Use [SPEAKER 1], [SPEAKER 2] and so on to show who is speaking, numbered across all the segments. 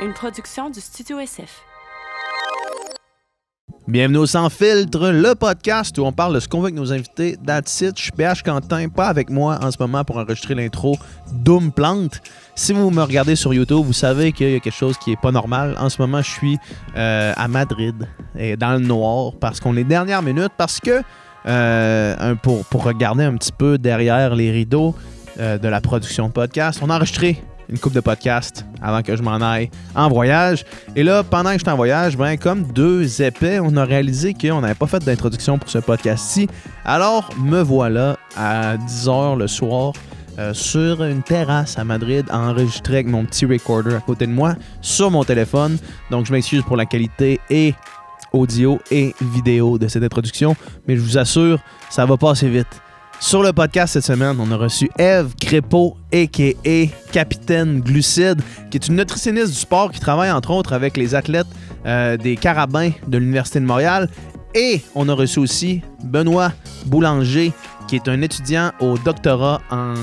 [SPEAKER 1] une production du Studio SF.
[SPEAKER 2] Bienvenue au Sans Filtre, le podcast où on parle de ce qu'on veut avec nos invités. That's it, je suis PH Quentin, pas avec moi en ce moment pour enregistrer l'intro Doom Plante. Si vous me regardez sur YouTube, vous savez qu'il y a quelque chose qui est pas normal. En ce moment, je suis à Madrid, et dans le noir, parce qu'on est dernière minute, parce que pour regarder un petit peu derrière les rideaux de la production de podcast, on a enregistré une couple de podcasts avant que je m'en aille en voyage. Et là, pendant que j'étais en voyage, comme deux épais, on a réalisé qu'on n'avait pas fait d'introduction pour ce podcast-ci. Alors, me voilà à 10h le soir sur une terrasse à Madrid, enregistré avec mon petit recorder à côté de moi sur mon téléphone. Donc, je m'excuse pour la qualité et audio et vidéo de cette introduction, mais je vous assure, ça va passer vite. Sur le podcast cette semaine, on a reçu Ève Crépeau, a.k.a. Capitaine Glucide, qui est une nutritionniste du sport qui travaille entre autres avec les athlètes des Carabins de l'Université de Montréal. Et on a reçu aussi Benoît Boulanger, qui est un étudiant au doctorat en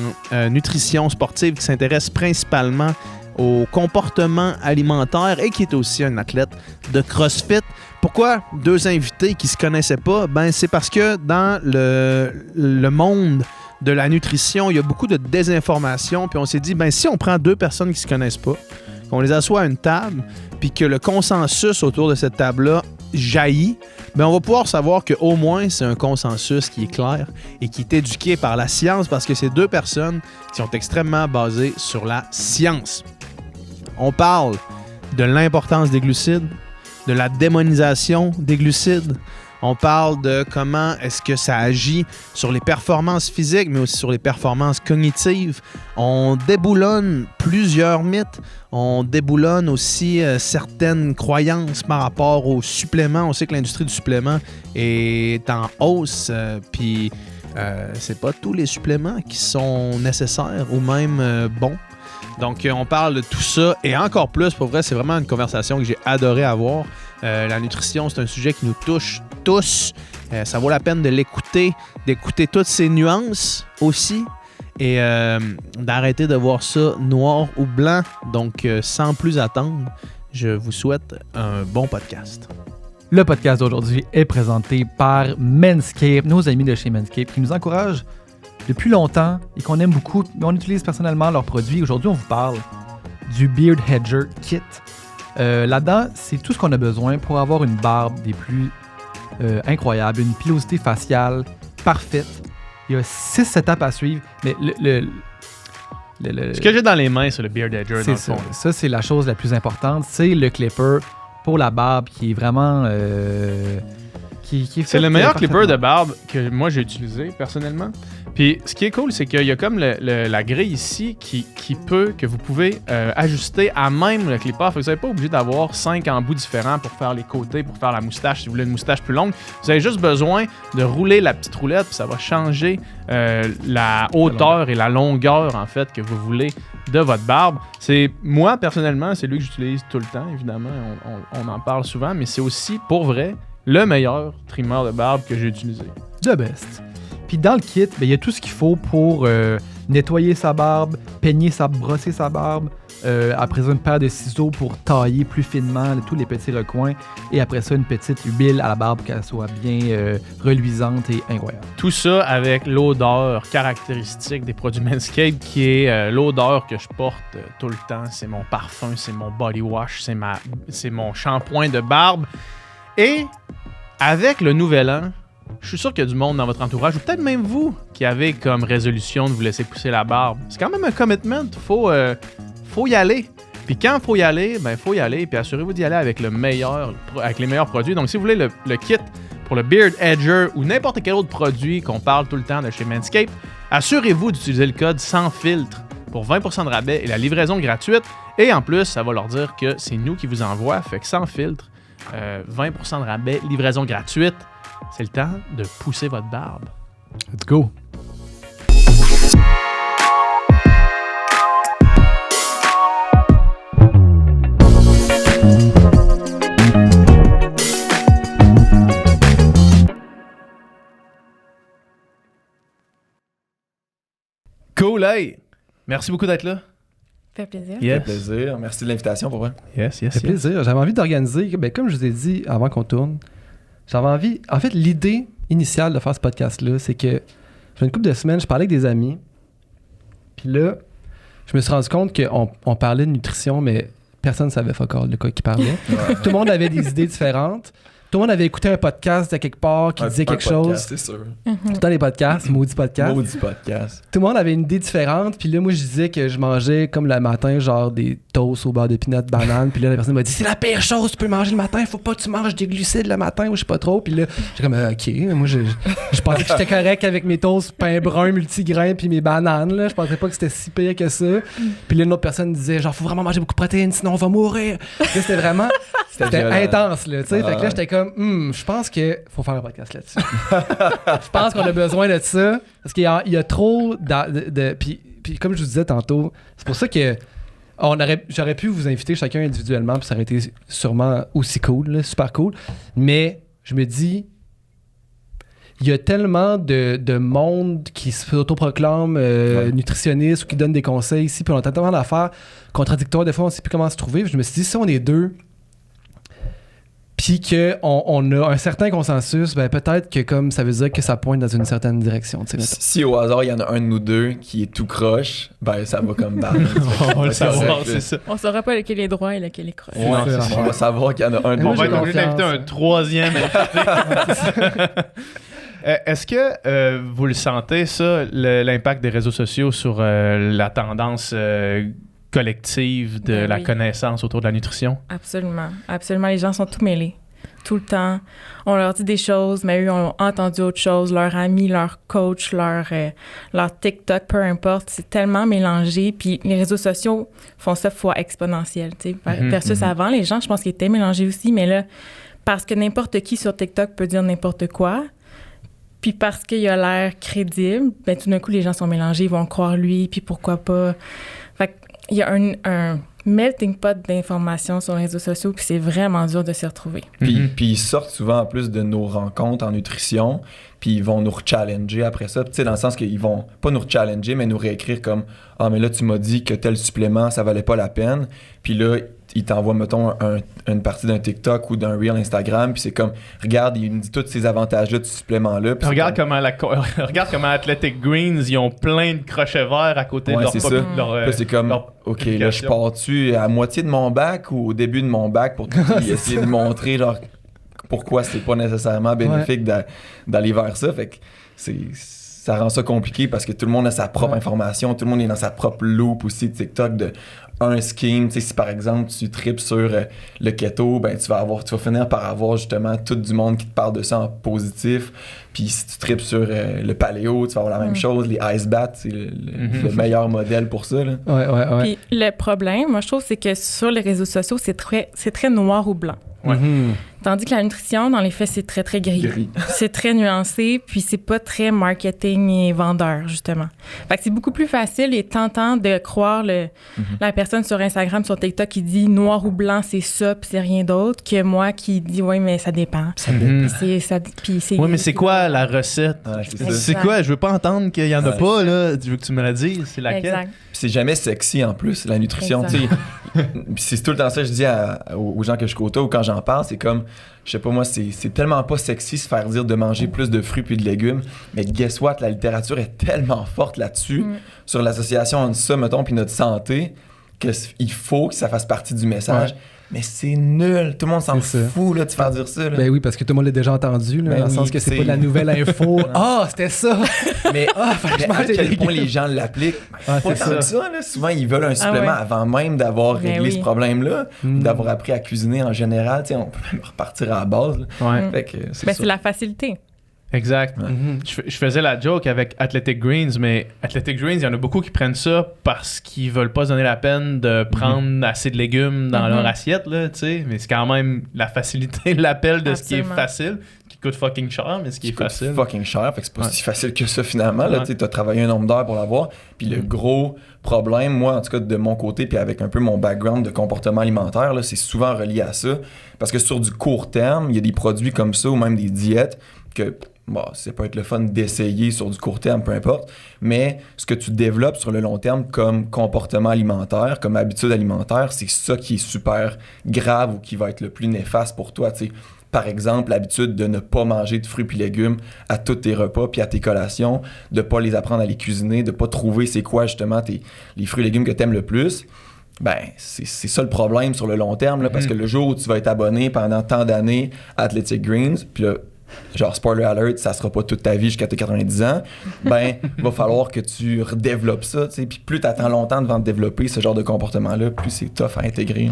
[SPEAKER 2] nutrition sportive qui s'intéresse principalement au comportement alimentaire et qui est aussi un athlète de CrossFit. Pourquoi deux invités qui ne se connaissaient pas? C'est parce que dans le monde de la nutrition, il y a beaucoup de désinformation. Puis on s'est dit, si on prend deux personnes qui ne se connaissent pas, qu'on les assoit à une table, puis que le consensus autour de cette table-là jaillit, on va pouvoir savoir qu'au moins c'est un consensus qui est clair et qui est éduqué par la science, parce que c'est deux personnes qui sont extrêmement basées sur la science. On parle de l'importance des glucides, de la démonisation des glucides. On parle de comment est-ce que ça agit sur les performances physiques, mais aussi sur les performances cognitives. On déboulonne plusieurs mythes. On déboulonne aussi certaines croyances par rapport aux suppléments. On sait que l'industrie du supplément est en hausse, puis c'est pas tous les suppléments qui sont nécessaires ou même bons. Donc, on parle de tout ça et encore plus. Pour vrai, c'est vraiment une conversation que j'ai adoré avoir. La nutrition, c'est un sujet qui nous touche tous. Ça vaut la peine de l'écouter, d'écouter toutes ces nuances aussi et d'arrêter de voir ça noir ou blanc. Donc, sans plus attendre, je vous souhaite un bon podcast.
[SPEAKER 3] Le podcast d'aujourd'hui est présenté par Manscaped, nos amis de chez Manscaped, qui nous encouragent depuis longtemps et qu'on aime beaucoup. On utilise personnellement leurs produits. Aujourd'hui, on vous parle du Beard Hedger Kit. Là-dedans, c'est tout ce qu'on a besoin pour avoir une barbe des plus incroyables, une pilosité faciale parfaite. Il y a 6 étapes à suivre, mais
[SPEAKER 4] ce que j'ai dans les mains, c'est le Beard Hedger.
[SPEAKER 3] C'est ça. Ça, c'est la chose la plus importante. C'est le clipper pour la barbe qui est vraiment...
[SPEAKER 4] c'est le meilleur clipper de barbe que moi j'ai utilisé personnellement. Puis ce qui est cool, c'est qu'il y a comme la grille ici que vous pouvez ajuster à même le clipper. Vous n'êtes pas obligé d'avoir 5 embouts différents pour faire les côtés, pour faire la moustache. Si vous voulez une moustache plus longue, vous avez juste besoin de rouler la petite roulette, puis ça va changer la hauteur et la longueur en fait que vous voulez de votre barbe. Moi personnellement, c'est lui que j'utilise tout le temps. Évidemment, on en parle souvent, mais c'est aussi pour vrai le meilleur trimmer de barbe que j'ai utilisé.
[SPEAKER 3] The best. Puis dans le kit, il y a tout ce qu'il faut pour nettoyer sa barbe, brosser sa barbe. Après ça, une paire de ciseaux pour tailler plus finement tous les petits recoins. Et après ça, une petite huile à la barbe pour qu'elle soit bien reluisante et incroyable.
[SPEAKER 4] Tout ça avec l'odeur caractéristique des produits Manscaped, qui est l'odeur que je porte tout le temps. C'est mon parfum, c'est mon body wash, c'est mon shampoing de barbe. Et avec le nouvel an, je suis sûr qu'il y a du monde dans votre entourage, ou peut-être même vous, qui avez comme résolution de vous laisser pousser la barbe. C'est quand même un commitment, faut y aller. Puis quand il faut y aller, faut y aller, puis assurez-vous d'y aller avec les meilleurs produits. Donc si vous voulez le kit pour le Beard Hedger ou n'importe quel autre produit qu'on parle tout le temps de chez Manscaped, assurez-vous d'utiliser le code sans filtre pour 20% de rabais et la livraison gratuite. Et en plus, ça va leur dire que c'est nous qui vous envoie, fait que sans filtre, 20% de rabais, livraison gratuite. C'est le temps de pousser votre barbe.
[SPEAKER 3] Let's go!
[SPEAKER 4] Cool, hey! Merci beaucoup d'être là.
[SPEAKER 5] fait plaisir.
[SPEAKER 2] Yes.
[SPEAKER 6] Ça fait plaisir. Merci de l'invitation pour moi.
[SPEAKER 2] Yes, yes,
[SPEAKER 3] Ça fait plaisir. J'avais envie d'organiser, comme je vous ai dit avant qu'on tourne, j'avais envie... En fait, l'idée initiale de faire ce podcast-là, c'est que j'ai une couple de semaines, je parlais avec des amis, puis là, je me suis rendu compte qu'on parlait de nutrition, mais personne ne savait fuck all de quoi qui parlait. Tout le monde avait des idées différentes. Tout le monde avait écouté un podcast de quelque part qui disait quelque chose.
[SPEAKER 6] C'est sûr.
[SPEAKER 3] Tout le temps les podcasts, maudits podcasts.
[SPEAKER 6] Maudit podcast.
[SPEAKER 3] Tout le monde avait une idée différente. Puis là, moi, je disais que je mangeais comme le matin, genre des toasts au beurre de peanut, banane. Puis là, la personne m'a dit c'est la pire chose que tu peux manger le matin. Faut pas que tu manges des glucides le matin ou je sais pas trop. Puis là, j'ai comme OK. Moi, je pensais que j'étais correct avec mes toasts pain brun multigrain puis mes bananes. Là. Je pensais pas que c'était si pire que ça. Puis là, une autre personne disait genre faut vraiment manger beaucoup de protéines sinon on va mourir. Là, c'était vraiment c'était intense. Là, fait que là, j'étais comme je pense qu'il faut faire un podcast là-dessus. Je pense qu'on a besoin de ça parce qu'il y a trop puis comme je vous disais tantôt, c'est pour ça que j'aurais pu vous inviter chacun individuellement puis ça aurait été sûrement aussi cool, là, super cool. Mais je me dis, il y a tellement de monde qui s'autoproclame nutritionniste ou qui donne des conseils ici, puis on a tellement d'affaires contradictoires, des fois on ne sait plus comment se trouver. Puis je me suis dit, si on est deux, puis qu'on a un certain consensus, ben peut-être que comme ça veut dire que ça pointe dans une certaine direction.
[SPEAKER 6] Si au hasard il y en a un de nous deux qui est tout croche, ben ça va comme dans.
[SPEAKER 4] On va le savoir, c'est ça.
[SPEAKER 5] On saura pas lequel est droit et lequel est croche.
[SPEAKER 6] Ouais, on va savoir qu'il y en a un de
[SPEAKER 4] On
[SPEAKER 6] nous
[SPEAKER 4] va
[SPEAKER 6] deux.
[SPEAKER 4] être obligé d'inviter un troisième invité. Est-ce que vous le sentez, ça, l'impact des réseaux sociaux sur la tendance collective de
[SPEAKER 5] Ben
[SPEAKER 4] la
[SPEAKER 5] oui.
[SPEAKER 4] connaissance autour de la nutrition?
[SPEAKER 5] Absolument. Absolument. Les gens sont tout mêlés. Tout le temps. On leur dit des choses, mais eux ont entendu autre chose. Leur ami, leur coach, leur TikTok, peu importe. C'est tellement mélangé. Puis les réseaux sociaux font ça fois exponentielle. Versus avant, les gens, je pense qu'ils étaient mélangés aussi. Mais là, parce que n'importe qui sur TikTok peut dire n'importe quoi, puis parce qu'il a l'air crédible, ben tout d'un coup, les gens sont mélangés. Ils vont croire lui, puis pourquoi pas. Fait qu'il y a un melting pot d'informations sur les réseaux sociaux, puis c'est vraiment dur de s'y retrouver.
[SPEAKER 6] Puis ils sortent souvent en plus de nos rencontres en nutrition, puis ils vont nous challenger après ça. Tu sais, dans le sens qu'ils vont pas nous challenger, mais nous réécrire comme « Ah, mais là, tu m'as dit que tel supplément, ça valait pas la peine. » Puis là, ils t'envoient, mettons, une partie d'un TikTok ou d'un Reel Instagram, puis c'est comme « Regarde, il me dit tous ces avantages-là de ce supplément-là. »
[SPEAKER 4] Regarde comment Athletic Greens, ils ont plein de crochets verts à côté de leur...
[SPEAKER 6] c'est ça. Là, c'est comme « OK, là, je pars-tu à moitié de mon bac ou au début de mon bac pour essayer de montrer, genre, pourquoi c'est pas nécessairement bénéfique d'aller vers ça. » Fait que ça rend ça compliqué parce que tout le monde a sa propre information, tout le monde est dans sa propre loop aussi de TikTok de un scheme. Tu sais, si par exemple tu tripes sur le keto, ben tu vas finir par avoir justement tout du monde qui te parle de ça en positif. Puis si tu tripes sur le paléo, tu vas avoir la même chose. Les ice baths, c'est le meilleur modèle pour ça. Là.
[SPEAKER 3] Ouais.
[SPEAKER 5] Puis le problème, moi je trouve, c'est que sur les réseaux sociaux, c'est très noir ou blanc.
[SPEAKER 4] Ouais.
[SPEAKER 5] Tandis que la nutrition, dans les faits, c'est très, très gris. C'est très nuancé, puis c'est pas très marketing et vendeur, justement. Fait que c'est beaucoup plus facile et tentant de croire la personne sur Instagram, sur TikTok qui dit noir ou blanc, c'est ça, puis c'est rien d'autre, que moi qui dis oui, mais ça dépend.
[SPEAKER 4] Oui, mais c'est quoi la recette?
[SPEAKER 6] Ouais, c'est ça.
[SPEAKER 2] C'est quoi? Je veux pas entendre qu'il y en a pas, là. Tu veux que tu me la dises? C'est laquelle?
[SPEAKER 5] Exact.
[SPEAKER 6] Puis c'est jamais sexy en plus, la nutrition. Tu sais. Puis c'est tout le temps ça que je dis aux gens que je côtoie ou quand j'en parle, c'est comme, je sais pas moi, c'est tellement pas sexy se faire dire de manger plus de fruits puis de légumes. Mais guess what? La littérature est tellement forte là-dessus, sur l'association entre ça, mettons, puis notre santé, qu'il faut que ça fasse partie du message. Ouais. Mais c'est nul. Tout le monde s'en fout là, de se faire dire ça. Là.
[SPEAKER 3] Ben oui, parce que tout le monde l'a déjà entendu, là, dans le sens que c'est pas de la nouvelle info. C'était ça!
[SPEAKER 6] Mais à quel point les gens l'appliquent. Pas tant que ça. Là. Souvent, ils veulent un supplément avant même d'avoir réglé ce problème-là, d'avoir appris à cuisiner en général. T'sais, on peut même repartir à la base. Fait que c'est
[SPEAKER 5] la facilité.
[SPEAKER 4] Exact. Je faisais la joke avec Athletic Greens, mais Athletic Greens, il y en a beaucoup qui prennent ça parce qu'ils veulent pas se donner la peine de prendre assez de légumes dans leur assiette, là, tu sais. Mais c'est quand même la facilité, l'appel de ce qui est facile, qui coûte fucking cher, mais ce qui est facile.
[SPEAKER 6] Fucking cher, fait que c'est pas si facile que ça finalement. Là, t'as travaillé un nombre d'heures pour l'avoir. Puis le gros problème, moi en tout cas de mon côté, puis avec un peu mon background de comportement alimentaire, là, c'est souvent relié à ça. Parce que sur du court terme, il y a des produits comme ça ou même des diètes que ça peut être le fun d'essayer sur du court terme, peu importe, mais ce que tu développes sur le long terme comme comportement alimentaire, comme habitude alimentaire, c'est ça qui est super grave ou qui va être le plus néfaste pour toi, tu sais. Par exemple, l'habitude de ne pas manger de fruits et légumes à tous tes repas puis à tes collations, de pas les apprendre à les cuisiner, de pas trouver c'est quoi justement les fruits et légumes que tu aimes le plus. Ben, c'est ça le problème sur le long terme, là, parce que le jour où tu vas être abonné pendant tant d'années à Athletic Greens, puis là, genre, spoiler alert, ça sera pas toute ta vie jusqu'à tes 90 ans, ben, il va falloir que tu redéveloppes ça, tu sais, puis plus tu attends longtemps devant de développer ce genre de comportement-là, plus c'est tough à intégrer.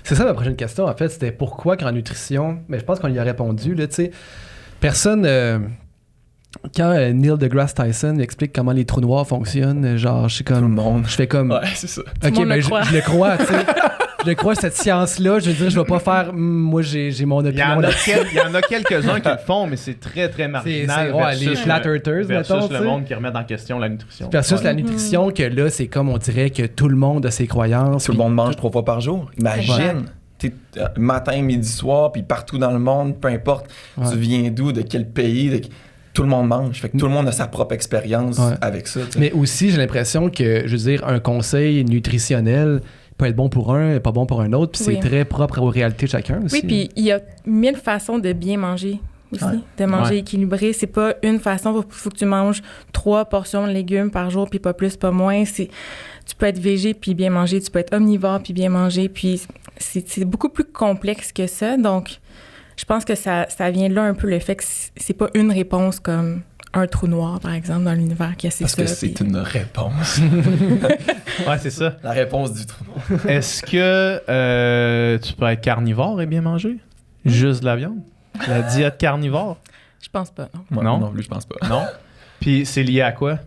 [SPEAKER 7] C'est ça ma prochaine question, en fait, c'était pourquoi qu'en nutrition, mais je pense qu'on y a répondu, là, tu sais, personne... Quand Neil deGrasse Tyson explique comment les trous noirs fonctionnent, genre, je fais comme...
[SPEAKER 6] Ouais, c'est ça.
[SPEAKER 7] Ok, mais je le crois, tu sais. Je le crois, cette science-là, je veux dire, je vais pas faire... moi, j'ai mon opinion.
[SPEAKER 4] Il y en a quelques-uns qui le font, mais c'est très, très marginal.
[SPEAKER 7] Les flat earthers, mettons,
[SPEAKER 4] versus le monde qui remet en question la nutrition.
[SPEAKER 7] Versus la nutrition, que là, c'est comme on dirait que tout le monde a ses croyances.
[SPEAKER 6] Tout le monde mange 3 fois par jour. Imagine! Matin, midi, soir, puis partout dans le monde, peu importe, tu viens d'où, de quel pays, tout le monde mange. Fait que tout le monde a sa propre expérience avec ça. T'sais.
[SPEAKER 7] Mais aussi, j'ai l'impression que, je veux dire, un conseil nutritionnel peut être bon pour un, pas bon pour un autre, puis c'est très propre aux réalités de chacun aussi.
[SPEAKER 5] Oui, puis il y a 1000 façons de bien manger aussi, de manger équilibré. C'est pas une façon, il faut que tu manges 3 portions de légumes par jour, puis pas plus, pas moins. Tu peux être végé puis bien manger, tu peux être omnivore puis bien manger, puis c'est beaucoup plus complexe que ça, donc... Je pense que ça vient de là un peu le fait que c'est pas une réponse comme un trou noir, par exemple, dans l'univers qui a
[SPEAKER 6] Parce que c'est une réponse.
[SPEAKER 4] Ouais, c'est ça.
[SPEAKER 6] La réponse du trou noir.
[SPEAKER 4] Est-ce que tu peux être carnivore et bien manger? Juste de la viande? La diète carnivore?
[SPEAKER 5] Je pense pas, non.
[SPEAKER 6] Moi, non plus, je pense pas.
[SPEAKER 4] Non? Puis c'est lié à quoi?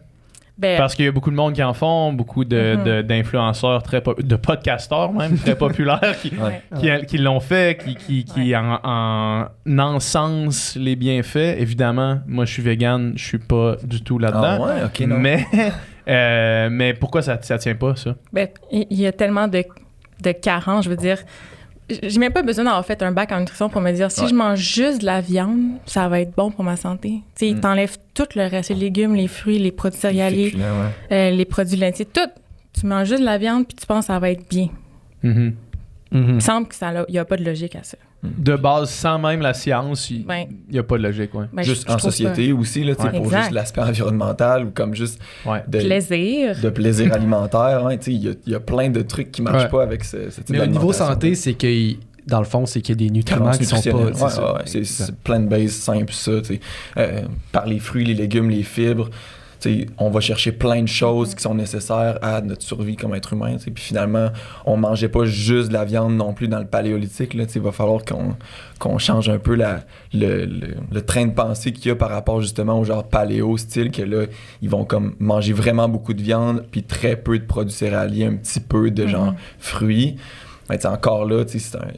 [SPEAKER 5] Ben,
[SPEAKER 4] parce qu'il y a beaucoup de monde qui en font, beaucoup d'influenceurs, de podcasteurs même, très populaires qui l'ont fait, qui en encensent les bienfaits. Évidemment, moi je suis vegan, je suis pas du tout là-dedans.
[SPEAKER 6] Ah ouais, ok, non.
[SPEAKER 4] Mais pourquoi ça tient pas, ça?
[SPEAKER 5] Ben, il y a tellement de carences, je veux dire. J'ai même pas besoin d'avoir fait un bac en nutrition pour me dire si je mange juste de la viande, ça va être bon pour ma santé. Tu sais, t'enlèves tout le reste, les légumes, les fruits, les produits céréaliers, les produits laitiers, tout. Tu manges juste de la viande puis tu penses que ça va être bien. Il me semble qu'il n'y a pas de logique à ça.
[SPEAKER 4] De base, sans même la science, il n'y a pas de logique. Ouais.
[SPEAKER 5] Ben,
[SPEAKER 6] juste en société aussi, là, pour juste l'aspect environnemental ou comme juste de plaisir alimentaire. Il y a plein de trucs qui ne marchent pas avec ce type
[SPEAKER 7] d'alimentation. Mais au niveau santé, c'est que dans le fond, c'est qu'il y a des nutriments qui sont pas...
[SPEAKER 6] C'est plant-based, simple, ça. Par les fruits, les légumes, les fibres. On va chercher plein de choses qui sont nécessaires à notre survie comme être humain. Puis finalement, on mangeait pas juste de la viande non plus dans le paléolithique. Il va falloir qu'on change un peu le train de pensée qu'il y a par rapport justement au genre paléo-style, que là, ils vont comme manger vraiment beaucoup de viande puis très peu de produits céréaliers, un petit peu de genre fruits. Mais encore là,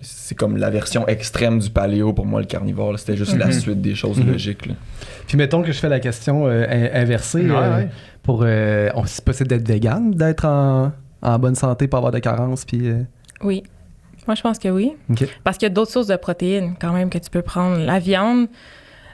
[SPEAKER 6] c'est comme la version extrême du paléo pour moi, le carnivore. Là, c'était juste la suite des choses logiques. Là.
[SPEAKER 7] Puis mettons que je fais la question inversée. C'est possible d'être vegan, d'être en bonne santé, pas avoir de carences? Puis,
[SPEAKER 5] Oui. Moi, je pense que oui.
[SPEAKER 7] Okay.
[SPEAKER 5] Parce qu'il y a d'autres sources de protéines quand même que tu peux prendre. La viande,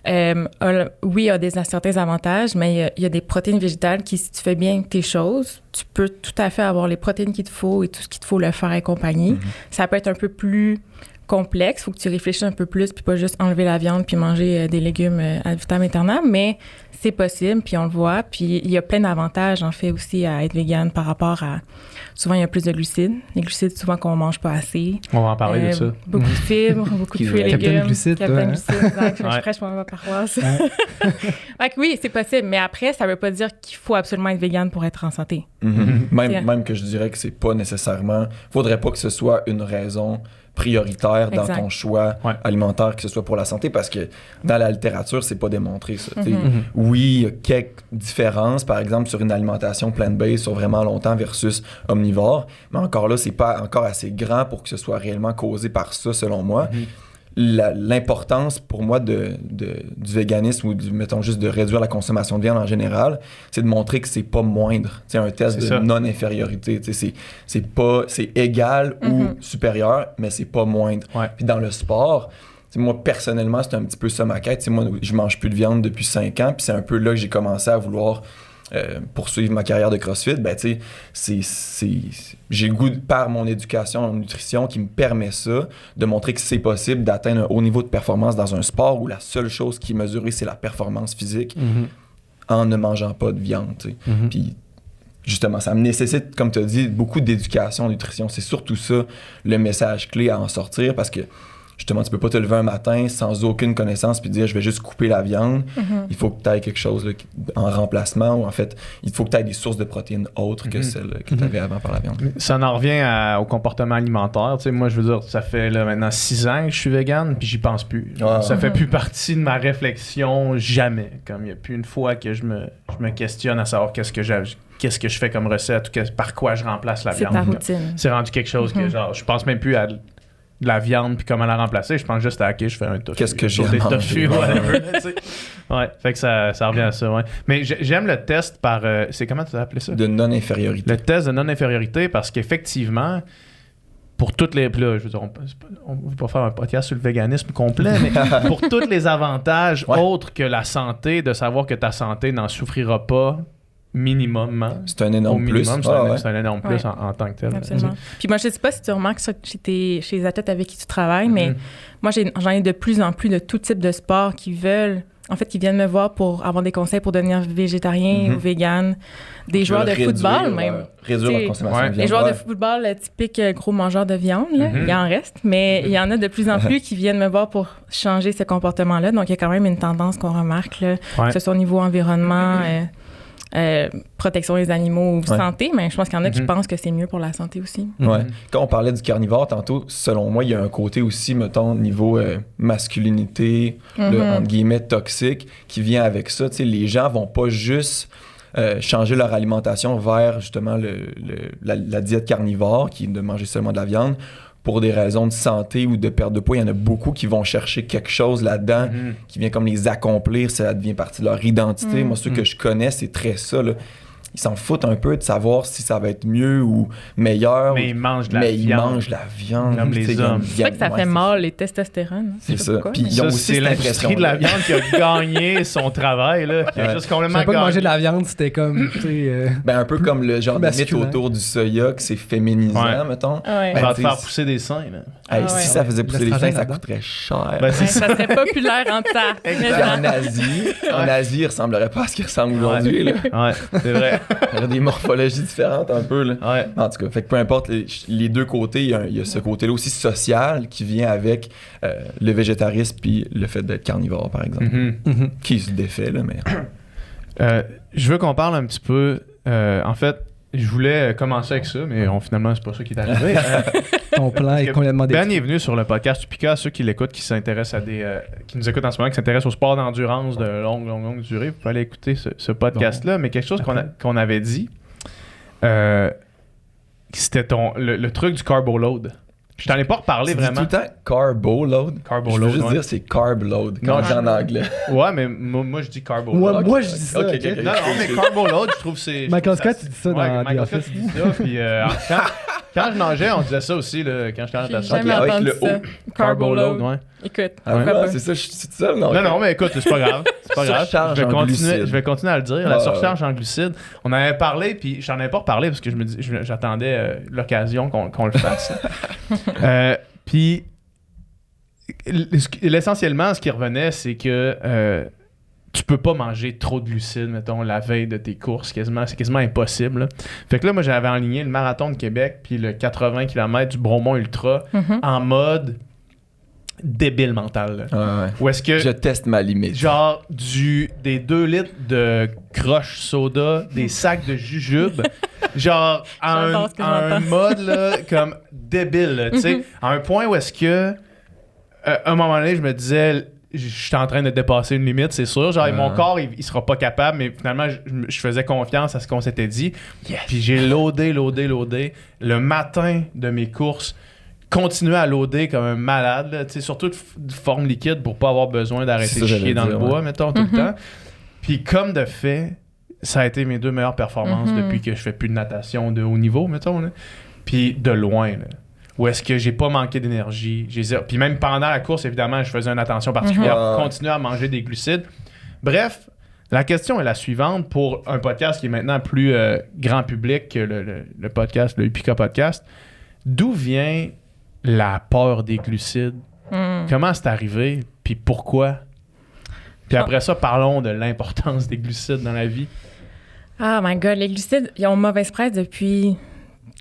[SPEAKER 5] a certains avantages, mais il y a des protéines végétales qui, si tu fais bien tes choses, tu peux tout à fait avoir les protéines qu'il te faut et tout ce qu'il te faut le faire accompagner. Ça peut être un peu plus complexe, il faut que tu réfléchisses un peu plus puis pas juste enlever la viande puis manger des légumes ad vitam aeternam, mais c'est possible puis on le voit. Puis il y a plein d'avantages en fait aussi à être végane par rapport à... Souvent, il y a plus de glucides. Les glucides, souvent qu'on mange pas assez.
[SPEAKER 4] On va en parler de ça.
[SPEAKER 5] Beaucoup de fibres, beaucoup de fruits et légumes.
[SPEAKER 7] Captain Glucide.
[SPEAKER 5] Captain Glucide, exact. Je suis fraîche pour ma paroisse. Fait que oui, c'est possible, mais après, ça veut pas dire qu'il faut absolument être végane pour être en santé.
[SPEAKER 6] Même que je dirais que c'est pas nécessairement... Faudrait pas que ce soit une raison prioritaire dans ton choix alimentaire, que ce soit pour la santé, parce que dans la littérature, c'est pas démontré ça. Oui, il y a quelques différences, par exemple, sur une alimentation plant-based sur vraiment longtemps versus omnivore, mais encore là, c'est pas encore assez grand pour que ce soit réellement causé par ça, selon moi. L'importance pour moi du véganisme ou mettons juste de réduire la consommation de viande en général, c'est de montrer que c'est pas moindre. C'est un test de non-infériorité. C'est égal ou supérieur, mais c'est pas moindre. Puis dans le sport, moi, personnellement, c'est un petit peu ça ma quête. Moi, je mange plus de viande depuis 5 ans, puis c'est un peu là que j'ai commencé à vouloir poursuivre ma carrière de CrossFit. J'ai le goût, par mon éducation en nutrition, qui me permet ça, de montrer que c'est possible d'atteindre un haut niveau de performance dans un sport où la seule chose qui est mesurée, c'est la performance physique en ne mangeant pas de viande. Puis, justement, ça me nécessite, comme tu as dit, beaucoup d'éducation en nutrition. C'est surtout ça, le message clé à en sortir, parce que justement, tu peux pas te lever un matin sans aucune connaissance puis dire je vais juste couper la viande. Il faut que tu aies quelque chose là, en remplacement, ou en fait, il faut que tu aies des sources de protéines autres que celles que tu avais avant par la viande.
[SPEAKER 4] Ça en revient au comportement alimentaire. Tu sais, moi, je veux dire, ça fait là, maintenant 6 ans que je suis vegan puis j'y pense plus. Ça fait plus partie de ma réflexion jamais. Comme il n'y a plus une fois que je me questionne à savoir qu'est-ce que je fais comme recette ou par quoi je remplace la viande.
[SPEAKER 5] C'est ta routine.
[SPEAKER 4] C'est rendu quelque chose que genre, je pense même plus à de la viande puis comment la remplacer. Je pense juste à je fais un tofu.
[SPEAKER 6] Qu'est-ce que j'ai à manger?
[SPEAKER 4] Ouais, fait que ça revient à ça, ouais. Mais j'aime le test par... c'est comment tu as appelé ça?
[SPEAKER 6] De non-infériorité.
[SPEAKER 4] Le test de non-infériorité, parce qu'effectivement, pour toutes les... Là, je veux dire, on ne veut pas faire un podcast sur le véganisme complet, mais pour tous les avantages autres que la santé, de savoir que ta santé n'en souffrira pas minimum.
[SPEAKER 6] C'est un énorme plus.
[SPEAKER 4] C'est un énorme plus en tant que tel.
[SPEAKER 5] Absolument. Puis moi, je ne sais pas si tu remarques ça chez les athlètes avec qui tu travailles, mais moi, j'en ai de plus en plus de tout type de sports qui viennent me voir pour avoir des conseils pour devenir végétarien ou vegan. Des joueurs de football, même.
[SPEAKER 6] Réduire la consommation de viande.
[SPEAKER 5] Les joueurs de football, typiques gros mangeurs de viande, là, il en reste, mais il y en a de plus en plus qui viennent me voir pour changer ce comportement-là. Donc, il y a quand même une tendance qu'on remarque, là, que ce soit au niveau environnement, protection des animaux ou santé, mais je pense qu'il y en a qui pensent que c'est mieux pour la santé aussi.
[SPEAKER 6] Ouais. Quand on parlait du carnivore tantôt, selon moi, il y a un côté aussi, mettons, niveau masculinité, entre guillemets, toxique, qui vient avec ça. T'sais, les gens vont pas juste changer leur alimentation vers, justement, la diète carnivore, qui est de manger seulement de la viande, pour des raisons de santé ou de perte de poids. Il y en a beaucoup qui vont chercher quelque chose là-dedans qui vient comme les accomplir, ça devient partie de leur identité. Moi, ceux que je connais, c'est très ça, là. Ils s'en foutent un peu de savoir si ça va être mieux ou meilleur.
[SPEAKER 4] Mais ils mangent de la viande.
[SPEAKER 6] Ils mangent la viande.
[SPEAKER 4] Comme les hommes.
[SPEAKER 5] C'est ça que ça fait mal, les testostérones.
[SPEAKER 6] C'est ça. Puis ils ont aussi
[SPEAKER 4] c'est l'industrie de la viande qui a gagné son travail, là. Qui a juste complètement
[SPEAKER 7] gagné. Pas manger de la viande, c'était comme...
[SPEAKER 6] un peu comme le genre de mythe autour du soya, que c'est féminisant, mettons.
[SPEAKER 5] Ouais.
[SPEAKER 4] Ça va te faire pousser des seins, là.
[SPEAKER 6] Si ça faisait pousser des seins, ça coûterait cher.
[SPEAKER 5] Ça serait populaire en temps.
[SPEAKER 6] En Asie, il ressemblerait pas à ce qu'il ressemble aujourd'hui, là.
[SPEAKER 4] Ouais, c'est vrai.
[SPEAKER 6] Il y a des morphologies différentes un peu, là.
[SPEAKER 4] Ouais.
[SPEAKER 6] En tout cas, fait que peu importe les deux côtés, il y a ce côté-là aussi social qui vient avec le végétarisme puis le fait d'être carnivore, par exemple. Qui se défait, là, mais...
[SPEAKER 4] je veux qu'on parle un petit peu... en fait, je voulais commencer avec ça, mais finalement, c'est pas ça qui est arrivé.
[SPEAKER 7] Ton plan est complètement détruit.
[SPEAKER 4] Ben est venu sur le podcast Upika, ceux qui l'écoutent, qui s'intéressent à qui nous écoutent en ce moment, qui s'intéressent au sport d'endurance de longue durée. Vous pouvez aller écouter ce podcast-là. Mais quelque chose qu'on avait dit, c'était le truc du carbo load. Je t'en ai pas reparlé vraiment.
[SPEAKER 6] Tu dis tout le temps carbo load.
[SPEAKER 4] Carbo
[SPEAKER 6] je veux
[SPEAKER 4] load,
[SPEAKER 6] juste dire c'est carb load, comme en anglais.
[SPEAKER 4] Ouais, mais moi je dis carbo load.
[SPEAKER 7] Moi je dis ça.
[SPEAKER 4] Non, mais carbo load, je trouve que c'est...
[SPEAKER 7] Michael Scott, tu dis ça dans
[SPEAKER 4] Michael Scott, tu dis ça. Puis quand je nageais, on disait ça aussi, là, quand je nageais.
[SPEAKER 5] J'ai jamais entendu ça. Carbo load.
[SPEAKER 4] Ouais.
[SPEAKER 5] Écoute,
[SPEAKER 6] c'est ça, je suis tout seul.
[SPEAKER 4] Non, mais écoute, c'est pas grave. C'est pas grave.
[SPEAKER 6] Je
[SPEAKER 4] vais continuer à le dire. La surcharge en glucides. On en avait parlé, puis j'en avais pas reparlé parce que j'attendais l'occasion qu'on le fasse. Puis essentiellement, ce qui revenait, c'est que tu peux pas manger trop de glucides, mettons, la veille de tes courses. C'est quasiment impossible. Là. Fait que là, moi, j'avais enligné le marathon de Québec puis le 80 km du Bromont Ultra en mode débile mental.
[SPEAKER 6] Où est-ce que je teste ma limite?
[SPEAKER 4] Genre des 2 litres de croche soda, des sacs de jujube, genre à un mode là, comme débile, tu sais, à un point où est-ce que à un moment donné, je me disais je suis en train de dépasser une limite, c'est sûr. Genre, mon corps, il sera pas capable, mais finalement, je faisais confiance à ce qu'on s'était dit. Yes. Puis j'ai loadé. Le matin de mes courses, continuer à loader comme un malade, surtout de forme liquide pour pas avoir besoin d'arrêter de chier dans le bois, mettons, tout le temps. Puis comme de fait, ça a été mes 2 meilleures performances depuis que je fais plus de natation de haut niveau, mettons. Là. Puis de loin, là. Ou est-ce que j'ai pas manqué d'énergie? Puis même pendant la course, évidemment, je faisais une attention particulière pour continuer à manger des glucides. Bref, la question est la suivante pour un podcast qui est maintenant plus grand public que le podcast, le Upika Podcast. D'où vient la peur des glucides? Comment c'est arrivé? Puis pourquoi? Puis après ça, parlons de l'importance des glucides dans la vie.
[SPEAKER 5] Oh my God, les glucides, ils ont mauvaise presse depuis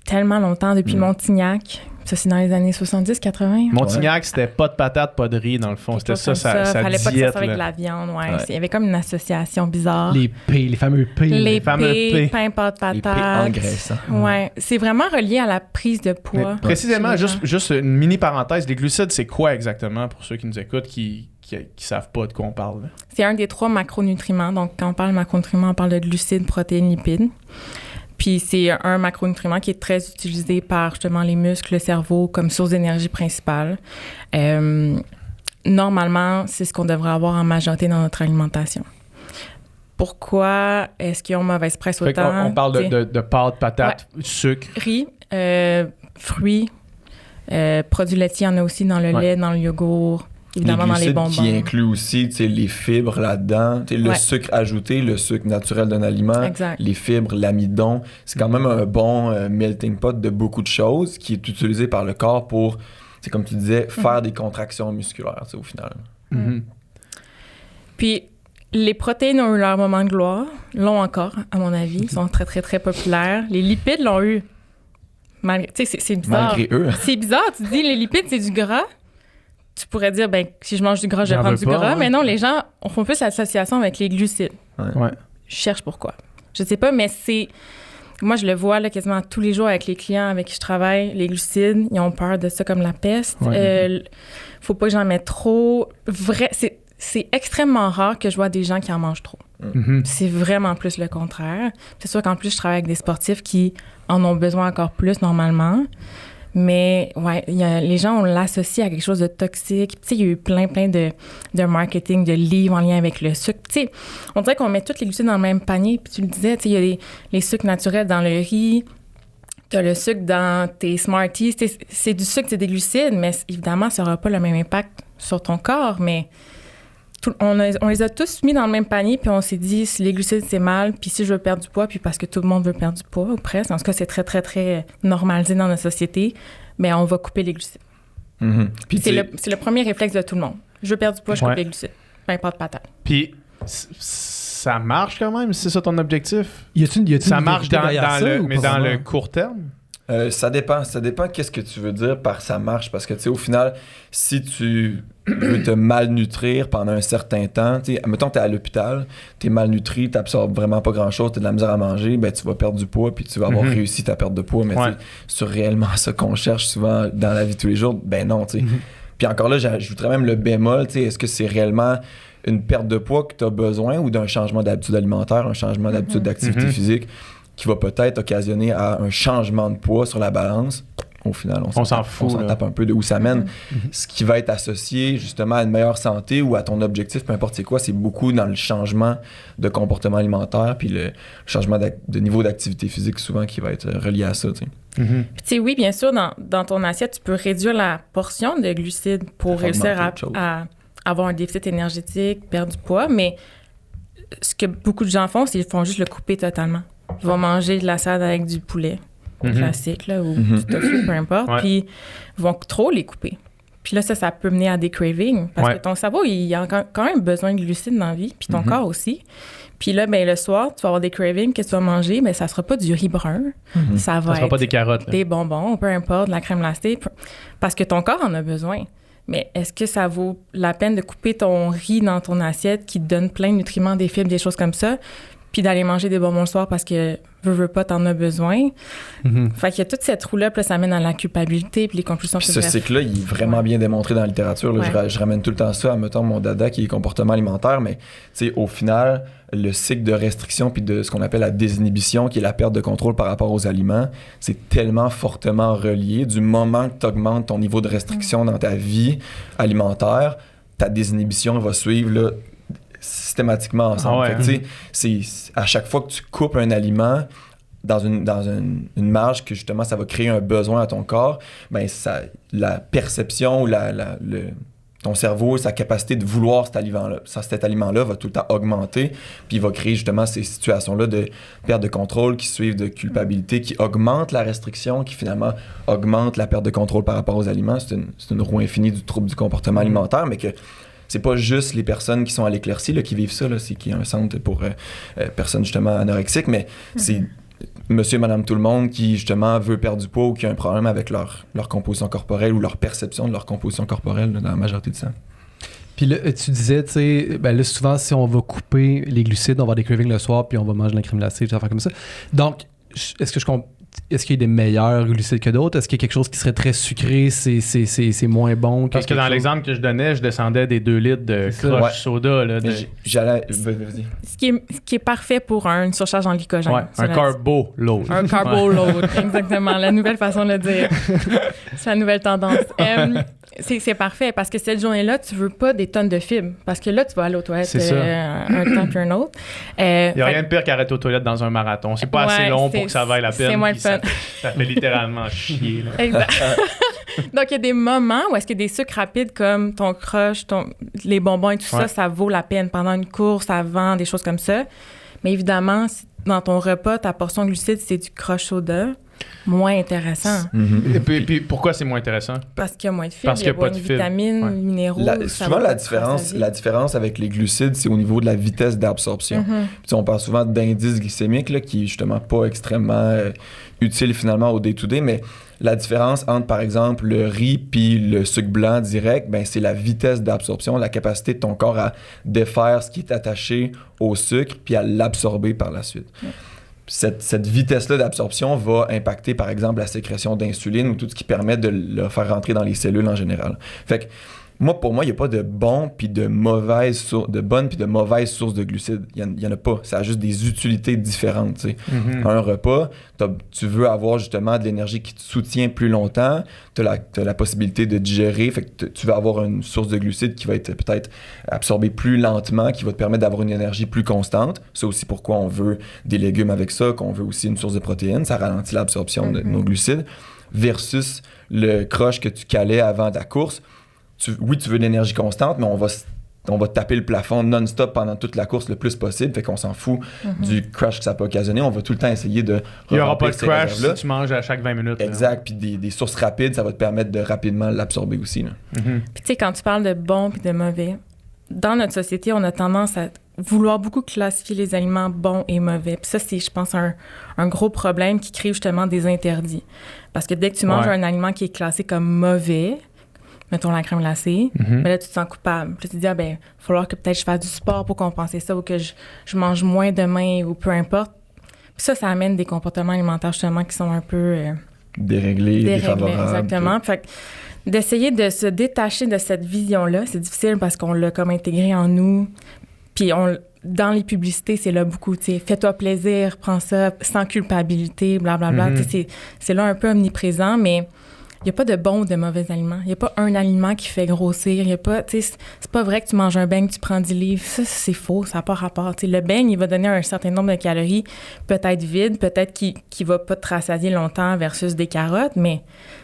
[SPEAKER 5] tellement longtemps, depuis Montignac. Ça, c'est dans les années 70-80.
[SPEAKER 4] Montignac, c'était pas de patates, pas de riz, dans le fond. C'était ça, sa
[SPEAKER 5] fallait
[SPEAKER 4] diète.
[SPEAKER 5] Pas que ça soit avec de la viande, Il y avait comme une association bizarre.
[SPEAKER 7] Les P, les fameux P.
[SPEAKER 5] Les
[SPEAKER 4] fameux P.
[SPEAKER 5] pain, pâte, patate.
[SPEAKER 6] Les P engraissants.
[SPEAKER 5] Ouais, c'est vraiment relié à la prise de poids.
[SPEAKER 4] Précisément, juste une mini parenthèse, les glucides, c'est quoi exactement pour ceux qui nous écoutent, qui savent pas de quoi on parle? Là?
[SPEAKER 5] C'est un des 3 macronutriments. Donc, quand on parle de macronutriments, on parle de glucides, protéines, lipides. Puis c'est un macronutriment qui est très utilisé par justement les muscles, le cerveau comme source d'énergie principale. Normalement, c'est ce qu'on devrait avoir en majorité dans notre alimentation. Pourquoi est-ce qu'ils ont mauvaise presse autant?
[SPEAKER 4] On parle de pâtes, patates, sucre.
[SPEAKER 5] Riz, fruits, produits laitiers, il y en a aussi dans le lait, dans le yogourt. Évidemment, dans les bonbons.
[SPEAKER 6] Qui inclut aussi les fibres là-dedans, le sucre ajouté, le sucre naturel d'un aliment, les fibres, l'amidon. C'est quand même un bon melting pot de beaucoup de choses qui est utilisé par le corps pour, comme tu disais, faire des contractions musculaires au final.
[SPEAKER 5] Puis, les protéines ont eu leur moment de gloire, l'ont encore, à mon avis. Ils sont très, très, très populaires. Les lipides l'ont eu. C'est bizarre.
[SPEAKER 6] Malgré eux.
[SPEAKER 5] C'est bizarre. Tu dis, les lipides, c'est du gras. Tu pourrais dire, si je mange du gras, je vais prendre du gras. Mais non, les gens font plus l'association avec les glucides. Je cherche pourquoi. Je sais pas, mais c'est... Moi, je le vois là, quasiment tous les jours avec les clients avec qui je travaille. Les glucides, ils ont peur de ça comme la peste. Faut pas que j'en mette trop. C'est extrêmement rare que je vois des gens qui en mangent trop. C'est vraiment plus le contraire. C'est sûr qu'en plus, je travaille avec des sportifs qui en ont besoin encore plus normalement. Mais les gens, on l'associe à quelque chose de toxique. Il y a eu plein de marketing, de livres en lien avec le sucre. On dirait qu'on met tous les glucides dans le même panier. Puis tu le disais, il y a les sucres naturels dans le riz, tu as le sucre dans tes Smarties. C'est du sucre, c'est des glucides, mais évidemment, ça n'aura pas le même impact sur ton corps. Mais on les a tous mis dans le même panier, puis on s'est dit, si les glucides, c'est mal, puis si je veux perdre du poids, puis parce que tout le monde veut perdre du poids, ou presque, en tout cas, c'est très, très, très normalisé dans notre société, mais on va couper les glucides. Puis c'est le premier réflexe de tout le monde. Je veux perdre du poids, je coupe les glucides. Peu importe patate.
[SPEAKER 4] Puis ça marche quand même, si c'est ça ton objectif?
[SPEAKER 7] Ça
[SPEAKER 4] marche dans le court terme?
[SPEAKER 6] Ça dépend qu'est-ce que tu veux dire par ça marche, parce que tu sais, au final, si tu veux te malnutrir pendant un certain temps, tu sais, mettons que t'es à l'hôpital, t'es malnutri, t'absorbes vraiment pas grand-chose, t'as de la misère à manger, ben tu vas perdre du poids puis tu vas avoir réussi ta perte de poids, mais c'est réellement ça qu'on cherche souvent dans la vie de tous les jours, ben non, tu sais. Puis encore là, j'ajouterais même le bémol, tu sais, est-ce que c'est réellement une perte de poids que tu as besoin ou d'un changement d'habitude alimentaire, un changement d'habitude d'activité physique qui va peut-être occasionner à un changement de poids sur la balance. Au final, on s'en tape un peu de où ça mène. Ce qui va être associé justement à une meilleure santé ou à ton objectif, peu importe c'est quoi, c'est beaucoup dans le changement de comportement alimentaire puis le changement de niveau d'activité physique souvent qui va être relié à ça.
[SPEAKER 5] Oui, bien sûr, dans ton assiette, tu peux réduire la portion de glucides pour réussir à avoir un déficit énergétique, perdre du poids, mais ce que beaucoup de gens font, c'est qu'ils font juste le couper totalement. Ils vont manger de la salade avec du poulet classique là, ou du tofu, peu importe, puis ils vont trop les couper. Puis là, ça peut mener à des cravings parce que ton cerveau, il a quand même besoin de glucides dans la vie, puis ton corps aussi. Puis là, le soir, tu vas avoir des cravings que tu vas manger, mais ça sera pas du riz brun. Ça va
[SPEAKER 4] sera
[SPEAKER 5] être
[SPEAKER 4] pas des carottes,
[SPEAKER 5] des bonbons, peu importe, de la crème glacée, parce que ton corps en a besoin. Mais est-ce que ça vaut la peine de couper ton riz dans ton assiette qui te donne plein de nutriments, des fibres, des choses comme ça, puis d'aller manger des bonbons le soir parce que veux pas, t'en as besoin. Fait qu'il y a toute cette roue-là, puis là, ça mène à la culpabilité, puis les conclusions.
[SPEAKER 6] Puis ce cycle-là, il est vraiment bien démontré dans la littérature. Là, je ramène tout le temps ça à, mettons, mon dada qui est comportement alimentaire, mais au final, le cycle de restriction puis de ce qu'on appelle la désinhibition, qui est la perte de contrôle par rapport aux aliments, c'est tellement fortement relié. Du moment que tu augmentes ton niveau de restriction dans ta vie alimentaire, ta désinhibition va suivre là, systématiquement ensemble. Fait que, c'est à chaque fois que tu coupes un aliment, dans une marge que justement ça va créer un besoin à ton corps, ben la perception ou ton cerveau, sa capacité de vouloir cet aliment-là va tout le temps augmenter, puis il va créer justement ces situations-là de perte de contrôle qui suivent de culpabilité, qui augmentent la restriction, qui finalement augmentent la perte de contrôle par rapport aux aliments. C'est une roue infinie du trouble du comportement alimentaire, mais que c'est pas juste les personnes qui sont à l'éclaircie là, qui vivent ça, là, c'est qu'il y a un centre pour personnes justement anorexiques, mais c'est monsieur et madame tout le monde qui justement veut perdre du poids ou qui a un problème avec leur composition corporelle ou leur perception de leur composition corporelle là, dans la majorité du temps.
[SPEAKER 7] Puis là, tu disais, tu sais, ben là, souvent, si on va couper les glucides, on va avoir des cravings le soir, puis on va manger de la crème glacée, des affaires comme ça. Donc, est-ce qu'il y a des meilleurs glucides que d'autres? Est-ce qu'il y a quelque chose qui serait très sucré, c'est moins bon?
[SPEAKER 4] Parce que dans l'exemple que je donnais, je descendais des 2 litres de crush soda. Là,
[SPEAKER 6] Vas-y.
[SPEAKER 5] Ce qui est parfait pour une surcharge en glycogène.
[SPEAKER 4] Ouais, un carbo load.
[SPEAKER 5] Un carbo load, exactement. La nouvelle façon de le dire. C'est la nouvelle tendance. C'est parfait parce que cette journée-là, tu veux pas des tonnes de fibres. Parce que là, tu vas aller aux toilettes un temps puis un autre.
[SPEAKER 4] Il n'y a rien de pire qu'arrêter aux toilettes dans un marathon. C'est pas assez long pour que ça vaille la peine.
[SPEAKER 5] C'est moins le fun.
[SPEAKER 4] Ça fait littéralement chier. Là.
[SPEAKER 5] Exact. Donc, il y a des moments où est-ce que des sucres rapides comme ton crush, les bonbons et tout ça, ça vaut la peine pendant une course, avant, des choses comme ça. Mais évidemment, si dans ton repas, ta portion de glucides, c'est du crush soda, moins intéressant.
[SPEAKER 4] Et puis pourquoi c'est moins intéressant?
[SPEAKER 5] Parce qu'il y a moins de fibres, il y a moins de vitamines, minéraux.
[SPEAKER 6] Souvent, la différence avec les glucides, c'est au niveau de la vitesse d'absorption. Puis on parle souvent d'indice glycémique, là, qui est justement pas extrêmement utile finalement au day-to-day, mais la différence entre, par exemple, le riz puis le sucre blanc direct, ben, c'est la vitesse d'absorption, la capacité de ton corps à défaire ce qui est attaché au sucre puis à l'absorber par la suite. Cette vitesse-là d'absorption va impacter, par exemple, la sécrétion d'insuline ou tout ce qui permet de le faire rentrer dans les cellules en général. Fait que pour moi, il n'y a pas de bonnes puis de mauvaises sources de glucides. Il n'y en a pas. Ça a juste des utilités différentes. Tu sais. Un repas, tu veux avoir justement de l'énergie qui te soutient plus longtemps. Tu as la possibilité de digérer. Fait que tu vas avoir une source de glucides qui va être peut-être absorbée plus lentement, qui va te permettre d'avoir une énergie plus constante. C'est aussi pourquoi on veut des légumes avec ça, qu'on veut aussi une source de protéines. Ça ralentit l'absorption de nos glucides. Versus le crush que tu calais avant ta course. Tu veux de l'énergie constante, mais on va taper le plafond non-stop pendant toute la course le plus possible. Fait qu'on s'en fout du crash que ça peut occasionner. On va tout le temps essayer de
[SPEAKER 4] il n'y aura pas de crash si tu manges à chaque 20 minutes.
[SPEAKER 6] Exact. Puis des sources rapides, ça va te permettre de rapidement l'absorber aussi.
[SPEAKER 5] Puis tu sais, quand tu parles de bon puis de mauvais, dans notre société, on a tendance à vouloir beaucoup classifier les aliments bons et mauvais. Puis ça, c'est, je pense, un gros problème qui crée justement des interdits. Parce que dès que tu manges un aliment qui est classé comme mauvais, mettons la crème glacée, mais là, tu te sens coupable. Puis tu te dis, il va falloir que peut-être je fasse du sport pour compenser ça ou que je mange moins demain ou peu importe. Puis ça amène des comportements alimentaires justement qui sont un peu
[SPEAKER 6] déréglés, défavorables.
[SPEAKER 5] Exactement. Fait que d'essayer de se détacher de cette vision-là, c'est difficile parce qu'on l'a comme intégré en nous. Puis dans les publicités, c'est là beaucoup, tu sais, fais-toi plaisir, prends ça sans culpabilité, blablabla. Tu sais, c'est là un peu omniprésent, mais il n'y a pas de bons ou de mauvais aliments. Il n'y a pas un aliment qui fait grossir. Il y a pas, tu sais, c'est pas vrai que tu manges un beigne, tu prends 10 livres. Ça, c'est faux. Ça n'a pas rapport. Tu sais, le beigne, il va donner un certain nombre de calories, peut-être vide, peut-être qu'il va pas te rassasier longtemps versus des carottes, mais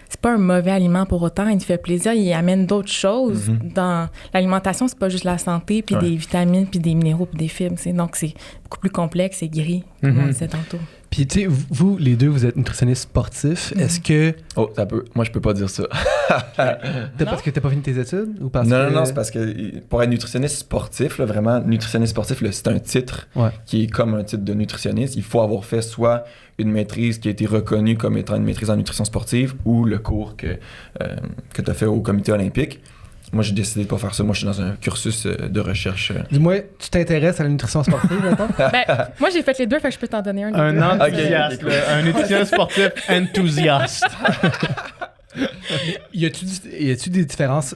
[SPEAKER 5] c'est pas un mauvais aliment pour autant. Il te fait plaisir. Il amène d'autres choses. Dans l'alimentation, c'est pas juste la santé, puis des vitamines, puis des minéraux, puis des fibres. T'sais. Donc, c'est beaucoup plus complexe et gris, comme on disait tantôt.
[SPEAKER 7] Puis, tu sais, vous, les deux, vous êtes nutritionnistes sportifs. Est-ce que...
[SPEAKER 6] Oh, ça peut. Moi, je peux pas dire ça.
[SPEAKER 7] Parce que t'as pas fini tes études? Ou parce
[SPEAKER 6] non, c'est parce que pour être nutritionniste sportif, là, vraiment, nutritionniste sportif, là, c'est un titre qui est comme un titre de nutritionniste. Il faut avoir fait soit une maîtrise qui a été reconnue comme étant une maîtrise en nutrition sportive ou le cours que tu as fait au comité olympique. Moi, j'ai décidé de pas faire ça. Moi, je suis dans un cursus de recherche.
[SPEAKER 7] Dis-moi, tu t'intéresses à la nutrition sportive, maintenant?
[SPEAKER 5] Moi, j'ai fait les deux, fait que je peux t'en donner un.
[SPEAKER 4] Un enthousiaste, un nutritionniste sportif enthousiaste.
[SPEAKER 7] Y a-tu des différences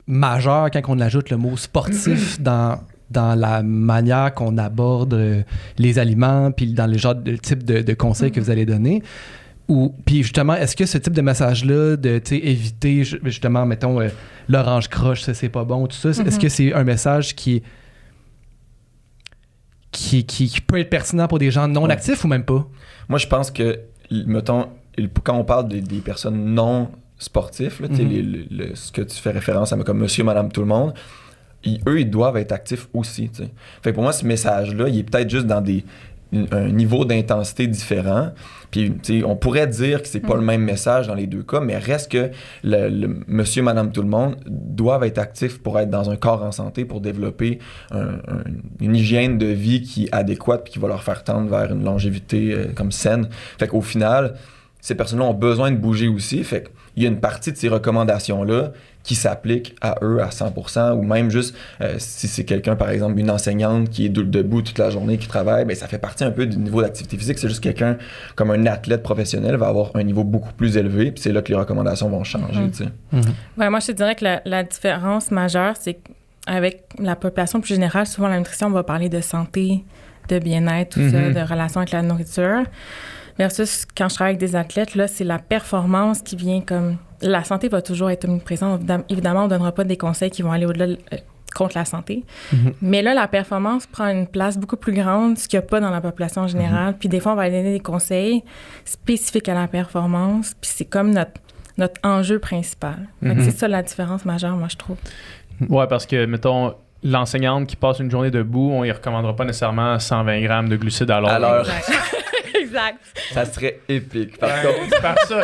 [SPEAKER 7] majeures quand on ajoute le mot sportif dans la manière qu'on aborde les aliments, puis dans le genre de type de conseils que vous allez donner? Puis justement, est-ce que ce type de message-là, de éviter justement, mettons, l'orange croche, ça c'est pas bon, tout ça, est-ce que c'est un message qui qui peut être pertinent pour des gens non actifs ou même pas?
[SPEAKER 6] Moi, je pense que, mettons, quand on parle des personnes non sportives, là, ce que tu fais référence à comme monsieur, madame, tout le monde, eux, ils doivent être actifs aussi. T'sais. Fait que pour moi, ce message-là, il est peut-être juste dans un niveau d'intensité différent. Puis, on pourrait dire que c'est pas le même message dans les deux cas, mais reste que le monsieur, madame, tout le monde doivent être actifs pour être dans un corps en santé, pour développer une hygiène de vie qui est adéquate puis qui va leur faire tendre vers une longévité comme saine. Fait qu'au final, ces personnes-là ont besoin de bouger aussi. Fait qu'il y a une partie de ces recommandations-là qui s'applique à eux à 100%, ou même juste si c'est quelqu'un, par exemple, une enseignante qui est debout toute la journée, qui travaille, ben ça fait partie un peu du niveau d'activité physique. C'est juste quelqu'un comme un athlète professionnel va avoir un niveau beaucoup plus élevé, puis c'est là que les recommandations vont changer. Tu sais.
[SPEAKER 5] Ouais, moi, je te dirais que la différence majeure, c'est qu'avec la population plus générale, souvent la nutrition, on va parler de santé, de bien-être, tout ça, de relation avec la nourriture. Versus quand je travaille avec des athlètes, là, c'est la performance qui vient comme... La santé va toujours être omniprésente. Évidemment, on ne donnera pas des conseils qui vont aller au-delà contre la santé. Mais là, la performance prend une place beaucoup plus grande, ce qu'il n'y a pas dans la population en général. Puis des fois, on va aller donner des conseils spécifiques à la performance. Puis c'est comme notre enjeu principal. Fait que c'est ça la différence majeure, moi, je trouve.
[SPEAKER 4] Ouais, parce que, mettons... L'enseignante qui passe une journée debout, on ne recommandera pas nécessairement 120 grammes de glucides à l'heure.
[SPEAKER 6] Alors,
[SPEAKER 5] Exact.
[SPEAKER 6] ça serait épique. Par contre,
[SPEAKER 4] C'est par ça.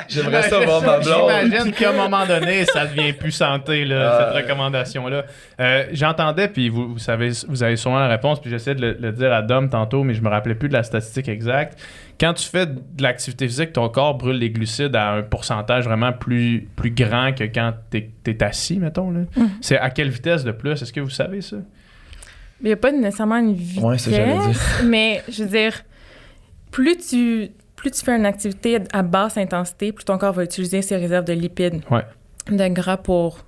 [SPEAKER 6] j'aimerais ça voir ma blonde.
[SPEAKER 4] J'imagine qu'à un moment donné, ça devient plus santé, là, cette recommandation-là. J'entendais, puis vous avez sûrement la réponse, puis j'essaie de le dire à Dom tantôt, mais je me rappelais plus de la statistique exacte. Quand tu fais de l'activité physique, ton corps brûle les glucides à un pourcentage vraiment plus grand que quand t'es assis, mettons. Là. C'est à quelle vitesse de plus? Est-ce que vous savez ça?
[SPEAKER 5] Il n'y a pas nécessairement une vitesse,
[SPEAKER 6] Ouais, c'est j'allais dire.
[SPEAKER 5] mais je veux dire, plus tu fais une activité à basse intensité, plus ton corps va utiliser ses réserves de lipides, de gras pour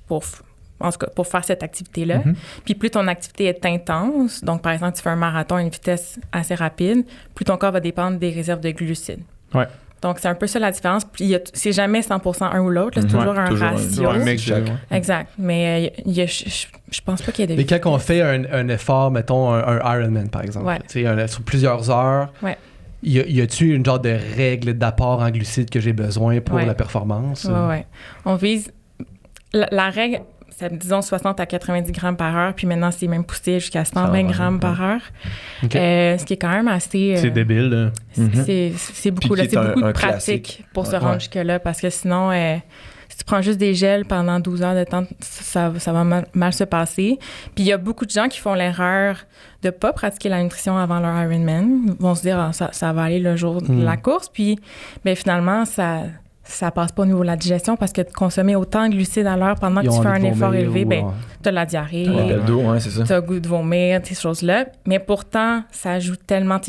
[SPEAKER 5] faire cette activité-là. Puis plus ton activité est intense, donc par exemple, tu fais un marathon à une vitesse assez rapide, plus ton corps va dépendre des réserves de glucides.
[SPEAKER 4] Ouais.
[SPEAKER 5] Donc, c'est un peu ça la différence. Puis, c'est jamais 100% un ou l'autre. C'est toujours un ratio.
[SPEAKER 6] Un mix de
[SPEAKER 5] Exact. Mais je pense pas qu'il y ait de...
[SPEAKER 7] Mais quand on fait un effort, mettons un Ironman, par exemple, sur plusieurs heures, y a-tu une genre de règle d'apport en glucides que j'ai besoin pour la performance?
[SPEAKER 5] Oui. On vise... La règle... c'est, disons, 60 à 90 grammes par heure, puis maintenant, c'est même poussé jusqu'à 120 grammes par heure. Okay. Ce qui est quand même assez...
[SPEAKER 4] c'est débile, là.
[SPEAKER 5] C'est beaucoup, là. C'est beaucoup de pratique pour se rendre jusque-là, parce que sinon, si tu prends juste des gels pendant 12 heures de temps, ça va mal se passer. Puis il y a beaucoup de gens qui font l'erreur de pas pratiquer la nutrition avant leur Ironman. Ils vont se dire, ça va aller le jour de la course, puis finalement, ça passe pas au niveau de la digestion parce que de consommer autant de glucides à l'heure pendant que tu fais un effort élevé, t'as de la diarrhée, t'as le goût de vomir, ces choses-là. Mais pourtant, ça ajoute tellement...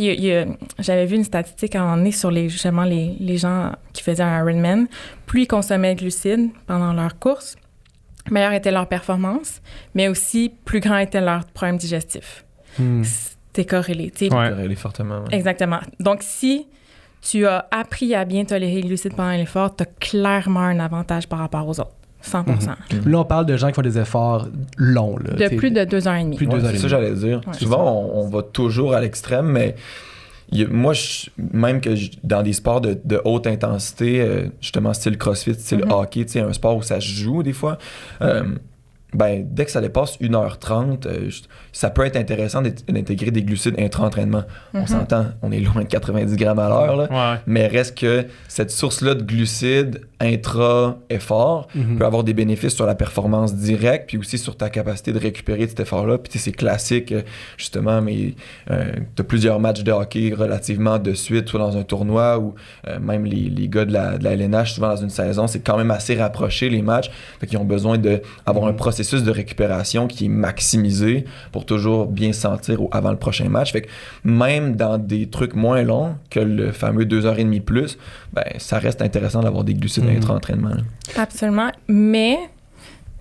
[SPEAKER 5] J'avais vu une statistique à un moment donné sur les gens qui faisaient un Ironman. Plus ils consommaient de glucides pendant leur course, meilleure était leur performance, mais aussi plus grand était leur problème digestif. C'était corrélé.
[SPEAKER 6] Corrélé fortement. Ouais.
[SPEAKER 5] Exactement. Donc, si tu as appris à bien tolérer les glucides pendant l'effort, tu as clairement un avantage par rapport aux autres. 100%.
[SPEAKER 7] Là, on parle de gens qui font des efforts longs. Là,
[SPEAKER 5] de plus de 2 heures et demie.
[SPEAKER 6] C'est ça, j'allais dire. Ouais. Souvent, on va toujours à l'extrême, mais moi, même que dans des sports de haute intensité, justement style CrossFit, style hockey, un sport où ça se joue des fois, dès que ça dépasse 1h30, ça peut être intéressant d'intégrer des glucides intra-entraînement. On s'entend, on est loin de 90 grammes à l'heure, là, mais reste que cette source-là de glucides intra-effort peut avoir des bénéfices sur la performance directe, puis aussi sur ta capacité de récupérer de cet effort-là. Puis c'est classique, justement, mais tu as plusieurs matchs de hockey relativement de suite, soit dans un tournoi, ou même les gars de la LNH, souvent dans une saison, c'est quand même assez rapproché, les matchs. Fait qu'ils ont besoin d'avoir un processus de récupération qui est maximisé pour toujours bien se sentir avant le prochain match. Fait que même dans des trucs moins longs que le fameux 2h30 plus, ça reste intéressant d'avoir des glucides intra-entraînement. Là.
[SPEAKER 5] Absolument, mais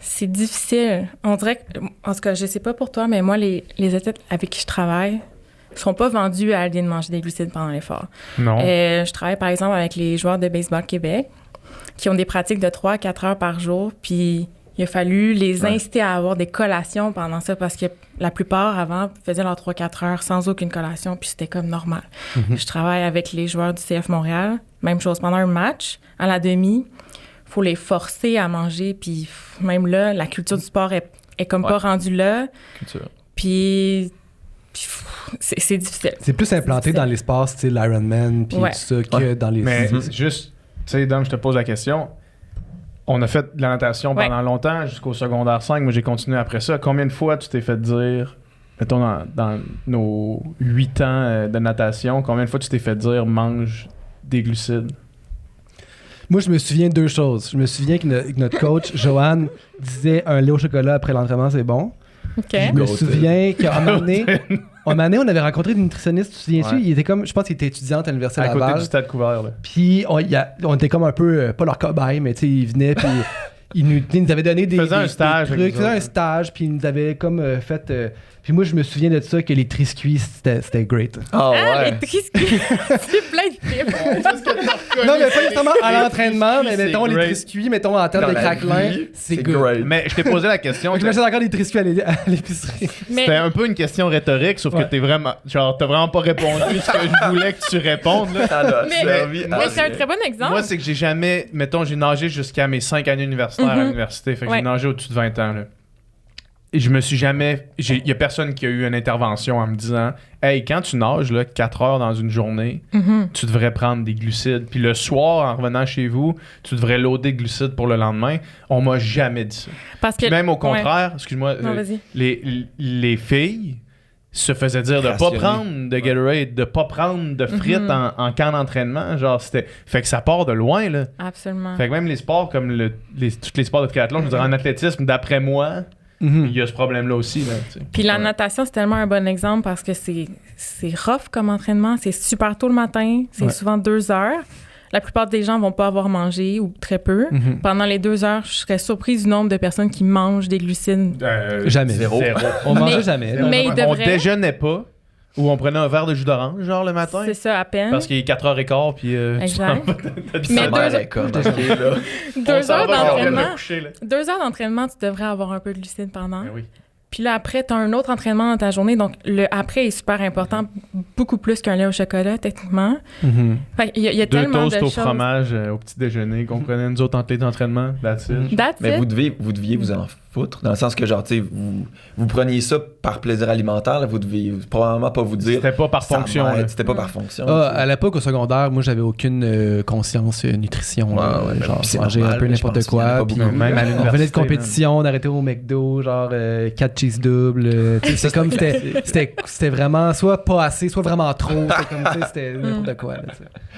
[SPEAKER 5] c'est difficile. On dirait que, en tout cas, je sais pas pour toi, mais moi, les athlètes avec qui je travaille sont pas vendus à l'idée de manger des glucides pendant l'effort.
[SPEAKER 4] Non.
[SPEAKER 5] Je travaille, par exemple, avec les joueurs de baseball Québec qui ont des pratiques de 3 à 4 heures par jour, puis Il a fallu les inciter à avoir des collations pendant ça parce que la plupart, avant, faisaient leurs 3-4 heures sans aucune collation, puis c'était comme normal. Je travaille avec les joueurs du CF Montréal. Même chose, pendant un match, à la demi, il faut les forcer à manger, puis même là, la culture du sport est comme pas rendue là. Puis c'est difficile.
[SPEAKER 7] C'est plus implanté dans les sports style Ironman puis tout ça que dans les...
[SPEAKER 4] Mais juste, tu sais, Dom, je te pose la question. On a fait de la natation pendant longtemps, jusqu'au secondaire 5. Moi, j'ai continué après ça. Combien de fois tu t'es fait dire, mettons, dans nos 8 ans de natation, combien de fois tu t'es fait dire « mange des glucides » ?
[SPEAKER 7] Moi, je me souviens de 2 choses. Je me souviens que notre coach, Joanne, disait un lait au chocolat après l'entraînement, c'est bon.
[SPEAKER 5] Okay.
[SPEAKER 7] Je me souviens qu'à un moment donné, on avait rencontré une nutritionniste, tu te souviens-tu? Il était comme, je pense qu'il était étudiant à l'Université Laval.
[SPEAKER 4] À côté du stade couvert, là.
[SPEAKER 7] Puis on était comme un peu, pas leur cobaye, mais tu sais, il venait, puis il nous avait donné des trucs.
[SPEAKER 4] Il faisait
[SPEAKER 7] un stage, puis il nous avait comme fait... puis moi, je me souviens de ça, que les triscuits, c'était great.
[SPEAKER 5] Les triscuits, c'est plein de films.
[SPEAKER 7] Non, mais pas nécessairement à l'entraînement, mais mettons les triscuits, mettons en termes de craquelin, c'est great.
[SPEAKER 4] Mais je t'ai posé la question.
[SPEAKER 7] Je m'achète encore des triscuits à l'épicerie.
[SPEAKER 4] C'était un peu une question rhétorique, sauf que t'as vraiment pas répondu ce que je voulais que tu répondes. Là.
[SPEAKER 5] Mais c'est un très bon exemple.
[SPEAKER 4] Moi, c'est que j'ai jamais... Mettons, j'ai nagé jusqu'à mes 5 années universitaires à l'université. Fait que j'ai nagé au-dessus de 20 ans, là. Et je me suis jamais... Il y a personne qui a eu une intervention en me disant « Hey, quand tu nages là, 4 heures dans une journée, tu devrais prendre des glucides. Puis le soir, en revenant chez vous, tu devrais loader de glucides pour le lendemain. » On m'a jamais dit ça. Parce que, même au contraire, excuse-moi, les filles se faisaient dire de pas prendre de Gatorade, de pas prendre de frites en camp d'entraînement. Genre, c'était... Fait que ça part de loin, là.
[SPEAKER 5] Absolument.
[SPEAKER 4] Fait que même les sports comme tous les sports de triathlon, je veux dire, en athlétisme, d'après moi... Il y a ce problème-là aussi. Là,
[SPEAKER 5] puis la natation, c'est tellement un bon exemple parce que c'est rough comme entraînement. C'est super tôt le matin. C'est souvent 2 heures. La plupart des gens vont pas avoir mangé ou très peu. Pendant les 2 heures, je serais surprise du nombre de personnes qui mangent des glucides.
[SPEAKER 7] Jamais.
[SPEAKER 6] Zéro.
[SPEAKER 7] On mangeait jamais.
[SPEAKER 5] Mais
[SPEAKER 4] on déjeunait pas. Ou on prenait un verre de jus d'orange, genre, le matin.
[SPEAKER 5] C'est ça, à peine.
[SPEAKER 4] Parce qu'il est 4h15, puis...
[SPEAKER 5] exact.
[SPEAKER 6] Mais 2
[SPEAKER 5] heures d'entraînement... 2 heures d'entraînement, tu devrais avoir un peu de glucides pendant.
[SPEAKER 4] Ben oui.
[SPEAKER 5] Puis là, après, tu as un autre entraînement dans ta journée. Donc, le après est super important, beaucoup plus qu'un lait au chocolat, techniquement. Fait il y a
[SPEAKER 4] 2
[SPEAKER 5] tellement de
[SPEAKER 4] toasts au
[SPEAKER 5] choses.
[SPEAKER 4] fromage au petit déjeuner qu'on prenait nous autres entre les entraînements. That's it.
[SPEAKER 6] Mais vous deviez vous en foutre, dans le sens que, genre, tu sais, vous preniez ça par plaisir alimentaire, là, vous deviez probablement pas vous dire...
[SPEAKER 4] C'était pas par fonction.
[SPEAKER 6] C'était pas par fonction.
[SPEAKER 7] À l'époque, au secondaire, moi, j'avais aucune conscience nutrition. Genre, manger un peu n'importe quoi. Puis même on venait de compétition, on arrêtait au McDo, genre 4 cheese doubles. C'est comme, c'était vraiment soit pas assez, soit vraiment trop. C'était n'importe quoi. Là,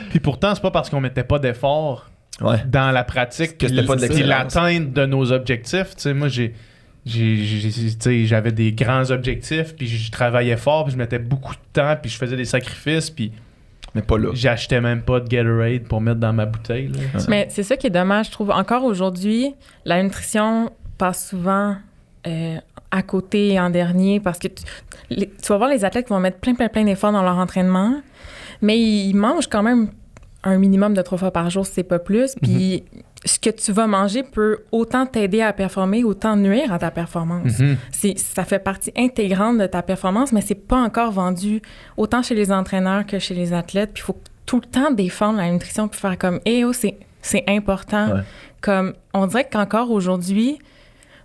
[SPEAKER 4] puis pourtant, c'est pas parce qu'on mettait pas d'efforts dans la pratique
[SPEAKER 6] que c'était pas de
[SPEAKER 4] l'atteinte de nos objectifs. Tu sais, moi, j'avais des grands objectifs, puis je travaillais fort, puis je mettais beaucoup de temps, puis je faisais des sacrifices, puis...
[SPEAKER 6] Mais pas là.
[SPEAKER 4] J'achetais même pas de Gatorade pour mettre dans ma bouteille. Là.
[SPEAKER 5] Mais c'est ça qui est dommage, je trouve. Encore aujourd'hui, la nutrition passe souvent à côté et en dernier, parce que tu vas voir les athlètes qui vont mettre plein d'efforts dans leur entraînement, mais ils mangent quand même un minimum de 3 fois par jour, si c'est pas plus. Puis ce que tu vas manger peut autant t'aider à performer, autant nuire à ta performance. Ça fait partie intégrante de ta performance, mais c'est pas encore vendu autant chez les entraîneurs que chez les athlètes. Puis il faut tout le temps défendre la nutrition puis faire comme c'est important. Comme on dirait qu'encore aujourd'hui,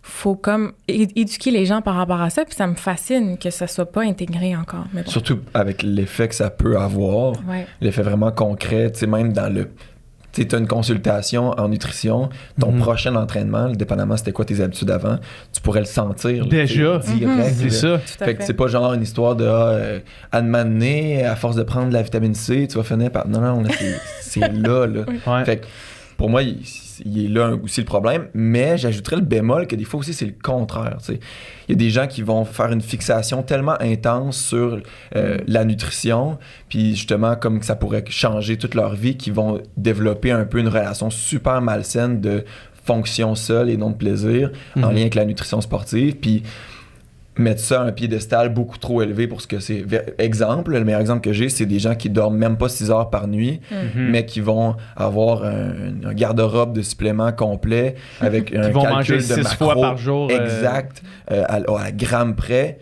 [SPEAKER 5] faut comme éduquer les gens par rapport à ça, puis ça me fascine que ça soit pas intégré encore. Mais bon.
[SPEAKER 6] Surtout avec l'effet que ça peut avoir, l'effet vraiment concret, tu sais, même dans le... Tu as une consultation en nutrition, ton prochain entraînement, dépendamment c'était quoi tes habitudes avant, tu pourrais le sentir.
[SPEAKER 4] Déjà,
[SPEAKER 6] direct.
[SPEAKER 4] C'est ça.
[SPEAKER 6] Fait que c'est pas genre une histoire de à un moment donné, à force de prendre de la vitamine C, tu vas finir par... Non, c'est là. Fait que pour moi, il est là aussi le problème, mais j'ajouterais le bémol que des fois aussi c'est le contraire. Il y a des gens qui vont faire une fixation tellement intense sur la nutrition, puis justement comme que ça pourrait changer toute leur vie, qui vont développer un peu une relation super malsaine de fonction seule et non de plaisir en lien avec la nutrition sportive. Puis mettre ça à un piédestal beaucoup trop élevé pour ce que c'est. Exemple, le meilleur exemple que j'ai, c'est des gens qui dorment même pas 6 heures par nuit, mais qui vont avoir un garde-robe de suppléments complet avec un
[SPEAKER 4] vont
[SPEAKER 6] calcul
[SPEAKER 4] manger
[SPEAKER 6] de
[SPEAKER 4] 6
[SPEAKER 6] macro
[SPEAKER 4] fois par jour.
[SPEAKER 6] exact, à gramme près.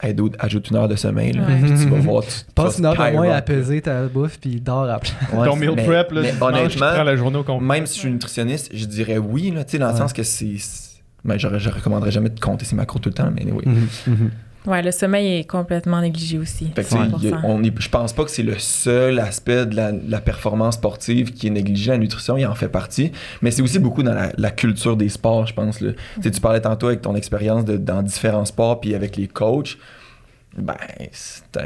[SPEAKER 6] Hey, dude, ajoute 1 heure de sommeil, là, puis tu vas voir.
[SPEAKER 7] Passe une heure de moins à
[SPEAKER 6] skyrocket.
[SPEAKER 7] peser ta bouffe, puis dors après.
[SPEAKER 6] Ouais,
[SPEAKER 4] Ton meal prep, là,
[SPEAKER 6] mais
[SPEAKER 4] tu manges, tu
[SPEAKER 6] honnêtement,
[SPEAKER 4] prends la journée au complet.
[SPEAKER 6] même si je suis nutritionniste, je dirais oui, là, tu sais, dans le sens que mais je recommanderais jamais de compter ses macros tout le temps, mais anyway.
[SPEAKER 5] Ouais, le sommeil est complètement négligé aussi.
[SPEAKER 6] Fait que, tu sais, je pense pas que c'est le seul aspect de la performance sportive qui est négligé. La nutrition, il en fait partie. Mais c'est aussi beaucoup dans la culture des sports, je pense. Là. Tu sais, tu parlais tantôt avec ton expérience dans différents sports puis avec les coachs. Ben,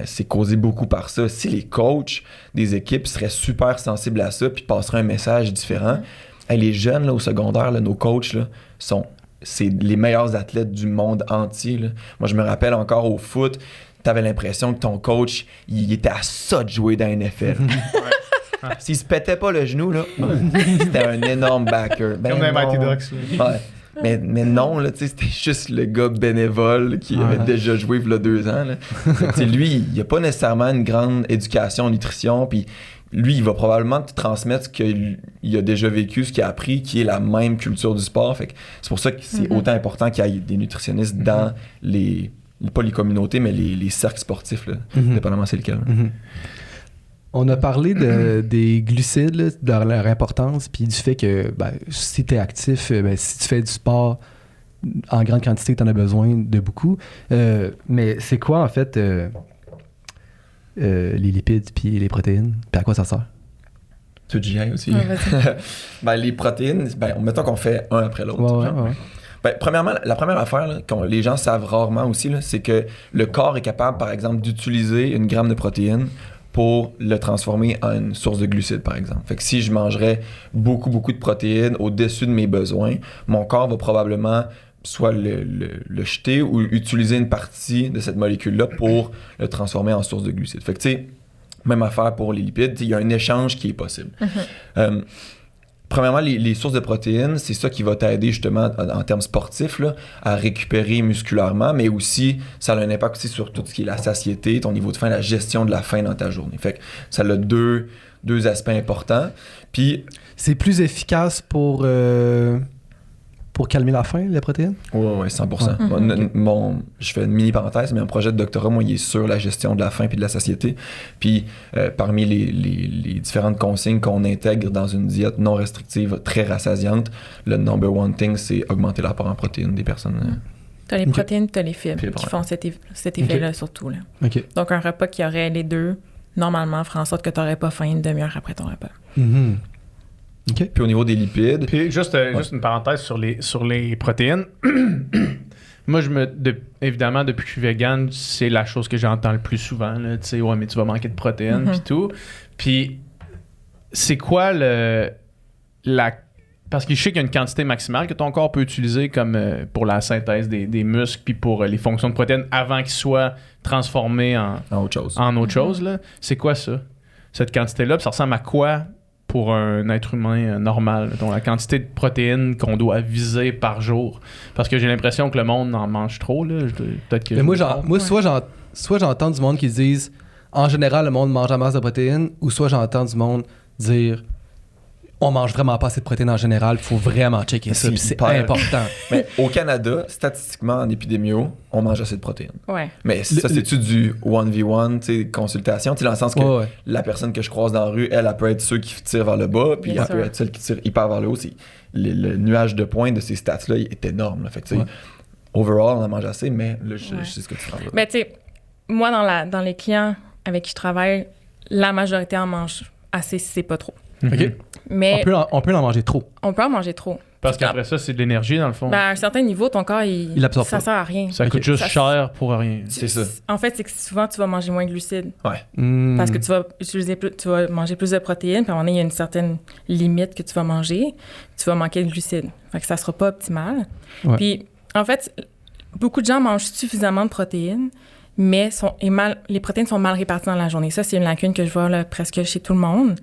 [SPEAKER 6] c'est causé beaucoup par ça. Si les coachs des équipes seraient super sensibles à ça puis passeraient un message différent, hey, les jeunes là, au secondaire, là, nos coachs là, c'est les meilleurs athlètes du monde entier. Là. Moi, je me rappelle encore au foot, t'avais l'impression que ton coach, il était à ça de jouer dans la NFL. S'il se pétait pas le genou, là, c'était un énorme backer. Ben
[SPEAKER 4] Comme dans les Mighty
[SPEAKER 6] non.
[SPEAKER 4] Ducks.
[SPEAKER 6] Ouais. Mais non, là, c'était juste le gars bénévole qui avait déjà joué il y a 2 ans. Là. Lui, il n'a pas nécessairement une grande éducation en nutrition, puis lui, il va probablement te transmettre ce qu'il a déjà vécu, ce qu'il a appris, qui est la même culture du sport. Fait que c'est pour ça que c'est autant important qu'il y ait des nutritionnistes dans pas les communautés, mais les cercles sportifs, là, dépendamment c'est lequel.
[SPEAKER 7] On a parlé des glucides, là, de leur importance, puis du fait que si tu es actif, si tu fais du sport en grande quantité, tu en as besoin de beaucoup. Mais c'est quoi, en fait, les lipides puis les protéines? Puis à quoi ça sert?
[SPEAKER 6] Tu veux que j'y aille aussi?
[SPEAKER 5] Ouais,
[SPEAKER 6] les protéines, mettons qu'on fait un après l'autre.
[SPEAKER 7] Ouais.
[SPEAKER 6] Premièrement, la première affaire là, que les gens savent rarement aussi, là, c'est que le corps est capable, par exemple, d'utiliser 1 gramme de protéines pour le transformer en une source de glucides, par exemple. Fait que si je mangerais beaucoup de protéines au-dessus de mes besoins, mon corps va probablement soit le jeter ou utiliser une partie de cette molécule-là pour le transformer en source de glucides. Fait que, tu sais, même affaire pour les lipides, il y a un échange qui est possible. Premièrement, les sources de protéines, c'est ça qui va t'aider justement en termes sportifs là, à récupérer musculairement, mais aussi ça a un impact aussi sur tout ce qui est la satiété, ton niveau de faim, la gestion de la faim dans ta journée. Fait que ça a deux aspects importants. Puis
[SPEAKER 7] c'est plus efficace pour calmer la faim, les protéines?
[SPEAKER 6] Oui, 100%. Je fais une mini parenthèse, mais un projet de doctorat, moi, il est sur la gestion de la faim et de la satiété. Puis, parmi les différentes consignes qu'on intègre dans une diète non restrictive très rassasiante, le number one thing, c'est augmenter l'apport en protéines des personnes.
[SPEAKER 5] T'as les protéines, t'as les fibres qui font cet effet-là surtout. Là.
[SPEAKER 7] Okay.
[SPEAKER 5] Donc, un repas qui aurait les deux, normalement, fera en sorte que t'aurais pas faim 1/2 heure après ton repas.
[SPEAKER 7] Okay.
[SPEAKER 6] Puis au niveau des lipides...
[SPEAKER 4] Puis juste une parenthèse sur les protéines. Moi, évidemment, depuis que je suis vegan, c'est la chose que j'entends le plus souvent. Tu sais, ouais, mais tu vas manquer de protéines, puis tout. Puis, c'est quoi parce que je sais qu'il y a une quantité maximale que ton corps peut utiliser comme pour la synthèse des muscles puis pour les fonctions de protéines avant qu'ils soient transformés en autre chose. Là. C'est quoi ça? Cette quantité-là, puis ça ressemble à quoi pour un être humain normal? Donc, la quantité de protéines qu'on doit viser par jour. Parce que j'ai l'impression que le monde en mange trop. Là. Peut-être que
[SPEAKER 7] moi, soit j'entends du monde qui disent en général, le monde mange en masse de protéines, ou soit j'entends du monde dire on mange vraiment pas assez de protéines en général, il faut vraiment checker ça, puis c'est important.
[SPEAKER 6] Mais au Canada, statistiquement, en épidémio, on mange assez de protéines.
[SPEAKER 5] Ouais.
[SPEAKER 6] Mais ça, c'est-tu du 1v1, consultation, dans le sens que la personne que je croise dans la rue, elle peut être ceux qui tirent vers le bas, puis elle peut être celle qui tire hyper vers le haut. Le nuage de points de ces stats-là est énorme. Là. Fait que, overall, on en mange assez, mais là, je sais ce que tu parles.
[SPEAKER 5] Mais tu sais, moi, dans les clients avec qui je travaille, la majorité en mange assez si c'est pas trop.
[SPEAKER 7] OK.
[SPEAKER 5] Mais
[SPEAKER 7] on peut en manger trop.
[SPEAKER 5] On peut en manger trop.
[SPEAKER 4] Parce qu'après ça, c'est de l'énergie, dans le fond.
[SPEAKER 5] À un certain niveau, ton corps,
[SPEAKER 7] il absorbe
[SPEAKER 5] ça
[SPEAKER 7] pas.
[SPEAKER 5] sert à rien.
[SPEAKER 4] Ça coûte juste cher pour rien.
[SPEAKER 6] C'est ça.
[SPEAKER 5] En fait, c'est que souvent, tu vas manger moins de glucides.
[SPEAKER 6] Ouais.
[SPEAKER 5] Parce que tu vas manger plus de protéines, puis à un moment donné, il y a une certaine limite que tu vas manger. Tu vas manquer de glucides. Fait que ça sera pas optimal.
[SPEAKER 7] Ouais.
[SPEAKER 5] Puis, en fait, beaucoup de gens mangent suffisamment de protéines, mais les protéines sont mal réparties dans la journée. Ça, c'est une lacune que je vois là, presque chez tout le monde.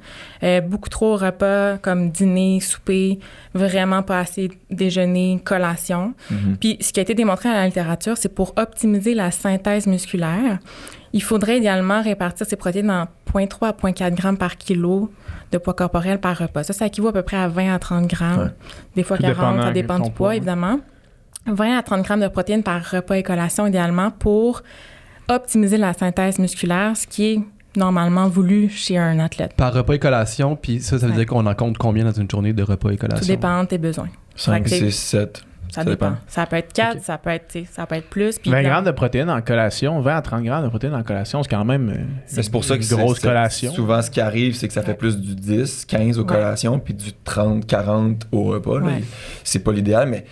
[SPEAKER 5] Beaucoup trop de repas comme dîner, souper, vraiment pas assez déjeuner, collation. Puis ce qui a été démontré dans la littérature, c'est pour optimiser la synthèse musculaire, il faudrait idéalement répartir ces protéines en 0,3 à 0,4 grammes par kilo de poids corporel par repas. Ça équivaut à peu près à 20 à 30 grammes. Des fois 40, ça dépend du poids, évidemment. 20 à 30 grammes de protéines par repas et collation, idéalement, pour optimiser la synthèse musculaire, ce qui est normalement voulu chez un athlète.
[SPEAKER 7] Par repas et collation, puis ça veut dire qu'on en compte combien dans une journée de repas et collation?
[SPEAKER 5] Tout dépend de tes besoins.
[SPEAKER 6] 5, 6, 7.
[SPEAKER 5] Ça dépend. Ça peut être 4, ça peut être plus. Puis
[SPEAKER 4] 20 grammes de protéines en collation, 20 à 30 grammes de protéines en collation, c'est quand même
[SPEAKER 6] c'est pour ça que
[SPEAKER 4] une grosse collation.
[SPEAKER 6] Souvent, ce qui arrive, c'est que ça fait plus du 10, 15 aux collations, puis du 30, 40 au repas. Là. C'est pas l'idéal, mais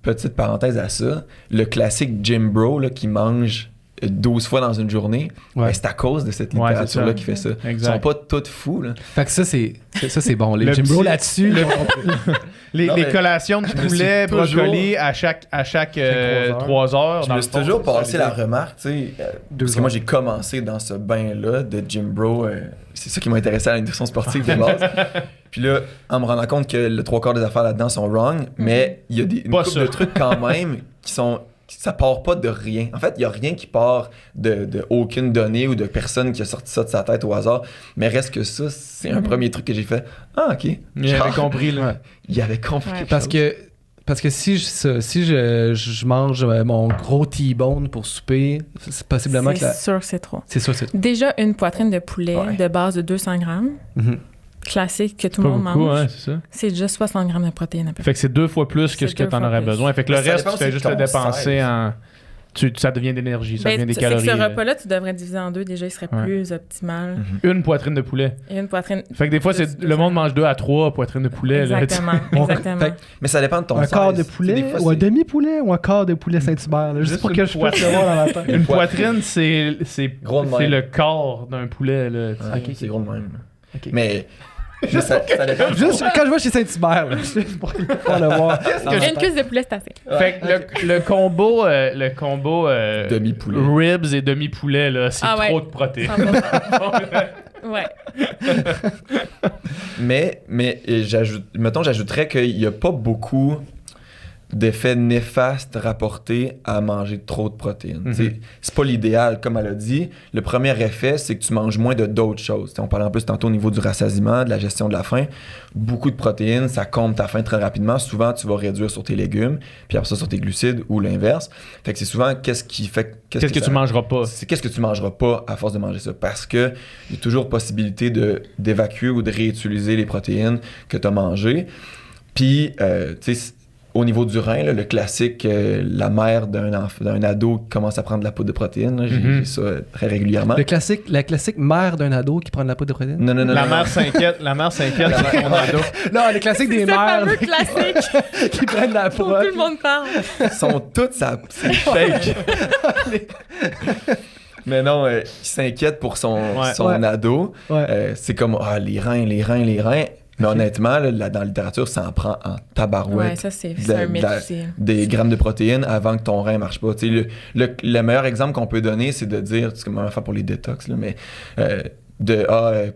[SPEAKER 6] petite parenthèse à ça, le classique gym bro là, qui mange 12 fois dans une journée, ben, c'est à cause de cette littérature-là qui fait ça. Exact. Ils sont pas tous fous. Là.
[SPEAKER 7] Fait que ça, c'est bon. Les gym bros là-dessus...
[SPEAKER 4] les collations de poulet, brocoli à chaque 3 heures.
[SPEAKER 6] Je me suis toujours passé la remarque, tu sais, parce que moi j'ai commencé dans ce bain-là de gym bro. C'est ça qui m'a intéressé à la nutrition sportive de base. Puis là, en me rendant compte que le 3/4 des affaires là-dedans sont wrong, mais il y a une couple de trucs quand même qui sont... Ça part pas de rien. En fait, il y a rien qui part de aucune donnée ou de personne qui a sorti ça de sa tête au hasard. Mais reste que ça, c'est un premier truc que j'ai fait. Ah, OK.
[SPEAKER 4] Il avait compris, là.
[SPEAKER 6] Il avait compris quelque
[SPEAKER 7] chose. Parce que si je mange mon gros T-bone pour souper, c'est possiblement que...
[SPEAKER 5] C'est sûr que c'est trop.
[SPEAKER 7] C'est sûr que c'est trop.
[SPEAKER 5] Déjà, une poitrine de poulet de base de 200 grammes, classique que tout le monde mange,
[SPEAKER 4] hein, c'est ça.
[SPEAKER 5] C'est déjà 60 grammes de protéines à peu près.
[SPEAKER 4] Fait que c'est 2 fois plus que ce que tu en aurais besoin. Fait que le reste, tu fais juste le dépenser en... ça devient de l'énergie, ça devient des calories.
[SPEAKER 5] C'est que ce repas-là, tu devrais diviser en 2. Déjà, il serait plus optimal.
[SPEAKER 4] Une poitrine de poulet.
[SPEAKER 5] Et une poitrine...
[SPEAKER 4] Fait que des fois, le monde mange 2 à 3 poitrines de poulet.
[SPEAKER 5] Exactement,
[SPEAKER 4] là,
[SPEAKER 5] exactement.
[SPEAKER 6] Mais ça dépend de ton
[SPEAKER 7] size. Un quart de poulet ou un demi-poulet ou un quart de poulet Saint-Hubert. Juste pour que je puisse le voir dans la tête.
[SPEAKER 4] Une poitrine, c'est le quart d'un poulet. Là,
[SPEAKER 6] c'est gros de même. Mais... ça dépend.
[SPEAKER 7] Juste quand je vais chez Saint-Hubert, juste pour le voir.
[SPEAKER 5] Une cuisse de poulet, c'est assez.
[SPEAKER 4] Fait que le combo
[SPEAKER 6] demi-poulet.
[SPEAKER 4] Ribs et demi-poulet, là, c'est trop de protéines.
[SPEAKER 5] Ouais.
[SPEAKER 6] mais j'ajouterais qu'il n'y a pas beaucoup d'effets néfastes rapportés à manger trop de protéines. C'est pas l'idéal, comme elle a dit. Le premier effet, c'est que tu manges moins de d'autres choses. On parlait en plus tantôt au niveau du rassasiement, de la gestion de la faim. Beaucoup de protéines, ça comble ta faim très rapidement. Souvent, tu vas réduire sur tes légumes, puis après ça, sur tes glucides ou l'inverse. Fait que c'est souvent qu'est-ce que
[SPEAKER 4] tu mangeras pas.
[SPEAKER 6] C'est qu'est-ce que tu mangeras pas à force de manger ça. Parce que il y a toujours possibilité d'évacuer ou de réutiliser les protéines que tu as mangées. Puis, tu sais, au niveau du rein, là, le classique, la mère d'un ado qui commence à prendre de la poudre de protéines, là, j'ai ça très régulièrement.
[SPEAKER 7] La classique mère d'un ado qui prend de la poudre de protéines?
[SPEAKER 6] Non.
[SPEAKER 4] La mère s'inquiète de son ado.
[SPEAKER 7] Non, le classique des mères
[SPEAKER 5] classique
[SPEAKER 7] qui prennent de la poudre.
[SPEAKER 5] Tout le monde parle.
[SPEAKER 6] Ils sont toutes c'est fake. Mais non, il s'inquiète pour son ado. C'est comme, les reins. Mais honnêtement, là, dans la littérature, ça en prend en tabarouette.
[SPEAKER 5] Ouais, ça, c'est un mythe aussi.
[SPEAKER 6] Des grammes de protéines avant que ton rein ne marche pas. Le meilleur exemple qu'on peut donner, c'est de dire, c'est comme on va faire pour les détox, là, mais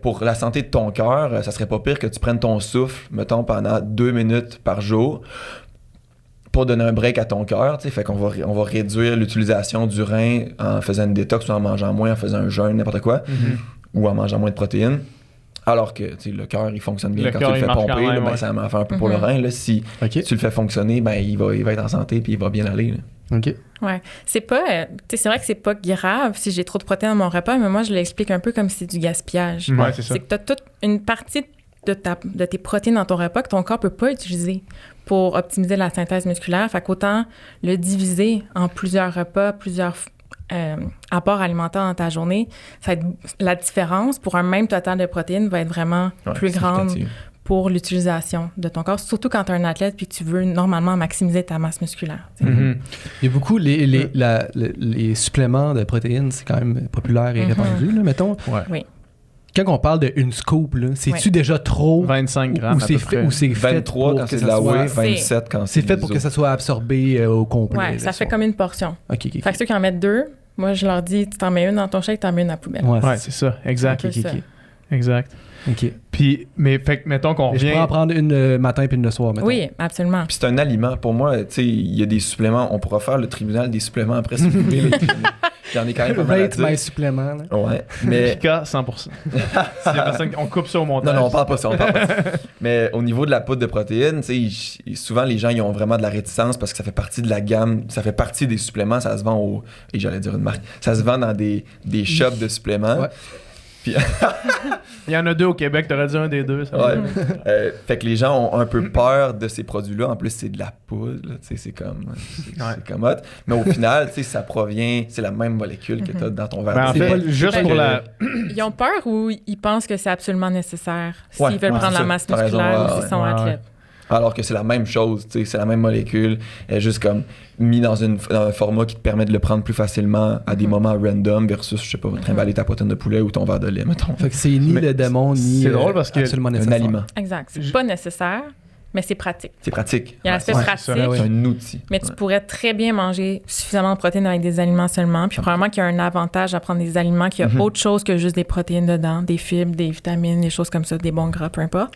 [SPEAKER 6] pour la santé de ton cœur, ça serait pas pire que tu prennes ton souffle, mettons, pendant 2 minutes par jour pour donner un break à ton cœur. Fait qu'on va réduire l'utilisation du rein en faisant une détox ou en mangeant moins, en faisant un jeûne, n'importe quoi, ou en mangeant moins de protéines. Alors que le cœur, il fonctionne bien quand tu le fais pomper. Là, ça va faire un peu pour le rein. Là, si tu le fais fonctionner, ben, il va être en santé puis il va bien aller. Là.
[SPEAKER 7] OK.
[SPEAKER 5] Ouais. C'est pas... c'est vrai que c'est pas grave si j'ai trop de protéines dans mon repas, mais moi, je l'explique un peu comme si c'est du gaspillage.
[SPEAKER 4] Ouais, c'est ça.
[SPEAKER 5] C'est que tu as toute une partie de tes protéines dans ton repas que ton corps peut pas utiliser pour optimiser la synthèse musculaire. Fait qu'autant le diviser en plusieurs repas, plusieurs... apport alimentaire dans ta journée, la différence pour un même total de protéines va être vraiment plus grande pour l'utilisation de ton corps, surtout quand tu es un athlète puis que tu veux normalement maximiser ta masse musculaire.
[SPEAKER 7] Il y a beaucoup, les suppléments de protéines, c'est quand même populaire et répandu, là, mettons.
[SPEAKER 5] Oui.
[SPEAKER 7] Quand on parle de une scoop, là, c'est-tu déjà trop?
[SPEAKER 4] 25 grammes
[SPEAKER 7] ou c'est fait, ou c'est
[SPEAKER 6] 23 quand c'est de la whey, 27 quand
[SPEAKER 7] c'est fait pour que ça soit absorbé au complet.
[SPEAKER 5] Oui, ça fait comme une portion.
[SPEAKER 7] OK.
[SPEAKER 5] Fait que ceux qui en mettent 2, Moi, je leur dis, tu t'en mets une dans ton shake, t'en mets une à la poubelle.
[SPEAKER 4] Ouais, c'est ça. Exact,
[SPEAKER 5] C'est un peu
[SPEAKER 4] Kiki. Exact.
[SPEAKER 7] OK.
[SPEAKER 4] Puis, mais fait que, mettons qu'on
[SPEAKER 7] Mais je
[SPEAKER 4] revient...
[SPEAKER 7] pourrais en prendre une le matin puis une le soir, mettons.
[SPEAKER 5] Oui, absolument.
[SPEAKER 6] Puis c'est un aliment. Pour moi, tu sais, il y a des suppléments. On pourra faire le tribunal des suppléments après si vous voulez. Il y en a quand même pas mal à
[SPEAKER 7] Rate
[SPEAKER 6] dire.
[SPEAKER 7] my supplément. Là.
[SPEAKER 6] Ouais, mais...
[SPEAKER 4] Pika, 100%. S'il y a personne... On coupe ça au montage.
[SPEAKER 6] Non, on parle pas ça, on parle pas ça. Mais au niveau de la poudre de protéines, tu sais, souvent les gens ils ont vraiment de la réticence parce que ça fait partie de la gamme, ça fait partie des suppléments, ça se vend au... Et j'allais dire une marque. Ça se vend dans des shops de suppléments.
[SPEAKER 7] Ouais.
[SPEAKER 6] Puis...
[SPEAKER 4] Il y en a 2 au Québec, t'aurais dit un des 2. Ça
[SPEAKER 6] Ouais. Fait que les gens ont un peu peur de ces produits-là. En plus, c'est de la poudre, là, tu sais, c'est comme hot. Mais au final, tu sais, ça provient, c'est la même molécule que t'as dans ton verre.
[SPEAKER 4] Ben, en
[SPEAKER 6] d'eau.
[SPEAKER 4] fait, juste pour la...
[SPEAKER 5] Ils ont peur ou ils pensent que c'est absolument nécessaire s'ils
[SPEAKER 6] Ouais,
[SPEAKER 5] veulent
[SPEAKER 6] ouais,
[SPEAKER 5] prendre
[SPEAKER 6] c'est
[SPEAKER 5] la
[SPEAKER 6] ça.
[SPEAKER 5] masse
[SPEAKER 6] T'as raison,
[SPEAKER 5] musculaire
[SPEAKER 6] ouais,
[SPEAKER 5] ou s'ils sont
[SPEAKER 4] ouais.
[SPEAKER 5] athlètes.
[SPEAKER 6] Alors que c'est la même chose, tu sais, c'est la même molécule, elle est juste comme mis dans un format qui te permet de le prendre plus facilement à des moments random versus, je sais pas, trimballer ta poitrine de poulet ou ton verre de lait, mettons.
[SPEAKER 7] Fait que c'est ni
[SPEAKER 4] Mais
[SPEAKER 7] le démon, ni
[SPEAKER 4] c'est drôle parce que
[SPEAKER 7] absolument
[SPEAKER 6] Un
[SPEAKER 7] nécessaire.
[SPEAKER 6] aliment.
[SPEAKER 5] Exact. C'est pas nécessaire, mais c'est pratique.
[SPEAKER 6] C'est pratique.
[SPEAKER 5] Il y a l'aspect
[SPEAKER 7] Ouais,
[SPEAKER 5] pratique,
[SPEAKER 4] ça,
[SPEAKER 7] ouais.
[SPEAKER 6] C'est un outil.
[SPEAKER 5] mais tu pourrais très bien manger suffisamment de protéines avec des aliments seulement. Puis probablement qu'il y a un avantage à prendre des aliments, qu'il y a autre chose que juste des protéines dedans, des fibres, des vitamines, des choses comme ça, des bons gras, peu importe.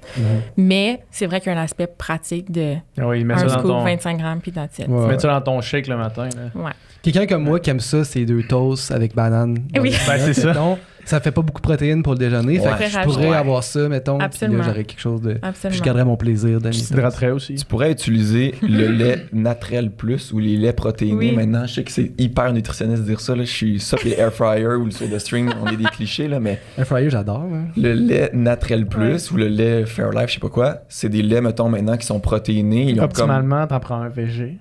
[SPEAKER 5] Mais c'est vrai qu'il y a un aspect pratique de
[SPEAKER 4] Oui, mets ça
[SPEAKER 5] un
[SPEAKER 4] dans
[SPEAKER 5] scoop,
[SPEAKER 4] ton...
[SPEAKER 5] 25 grammes, puis that's it.
[SPEAKER 7] Ouais.
[SPEAKER 4] Mets ça dans ton shake le matin. Là.
[SPEAKER 5] Ouais.
[SPEAKER 7] Quelqu'un comme moi qui aime ça, c'est 2 toasts avec banane.
[SPEAKER 5] Oui.
[SPEAKER 4] Ben, c'est ça.
[SPEAKER 7] Mettons, ça fait pas beaucoup de protéines pour le déjeuner.
[SPEAKER 6] Ouais.
[SPEAKER 7] Fait que je
[SPEAKER 5] Très
[SPEAKER 7] pourrais
[SPEAKER 5] rajouter.
[SPEAKER 7] avoir ça, mettons. Puis là,
[SPEAKER 5] Absolument.
[SPEAKER 7] j'aurais quelque chose de...
[SPEAKER 5] Absolument.
[SPEAKER 7] Je garderais mon plaisir de
[SPEAKER 4] Tu t'hydraterais aussi.
[SPEAKER 6] Tu pourrais utiliser le lait naturel plus ou les laits protéinés.
[SPEAKER 5] Oui.
[SPEAKER 6] Maintenant, je sais que c'est hyper nutritionniste de dire ça. Là. Je suis ça, puis air fryer ou le soda string, on est des clichés, là, mais
[SPEAKER 7] Un fryer, j'adore. Hein.
[SPEAKER 6] le lait naturel plus ou le lait Fairlife, je sais pas quoi, c'est des laits, mettons, maintenant qui sont protéinés. Ils ont comme...
[SPEAKER 4] Optimalement, t'en prends un VG.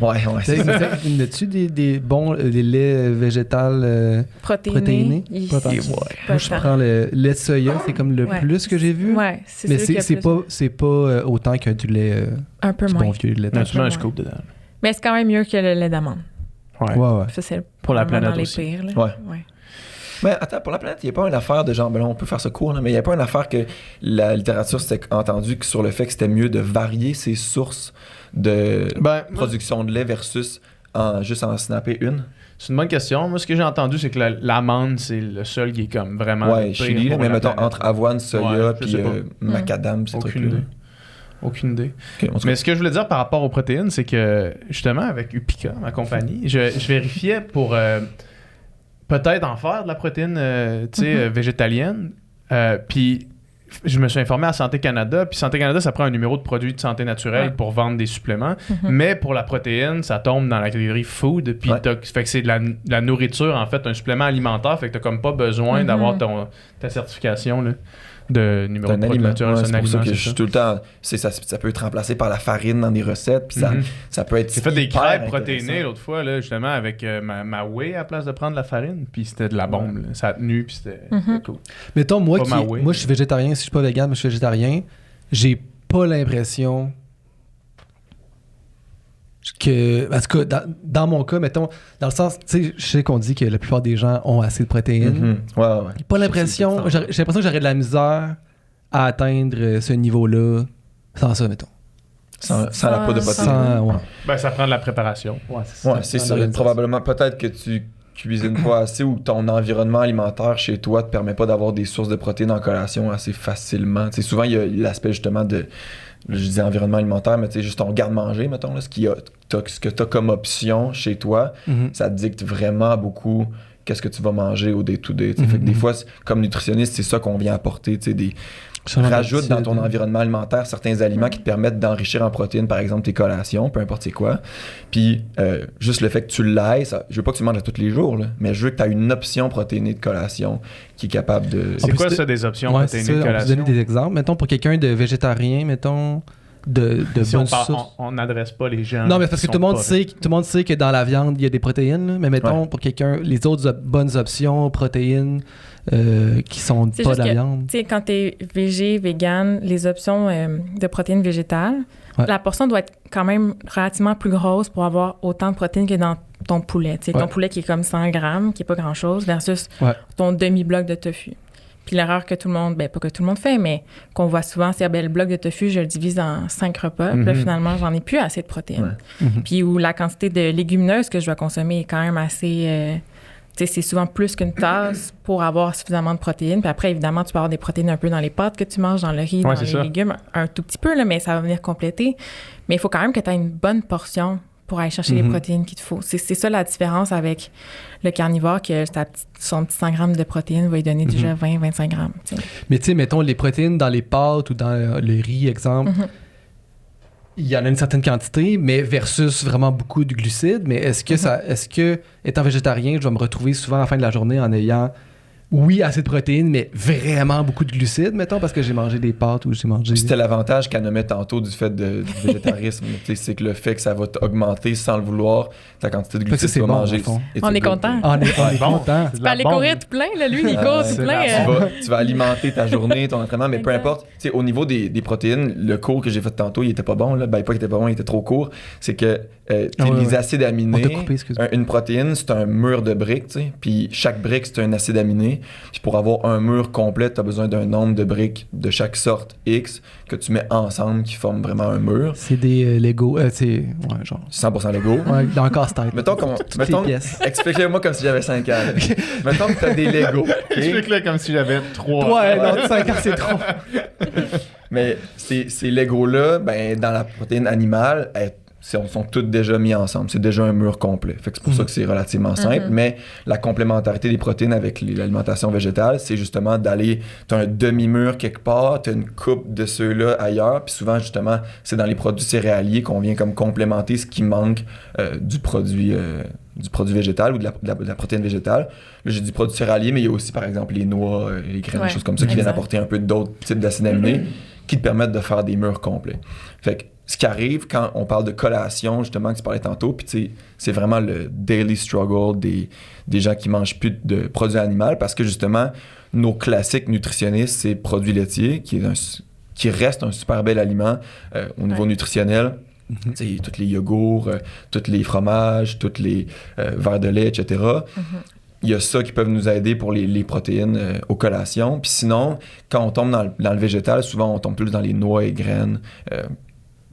[SPEAKER 6] Ouais, c'est ça.
[SPEAKER 7] N'as-tu des bons des laits végétales protéinés?
[SPEAKER 5] il-
[SPEAKER 7] Pas tant que ça.
[SPEAKER 6] Ouais.
[SPEAKER 7] Moi, je prends le lait de soya, c'est comme le
[SPEAKER 5] Ouais.
[SPEAKER 7] plus que j'ai vu.
[SPEAKER 5] Ouais, c'est
[SPEAKER 7] Mais
[SPEAKER 5] sûr qu'il y a
[SPEAKER 7] c'est
[SPEAKER 5] plus.
[SPEAKER 7] pas autant que du lait,
[SPEAKER 5] Un peu
[SPEAKER 7] du
[SPEAKER 5] moins.
[SPEAKER 7] bon vieux lait.
[SPEAKER 4] Non,
[SPEAKER 7] Ouais,
[SPEAKER 4] tu mets un
[SPEAKER 5] moins.
[SPEAKER 4] scoop dedans.
[SPEAKER 5] Mais c'est quand même mieux que le lait d'amande.
[SPEAKER 4] Ouais.
[SPEAKER 7] ouais.
[SPEAKER 5] Ça, c'est
[SPEAKER 4] Pour la
[SPEAKER 5] probablement
[SPEAKER 4] planète
[SPEAKER 5] dans les
[SPEAKER 4] aussi.
[SPEAKER 5] pires, là.
[SPEAKER 6] Ouais. Mais attends, pour la planète, il n'y a pas une affaire de genre, ben là, on peut faire ce cours, là, mais il n'y a pas une affaire que la littérature s'était entendue sur le fait que c'était mieux de varier ses sources de production de lait versus juste en snapper une.
[SPEAKER 4] C'est une bonne question. Moi, ce que j'ai entendu, c'est que l'amande, c'est le seul qui est comme vraiment.
[SPEAKER 6] Ouais,
[SPEAKER 4] le pire
[SPEAKER 6] chili, là,
[SPEAKER 4] pour
[SPEAKER 6] mais
[SPEAKER 4] la
[SPEAKER 6] mettons
[SPEAKER 4] planète.
[SPEAKER 6] entre avoine, soya,
[SPEAKER 4] Ouais, je
[SPEAKER 6] puis
[SPEAKER 4] sais pas.
[SPEAKER 6] macadam, ces
[SPEAKER 4] Aucune
[SPEAKER 6] trucs-là.
[SPEAKER 4] idée. Aucune idée.
[SPEAKER 6] Ok, on se
[SPEAKER 4] Mais ce que je voulais dire par rapport aux protéines, c'est que justement, avec Upika, ma compagnie, je vérifiais pour peut-être en faire de la protéine végétalienne. Puis je me suis informé à Santé Canada. Puis Santé Canada, ça prend un numéro de produit de santé naturelle pour vendre des suppléments. Mais pour la protéine, ça tombe dans la catégorie food. Puis fait que c'est de la nourriture, en fait, un supplément alimentaire. Fait que t'as comme pas besoin d'avoir ta certification là, de numéro
[SPEAKER 6] un
[SPEAKER 4] de produit
[SPEAKER 6] aliment.
[SPEAKER 4] naturel.
[SPEAKER 6] Ouais,
[SPEAKER 4] c'est
[SPEAKER 6] c'est
[SPEAKER 4] un
[SPEAKER 6] pour ça
[SPEAKER 4] aliment,
[SPEAKER 6] que
[SPEAKER 4] c'est
[SPEAKER 6] je suis tout le temps. Ça peut être remplacé par la farine dans des recettes. Puis ça peut être.
[SPEAKER 4] J'ai fait des
[SPEAKER 6] hyper
[SPEAKER 4] crêpes
[SPEAKER 6] intéressant.
[SPEAKER 4] protéinées l'autre fois, là, justement, avec ma whey à la place de prendre la farine. Puis c'était de la bombe. Là. Ça a tenu, puis c'était cool.
[SPEAKER 7] Mettons, moi,
[SPEAKER 4] Pas ma whey,
[SPEAKER 7] moi je suis végétarien. Si je suis pas vegan, mais je suis végétarien, j'ai pas l'impression que... En tout cas, dans mon cas, mettons, dans le sens... Tu sais, je sais qu'on dit que la plupart des gens ont assez de protéines.
[SPEAKER 6] Ouais.
[SPEAKER 7] J'ai pas l'impression... J'ai l'impression que j'aurais de la misère à atteindre ce niveau-là sans ça, mettons.
[SPEAKER 6] Sans la poudre de protéines.
[SPEAKER 7] Ouais.
[SPEAKER 4] Ben, ça prend de la préparation.
[SPEAKER 6] Ouais, c'est ça. Probablement, peut-être que tu cuisines pas assez ou que ton environnement alimentaire chez toi te permet pas d'avoir des sources de protéines en collation assez facilement. Tu sais, souvent, il y a l'aspect justement de... Je dis environnement alimentaire, mais tu sais, juste ton garde-manger, mettons, là, ce que tu as comme option chez toi, ça te dicte vraiment beaucoup qu'est-ce que tu vas manger au day-to-day. Fait que des fois, comme nutritionniste, c'est ça qu'on vient apporter. Rajoute dans ton environnement alimentaire certains aliments qui te permettent d'enrichir en protéines, par exemple tes collations, peu importe c'est quoi. Puis juste le fait que tu l'ailles, je veux pas que tu manges à tous les jours, là, mais je veux que tu aies une option protéinée de collation qui est capable de...
[SPEAKER 4] C'est quoi ça, des options protéinées de
[SPEAKER 7] On peut
[SPEAKER 4] collation?
[SPEAKER 7] donner des exemples. Mettons, pour quelqu'un de végétarien, mettons, de
[SPEAKER 4] Si
[SPEAKER 7] bonnes
[SPEAKER 4] on
[SPEAKER 7] sources.
[SPEAKER 4] on n'adresse pas les gens.
[SPEAKER 7] Non, mais parce que
[SPEAKER 4] qui
[SPEAKER 7] tout le
[SPEAKER 4] sont pas-
[SPEAKER 7] monde sait que dans la viande, il y a des protéines. Là. Mais mettons, pour quelqu'un, les autres bonnes options, protéines, qui sont
[SPEAKER 5] C'est
[SPEAKER 7] pas
[SPEAKER 5] juste
[SPEAKER 7] de la
[SPEAKER 5] que,
[SPEAKER 7] viande.
[SPEAKER 5] tu sais, quand t'es végé, vegan, les options de protéines végétales, la portion doit être quand même relativement plus grosse pour avoir autant de protéines que dans ton poulet. Tu sais, ton poulet qui est comme 100 grammes, qui est pas grand-chose, versus ton demi-bloc de tofu. Puis l'erreur que tout le monde, pas que tout le monde fait, mais qu'on voit souvent, c'est le bloc de tofu, je le divise en 5 repas. Puis là, finalement, j'en ai plus assez de protéines. Puis où la quantité de légumineuses que je dois consommer est quand même assez c'est souvent plus qu'une tasse pour avoir suffisamment de protéines. Puis après, évidemment, tu peux avoir des protéines un peu dans les pâtes que tu manges, dans le riz, dans les légumes, un tout petit peu, là, mais ça va venir compléter. Mais il faut quand même que tu aies une bonne portion pour aller chercher les protéines qu'il te faut. C'est ça la différence avec le carnivore, que son petit 100 grammes de protéines va lui donner déjà 20-25 grammes. T'sais.
[SPEAKER 7] Mais tu sais, mettons les protéines dans les pâtes ou dans le riz, exemple, il y en a une certaine quantité, mais versus vraiment beaucoup de glucides. Mais est-ce que, étant végétarien, je vais me retrouver souvent à la fin de la journée en ayant, oui, assez de protéines, mais vraiment beaucoup de glucides, mettons, parce que j'ai mangé des pâtes ou j'ai mangé...
[SPEAKER 6] C'était l'avantage qu'elle nommait tantôt du fait du végétarisme. C'est que le fait que ça va augmenter sans le vouloir ta quantité de glucides que tu vas manger.
[SPEAKER 5] On est content.
[SPEAKER 7] On est content.
[SPEAKER 5] Tu peux aller courir tout plein, là. Lui, il court tout plein.
[SPEAKER 6] Tu vas alimenter ta journée, ton entraînement, mais peu importe. Au niveau des protéines, le cours que j'ai fait tantôt, il était pas bon. Là. Ben, pas qu'il était pas bon, il était trop court. C'est que les acides aminés, une protéine, c'est un mur de briques, puis chaque brique, c'est un acide aminé. Puis pour avoir un mur complet, tu as besoin d'un nombre de briques de chaque sorte X que tu mets ensemble qui forment vraiment un mur.
[SPEAKER 7] C'est des Lego, c'est genre
[SPEAKER 6] 100% Lego.
[SPEAKER 7] Ouais, dans un casse-tête.
[SPEAKER 6] Mettons, explique-le-moi comme si j'avais 5 ans. Mettons que tu as des Lego.
[SPEAKER 4] Explique-le comme si j'avais 3 ans.
[SPEAKER 7] Ouais, non, 5 ans, c'est trop.
[SPEAKER 6] Mais ces Legos-là, ben, dans la protéine animale, sont toutes déjà mis ensemble. C'est déjà un mur complet. Fait que c'est pour ça que c'est relativement simple. Mais la complémentarité des protéines avec l'alimentation végétale, c'est justement d'aller... T'as un demi-mur quelque part, t'as une coupe de ceux-là ailleurs. Puis souvent, justement, c'est dans les produits céréaliers qu'on vient comme complémenter ce qui manque du produit végétal ou de la protéine végétale. Là, j'ai dit produits céréaliers, mais il y a aussi, par exemple, les noix, les graines, des choses comme ça qui viennent apporter un peu d'autres types d'acides aminés qui te permettent de faire des murs complets. Fait que ce qui arrive quand on parle de collation, justement, que tu parlais tantôt, puis tu sais, c'est vraiment le daily struggle des gens qui mangent plus de produits animaux parce que, justement, nos classiques nutritionnistes, c'est produits laitiers, qui reste un super bel aliment au niveau nutritionnel. Tous les yogourts, tous les fromages, tous les verres de lait, etc. Il y a ça qui peuvent nous aider pour les protéines aux collations. Puis sinon, quand on tombe dans le végétal, souvent on tombe plus dans les noix et graines,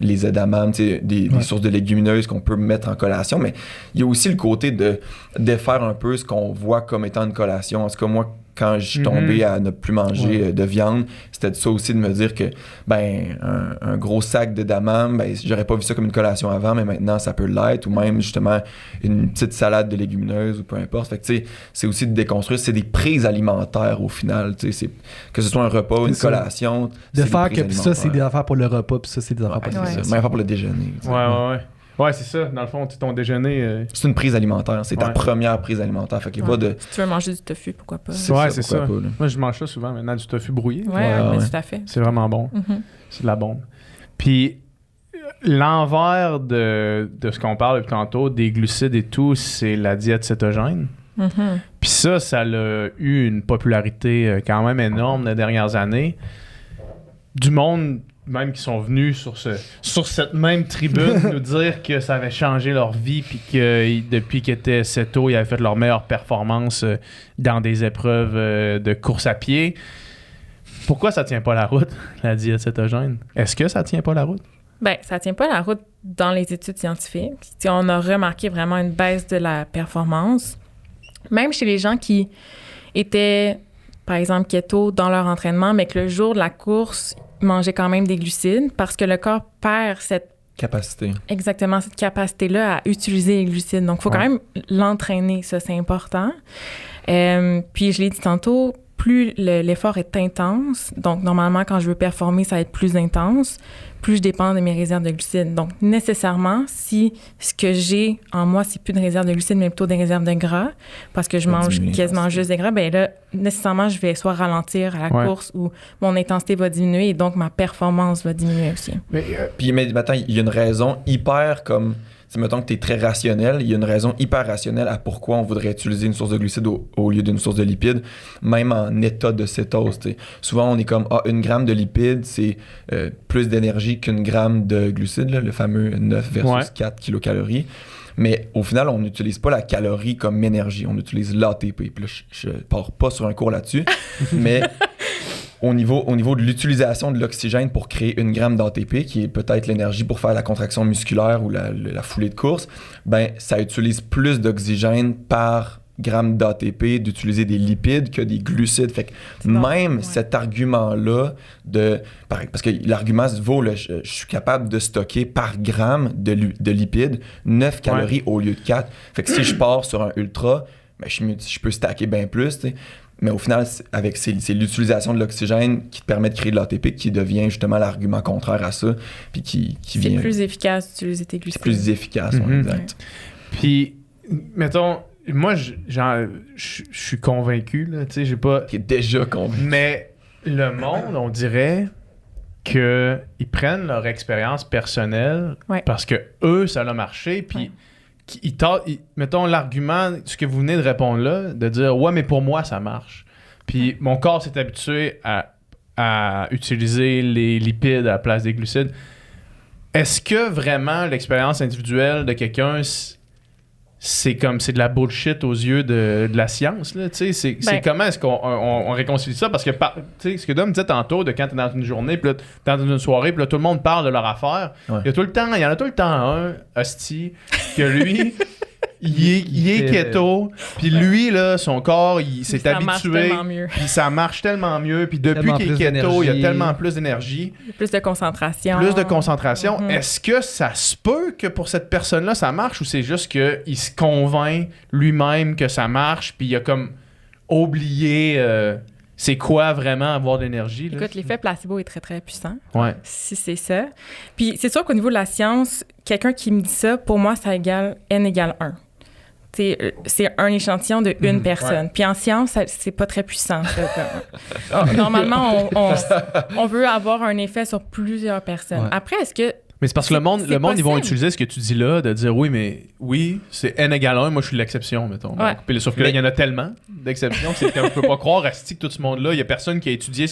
[SPEAKER 6] les edamames, des sources de légumineuses qu'on peut mettre en collation. Mais il y a aussi le côté de défaire un peu ce qu'on voit comme étant une collation. En tout cas, moi, quand je suis tombé à ne plus manger de viande, c'était ça aussi de me dire que un gros sac d'edamame, j'aurais pas vu ça comme une collation avant, mais maintenant ça peut l'être, ou même justement une petite salade de légumineuses ou peu importe. Fait que c'est aussi de déconstruire, c'est des prises alimentaires au final, que ce soit un repas ou une collation.
[SPEAKER 7] De faire que ça c'est des affaires pour le repas, puis ça c'est des affaires pour le déjeuner.
[SPEAKER 6] Même affaire pour le déjeuner.
[SPEAKER 4] Ouais, c'est ça. Dans le fond, ton déjeuner...
[SPEAKER 6] C'est une prise alimentaire. C'est ta première prise alimentaire. Fait qu'il y a pas de...
[SPEAKER 5] Si tu veux manger du tofu, pourquoi pas?
[SPEAKER 4] C'est ça. Moi, je mange ça souvent maintenant, du tofu brouillé.
[SPEAKER 5] Tout à fait.
[SPEAKER 4] C'est vraiment bon. C'est de la bombe. Puis, l'envers de ce qu'on parle depuis tantôt, des glucides et tout, c'est la diète cétogène. Puis ça a eu une popularité quand même énorme les dernières années. Du monde... même qui sont venus sur cette même tribune nous dire que ça avait changé leur vie puis que depuis qu'ils étaient céto, ils avaient fait leur meilleure performance dans des épreuves de course à pied. Pourquoi ça tient pas la route, la diète cétogène? Est-ce que ça tient pas la route?
[SPEAKER 5] Bien, ça tient pas la route dans les études scientifiques. T'sais, on a remarqué vraiment une baisse de la performance. Même chez les gens qui étaient, par exemple, keto dans leur entraînement, mais que le jour de la course, manger quand même des glucides parce que le corps perd cette
[SPEAKER 6] capacité.
[SPEAKER 5] Exactement, cette capacité-là à utiliser les glucides. Donc, il faut quand même l'entraîner, ça, c'est important. Puis, je l'ai dit tantôt, plus l'effort est intense, donc normalement, quand je veux performer, ça va être plus intense, plus je dépends de mes réserves de glucides. Donc, nécessairement, si ce que j'ai en moi, c'est plus de réserves de glucides, mais plutôt des réserves de gras, parce que je mange quasiment juste des gras, bien là, nécessairement, je vais soit ralentir à la course ou mon intensité va diminuer et donc ma performance va diminuer aussi.
[SPEAKER 6] Puis, mais attends, il y a une raison hyper comme... mettons que tu es très rationnel, il y a une raison hyper rationnelle à pourquoi on voudrait utiliser une source de glucides au lieu d'une source de lipides, même en état de cétose. T'sais. Souvent, on est comme, 1 gramme de lipides, c'est plus d'énergie qu'une gramme de glucides, là, le fameux 9 versus 4 kilocalories. Mais au final, on n'utilise pas la calorie comme énergie, on utilise l'ATP. Puis là, je pars pas sur un cours là-dessus, mais... Au niveau de l'utilisation de l'oxygène pour créer 1 gramme d'ATP, qui est peut-être l'énergie pour faire la contraction musculaire ou la foulée de course, ben ça utilise plus d'oxygène par grammes d'ATP d'utiliser des lipides que des glucides. Fait que même cet argument-là parce que l'argument se vaut, je suis capable de stocker par gramme de lipides 9 calories au lieu de 4. Fait que si je pars sur un ultra, ben, je peux stacker bien plus, tu sais. Mais au final, c'est l'utilisation de l'oxygène qui te permet de créer de l'ATP qui devient justement l'argument contraire à ça. Puis qui vient.
[SPEAKER 5] C'est plus efficace d'utiliser tes glucides.
[SPEAKER 6] C'est plus efficace, exact.
[SPEAKER 4] Puis, mettons, moi, je suis convaincu, là, tu sais, j'ai pas...
[SPEAKER 6] T'es déjà convaincu.
[SPEAKER 4] Mais le monde, on dirait qu'ils prennent leur expérience personnelle parce que eux, ça a marché, puis... mettons l'argument, ce que vous venez de répondre là, de dire « Ouais, mais pour moi, ça marche. » Puis mon corps s'est habitué à utiliser les lipides à la place des glucides. Est-ce que vraiment l'expérience individuelle de quelqu'un, c'est de la bullshit aux yeux de la science, là? Tu sais, c'est comment est-ce qu'on réconcilie ça? Parce que, tu sais, ce que Dom disait tantôt, de quand t'es dans une journée, puis là, t'es dans une soirée, puis là, tout le monde parle de leur affaire. Il y en a tout le temps un, hostie, que lui, il est keto, puis lui, là, son corps, il s'est habitué, puis ça marche tellement mieux, puis depuis qu'il est keto, il y a tellement plus d'énergie.
[SPEAKER 5] Plus de concentration.
[SPEAKER 4] Est-ce que ça se peut que pour cette personne-là, ça marche, ou c'est juste qu'il se convainc lui-même que ça marche, puis il a comme oublié c'est quoi vraiment avoir de l'énergie? Là?
[SPEAKER 5] Écoute, l'effet placebo est très, très puissant.
[SPEAKER 4] Ouais.
[SPEAKER 5] Si c'est ça. Puis c'est sûr qu'au niveau de la science, quelqu'un qui me dit ça, pour moi, ça égale N égale 1. C'est un échantillon de une personne. Puis en science, c'est pas très puissant. Normalement, on veut avoir un effet sur plusieurs personnes. Après, est-ce que...
[SPEAKER 4] Mais c'est parce que le monde ils vont utiliser ce que tu dis là, de dire oui, c'est N égale 1, moi je suis l'exception, mettons.
[SPEAKER 5] Ouais.
[SPEAKER 4] Donc, sauf que là, il y en a tellement d'exceptions, c'est qu'on peut pas croire à que tout ce monde-là, il y a personne qui a étudié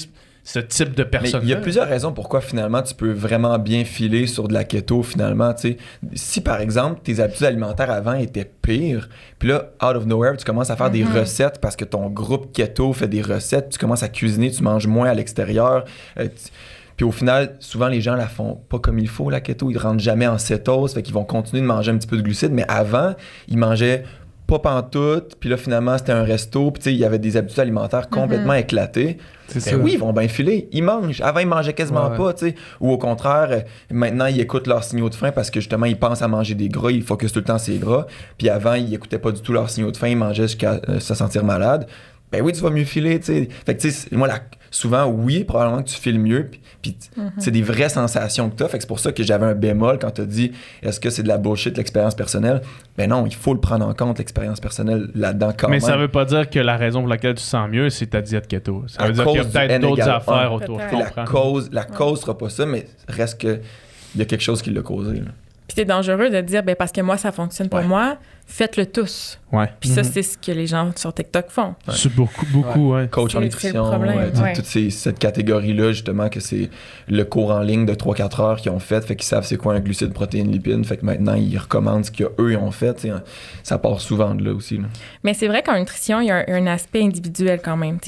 [SPEAKER 4] ce type de personne.
[SPEAKER 6] Il y a plusieurs raisons pourquoi finalement tu peux vraiment bien filer sur de la keto finalement. T'sais. Si par exemple tes habitudes alimentaires avant étaient pires, puis là, out of nowhere, tu commences à faire des recettes parce que ton groupe keto fait des recettes, tu commences à cuisiner, tu manges moins à l'extérieur. Puis au final, souvent les gens la font pas comme il faut, la keto. Ils rentrent jamais en cétose, fait qu'ils vont continuer de manger un petit peu de glucides. Mais avant, ils mangeaient pas pantoute, puis là finalement c'était un resto, puis tu sais, il y avait des habitudes alimentaires complètement éclatées. Oui, ils vont bien filer. Ils mangent. Avant, ils mangeaient quasiment pas, tu sais. Ou au contraire, maintenant, ils écoutent leurs signaux de faim parce que justement, ils pensent à manger des gras, ils focusent tout le temps sur les gras. Puis avant, ils écoutaient pas du tout leurs signaux de faim, ils mangeaient jusqu'à se sentir malade. Ben oui, tu vas mieux filer, tu sais. Fait que tu sais, moi, souvent, oui, probablement que tu files mieux. Puis c'est des vraies sensations que tu as. Fait que c'est pour ça que j'avais un bémol quand tu as dit est-ce que c'est de la bullshit, l'expérience personnelle? Ben non, il faut le prendre en compte, l'expérience personnelle, là-dedans quand même.
[SPEAKER 4] Mais ça veut pas dire que la raison pour laquelle tu te sens mieux, c'est ta diète keto. Ça veut dire qu'il y a peut-être d'autres affaires autour.
[SPEAKER 6] La cause sera pas ça, mais reste que il y a quelque chose qui l'a causé. Là.
[SPEAKER 5] Puis c'est dangereux de dire, parce que moi, ça fonctionne pour moi, faites-le tous.
[SPEAKER 4] Ouais.
[SPEAKER 5] Puis ça, c'est ce que les gens sur TikTok font.
[SPEAKER 4] Ouais. C'est beaucoup, ouais.
[SPEAKER 6] Coach en nutrition, cette catégorie-là, justement, que c'est le cours en ligne de 3-4 heures qu'ils ont fait qu'ils savent c'est quoi un glucide, protéine, lipide. Fait que maintenant, ils recommandent ce qu'eux ont fait. Ça part souvent de là aussi. Là.
[SPEAKER 5] Mais c'est vrai qu'en nutrition, il y a un aspect individuel quand même.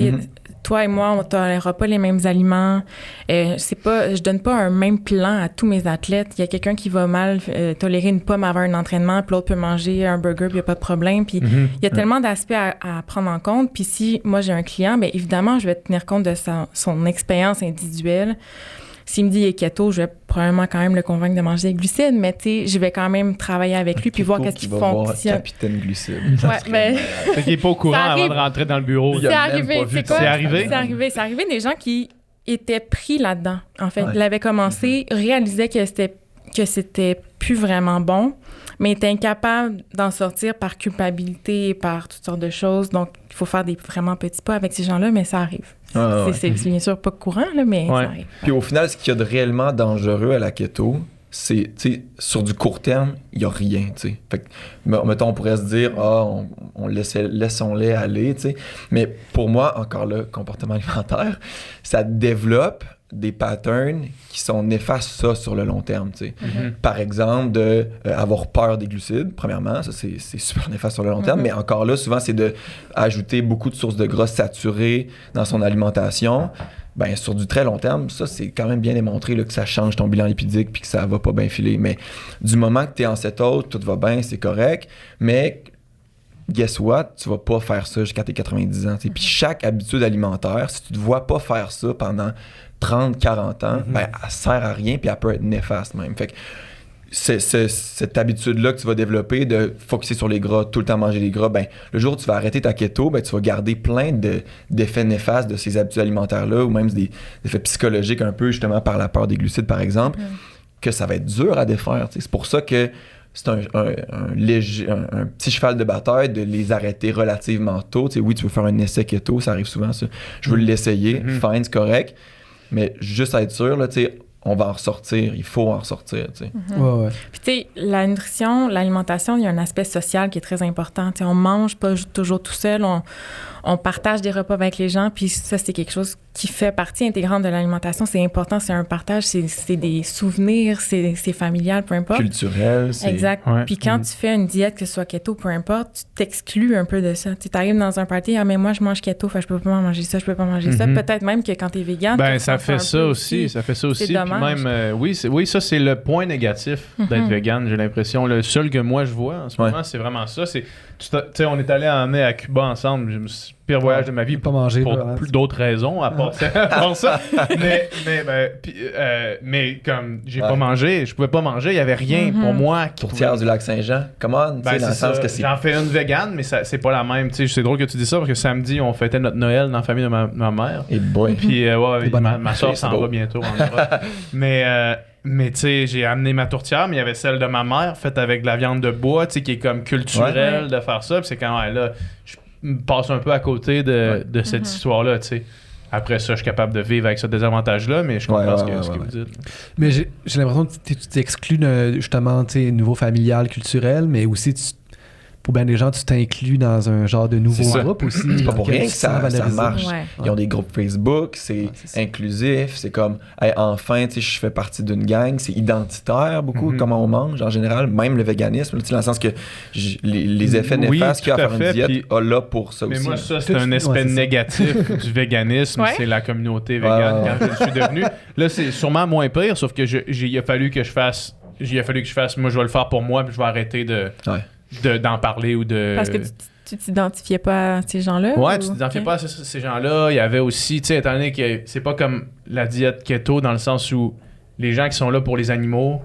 [SPEAKER 5] Toi et moi, on ne tolérera pas les mêmes aliments. Je donne pas un même plan à tous mes athlètes. Il y a quelqu'un qui va mal tolérer une pomme avant un entraînement, puis l'autre peut manger un burger, puis il n'y a pas de problème. Puis il y a tellement d'aspects à prendre en compte. Puis si moi, j'ai un client, bien évidemment, je vais tenir compte de son expérience individuelle. S'il me dit qu'il est keto, je vais probablement quand même le convaincre de manger des glucides, mais tu sais, je vais quand même travailler avec lui puis voir qu'est-ce qui fonctionne.
[SPEAKER 6] Capitaine glucide.
[SPEAKER 5] Ouais, mais...
[SPEAKER 4] Fait qu'il est pas au courant avant de rentrer dans le bureau.
[SPEAKER 5] C'est arrivé.
[SPEAKER 4] C'est
[SPEAKER 5] arrivé des gens qui étaient pris là-dedans. En fait, ils avaient commencé, réalisaient que c'était plus vraiment bon, mais étaient incapables d'en sortir par culpabilité et par toutes sortes de choses. Donc, il faut faire des vraiment petits pas avec ces gens-là, mais ça arrive. C'est bien sûr pas courant, là, mais ça arrive.
[SPEAKER 6] Puis au final, ce qu'il y a de réellement dangereux à la keto, c'est, tu sais, sur du court terme, il n'y a rien, tu sais. Fait que, mettons, on pourrait se dire, laissons-les aller, tu sais. Mais pour moi, encore là, comportement alimentaire, ça développe des patterns qui sont néfastes, ça, sur le long terme, tu sais. Par exemple, avoir peur des glucides, premièrement, ça, c'est super néfaste sur le long terme, mais encore là, souvent, c'est d'ajouter beaucoup de sources de gras saturées dans son alimentation. Ben, sur du très long terme, ça, c'est quand même bien démontré là, que ça change ton bilan lipidique puis que ça va pas bien filer. Mais du moment que tu es en cétose, tout va bien, c'est correct. Mais guess what? Tu vas pas faire ça jusqu'à tes 90 ans. Puis chaque habitude alimentaire, si tu te vois pas faire ça pendant 30, 40 ans, ben, elle sert à rien puis elle peut être néfaste même. Fait que cette habitude-là que tu vas développer de focusser sur les gras, tout le temps manger les gras, ben, le jour où tu vas arrêter ta keto, ben, tu vas garder plein d'effets néfastes de ces habitudes alimentaires-là ou même des effets psychologiques un peu justement par la peur des glucides, par exemple, que ça va être dur à défaire. C'est pour ça que c'est un petit cheval de bataille de les arrêter relativement tôt. Oui, tu veux faire un essai keto, ça arrive souvent, ça. Je veux l'essayer, fine, c'est correct. Mais juste à être sûr, là, on va en ressortir, il faut en ressortir.
[SPEAKER 7] Ouais.
[SPEAKER 5] Puis tu sais, la nutrition, l'alimentation, il y a un aspect social qui est très important. T'sais, on mange pas toujours tout seul, on partage des repas avec les gens, puis ça, c'est quelque chose qui fait partie intégrante de l'alimentation. C'est important, c'est un partage, c'est des souvenirs, c'est familial, peu importe.
[SPEAKER 6] Culturel, c'est...
[SPEAKER 5] Exact.
[SPEAKER 4] Ouais.
[SPEAKER 5] Puis quand tu fais une diète, que ce soit keto, peu importe, tu t'exclus un peu de ça. Tu arrives dans un party, mais moi, je mange keto, je peux pas manger ça, je peux pas manger ça. Peut-être même que quand t'es vegan...
[SPEAKER 4] Ben, ça fait ça aussi. Ça fait ça aussi.
[SPEAKER 5] C'est dommage.
[SPEAKER 4] Puis même, oui, ça, c'est le point négatif d'être vegan, j'ai l'impression. Le seul que moi, je vois en ce moment, c'est vraiment ça. Tu sais, on est allé emmener à Cuba ensemble. Pire voyage de ma vie
[SPEAKER 7] pas manger,
[SPEAKER 4] pour
[SPEAKER 7] là,
[SPEAKER 4] plus d'autres raisons à part ça. mais comme j'ai pas mangé, je pouvais pas manger, il y avait rien pour moi.
[SPEAKER 6] Tourtière du lac Saint-Jean, come on,
[SPEAKER 4] Ben,
[SPEAKER 6] dans le sens que c'est...
[SPEAKER 4] J'en fais une vegan, mais c'est pas la même. T'sais, c'est drôle que tu dis ça parce que samedi, on fêtait notre Noël dans la famille de ma mère.
[SPEAKER 6] Et boy.
[SPEAKER 4] Puis ma soeur
[SPEAKER 6] C'est
[SPEAKER 4] s'en
[SPEAKER 6] beau.
[SPEAKER 4] va bientôt en Europe. Mais tu sais, j'ai amené ma tourtière, mais il y avait celle de ma mère faite avec de la viande de bois, tu sais, qui est comme culturelle de faire ça. Puis c'est quand là, je me passe un peu à côté de cette histoire-là, tu sais. Après ça, je suis capable de vivre avec ce désavantage-là, mais je comprends ce que vous dites.
[SPEAKER 7] Mais j'ai l'impression que tu t'exclus justement, tu sais, niveau familial, culturel, mais aussi pour bien des gens, tu t'inclus dans un genre de nouveau groupe aussi.
[SPEAKER 6] C'est pas pour rien que ça marche.
[SPEAKER 5] Ouais.
[SPEAKER 6] Ils ont des groupes Facebook, c'est inclusif, c'est comme, hey, enfin, tu sais, je fais partie d'une gang, c'est identitaire beaucoup, comment on mange en général, même le véganisme, tu sais, dans le sens que les effets néfastes qu'il y a à faire une diète, là pour ça aussi.
[SPEAKER 4] Mais moi, ça, c'est un aspect négatif du véganisme, c'est la communauté végane quand je suis devenu. Là, c'est sûrement moins pire, sauf que il a fallu que je fasse, moi, je vais le faire pour moi, puis je vais arrêter d'en parler ou de...
[SPEAKER 5] Parce que tu t'identifiais pas à ces gens-là?
[SPEAKER 4] Ouais, tu t'identifiais pas à ces gens-là. Il y avait aussi, tu sais, étant donné que c'est pas comme la diète keto dans le sens où les gens qui sont là pour les animaux,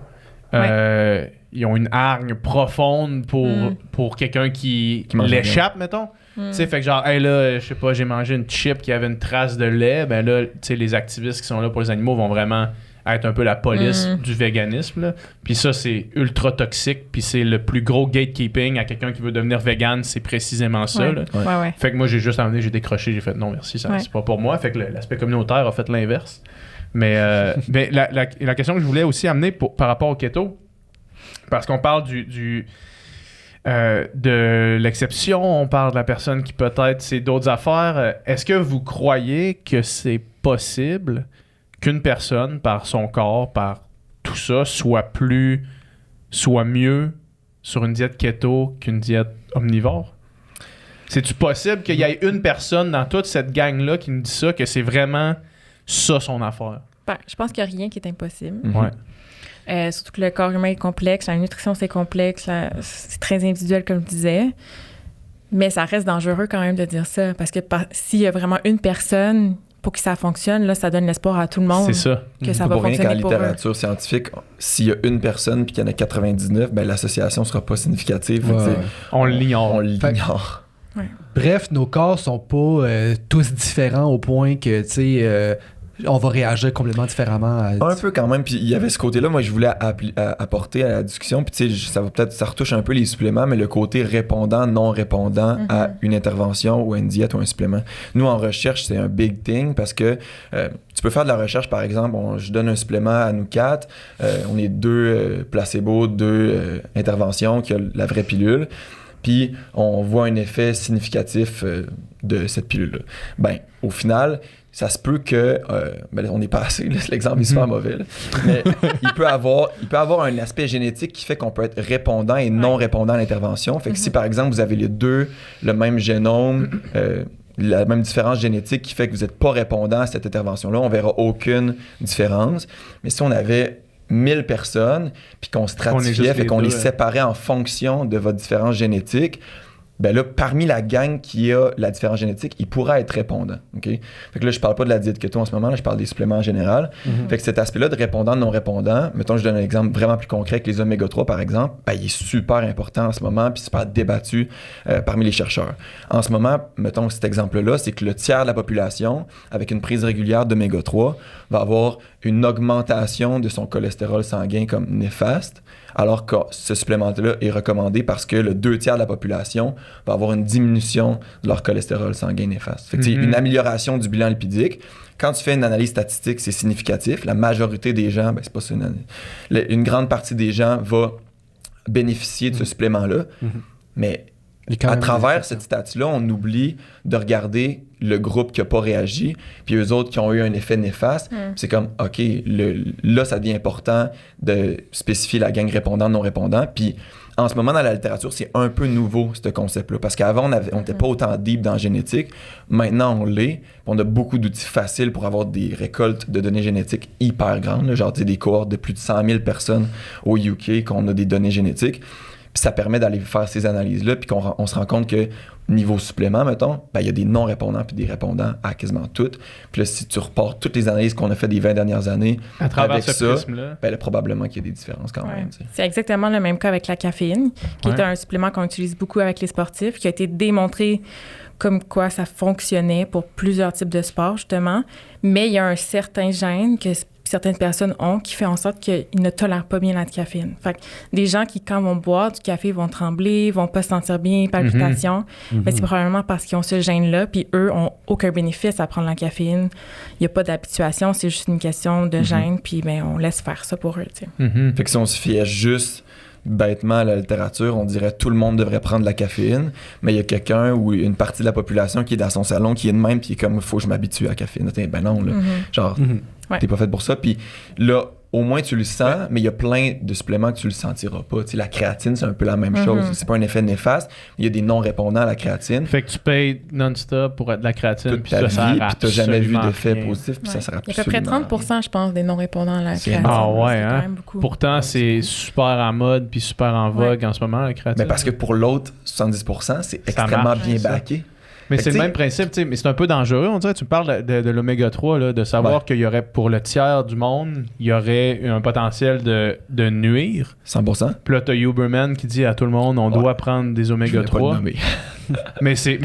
[SPEAKER 4] ils ont une hargne profonde pour quelqu'un qui l'échappe, mettons. Tu sais, fait que genre, hey là, je sais pas, j'ai mangé une chip qui avait une trace de lait, ben là, tu sais, les activistes qui sont là pour les animaux vont vraiment être un peu la police du véganisme, là. Puis ça, c'est ultra toxique, puis c'est le plus gros gatekeeping à quelqu'un qui veut devenir vegan, c'est précisément ça, là.
[SPEAKER 5] Ouais.
[SPEAKER 4] Fait que moi, j'ai juste amené, j'ai décroché, j'ai fait non merci, ça c'est pas pour moi. Fait que l'aspect communautaire a fait l'inverse. Mais la question que je voulais aussi amener par rapport au keto, parce qu'on parle de l'exception, on parle de la personne qui peut-être c'est d'autres affaires. Est-ce que vous croyez que c'est possible qu'une personne, par son corps, par tout ça, soit mieux sur une diète keto qu'une diète omnivore? C'est-tu possible qu'il y ait une personne dans toute cette gang-là qui nous dit ça, que c'est vraiment ça son affaire?
[SPEAKER 5] Ben, je pense qu'il n'y a rien qui est impossible.
[SPEAKER 4] Ouais.
[SPEAKER 5] Surtout que le corps humain est complexe, la nutrition c'est complexe, c'est très individuel comme je disais. Mais ça reste dangereux quand même de dire ça, parce que s'il y a vraiment une personne pour que ça fonctionne, là, ça donne l'espoir à tout le monde.
[SPEAKER 4] C'est ça.
[SPEAKER 5] Que ça
[SPEAKER 6] c'est
[SPEAKER 5] va
[SPEAKER 6] pour rien
[SPEAKER 5] fonctionner
[SPEAKER 6] qu'en
[SPEAKER 5] pour eux.
[SPEAKER 6] littérature scientifique, s'il y a une personne puis qu'il y en a 99, ben l'association sera pas significative. Fait que,
[SPEAKER 4] On l'ignore.
[SPEAKER 6] On l'ignore.
[SPEAKER 7] Bref, nos corps sont pas tous différents au point que, tu sais, on va réagir complètement différemment.
[SPEAKER 6] Un peu quand même, puis il y avait ce côté-là, moi je voulais apporter à la discussion, puis tu sais, ça retouche un peu les suppléments, mais le côté répondant, non répondant à une intervention ou à une diète ou un supplément. Nous, en recherche, c'est un big thing parce que tu peux faire de la recherche, par exemple, je donne un supplément à nous 4, on est 2 placebos, 2 interventions, qui a la vraie pilule, puis on voit un effet significatif de cette pilule-là. Ben, au final, ça se peut que, on n'est pas assez, là, l'exemple est super mauvais, là, mais il peut avoir un aspect génétique qui fait qu'on peut être répondant et non répondant à l'intervention. Fait que si par exemple vous avez les deux le même génome, la même différence génétique qui fait que vous n'êtes pas répondant à cette intervention-là, on verra aucune différence. Mais si on avait 1000 personnes, puis qu'on stratifiait, fait qu'on les séparait en fonction de votre différence génétique, ben là, parmi la gang qui a la différence génétique, il pourra être répondant. OK? Fait que là, je parle pas de la diète keto en ce moment, là, je parle des suppléments en général. Fait que cet aspect-là de répondant, non répondant, mettons, je donne un exemple vraiment plus concret que les oméga 3, par exemple, ben, il est super important en ce moment, puis super débattu parmi les chercheurs. En ce moment, mettons, cet exemple-là, c'est que le tiers de la population, avec une prise régulière d'oméga 3, va avoir une augmentation de son cholestérol sanguin comme néfaste, alors que ce supplément-là est recommandé parce que le 2 tiers de la population va avoir une diminution de leur cholestérol sanguin néfaste. Fait que, une amélioration du bilan lipidique. Quand tu fais une analyse statistique, c'est significatif. La majorité des gens, ben, c'est pas ça une grande partie des gens va bénéficier de ce supplément-là. Mais à travers cette statut-là, on oublie de regarder le groupe qui n'a pas réagi, puis eux autres qui ont eu un effet néfaste. C'est comme, OK, là, ça devient important de spécifier la gang répondant, non répondant. Puis en ce moment, dans la littérature, c'est un peu nouveau, ce concept-là. Parce qu'avant, on n'était pas autant deep dans la génétique. Maintenant, on l'est. On a beaucoup d'outils faciles pour avoir des récoltes de données génétiques hyper grandes. Là, genre des cohortes de plus de 100 000 personnes au UK qu'on a des données génétiques. Puis ça permet d'aller faire ces analyses-là, puis qu'on se rend compte que niveau supplément, mettons, ben, il y a des non-répondants puis des répondants à quasiment toutes. Puis là, si tu reportes toutes les analyses qu'on a fait des 20 dernières années
[SPEAKER 4] à travers
[SPEAKER 6] avec
[SPEAKER 4] ce
[SPEAKER 6] ça, ben, là, probablement qu'il y a des différences quand même. T'sais.
[SPEAKER 5] C'est exactement le même cas avec la caféine, qui est un supplément qu'on utilise beaucoup avec les sportifs, qui a été démontré comme quoi ça fonctionnait pour plusieurs types de sports, justement. Mais il y a un certain gène que certaines personnes ont qui fait en sorte qu'ils ne tolèrent pas bien la caféine. Fait que des gens qui, quand vont boire du café, vont trembler, vont pas se sentir bien, palpitations, mais c'est probablement parce qu'ils ont ce gène-là, puis eux ont aucun bénéfice à prendre la caféine. Il n'y a pas d'habituation, c'est juste une question de gène, puis ben, on laisse faire ça pour eux.
[SPEAKER 6] Fait que si on se fiait juste bêtement à la littérature, on dirait tout le monde devrait prendre la caféine, mais il y a quelqu'un ou une partie de la population qui est dans son salon, qui est de même, puis qui est comme, il faut que je m'habitue à la caféine. Ben non, là. Genre, t'es pas fait pour ça. Puis là, au moins tu le sens, mais il y a plein de suppléments que tu le sentiras pas. Tu sais, la créatine, c'est un peu la même chose. C'est pas un effet néfaste, mais il y a des non-répondants à la créatine.
[SPEAKER 4] Fait que tu payes non-stop pour être de la créatine,
[SPEAKER 6] toute ta vie, puis t'as jamais vu d'effet positif, puis ça sert absolument.
[SPEAKER 5] Il y a à peu près 30%, je pense, des non-répondants à la créatine.
[SPEAKER 4] Ah ouais, hein? Pourtant, c'est super à mode puis super en vogue en ce moment, la créatine.
[SPEAKER 6] Mais parce que pour l'autre 70%, c'est extrêmement bien backé.
[SPEAKER 4] Mais c'est le même principe, mais c'est un peu dangereux, on dirait. Tu parles de l'oméga 3, là, de savoir qu'il y aurait, pour le tiers du monde, il y aurait un potentiel de nuire.
[SPEAKER 6] 100%.
[SPEAKER 4] Puis là, t'as Huberman qui dit à tout le monde, on doit prendre des oméga 3. mais c'est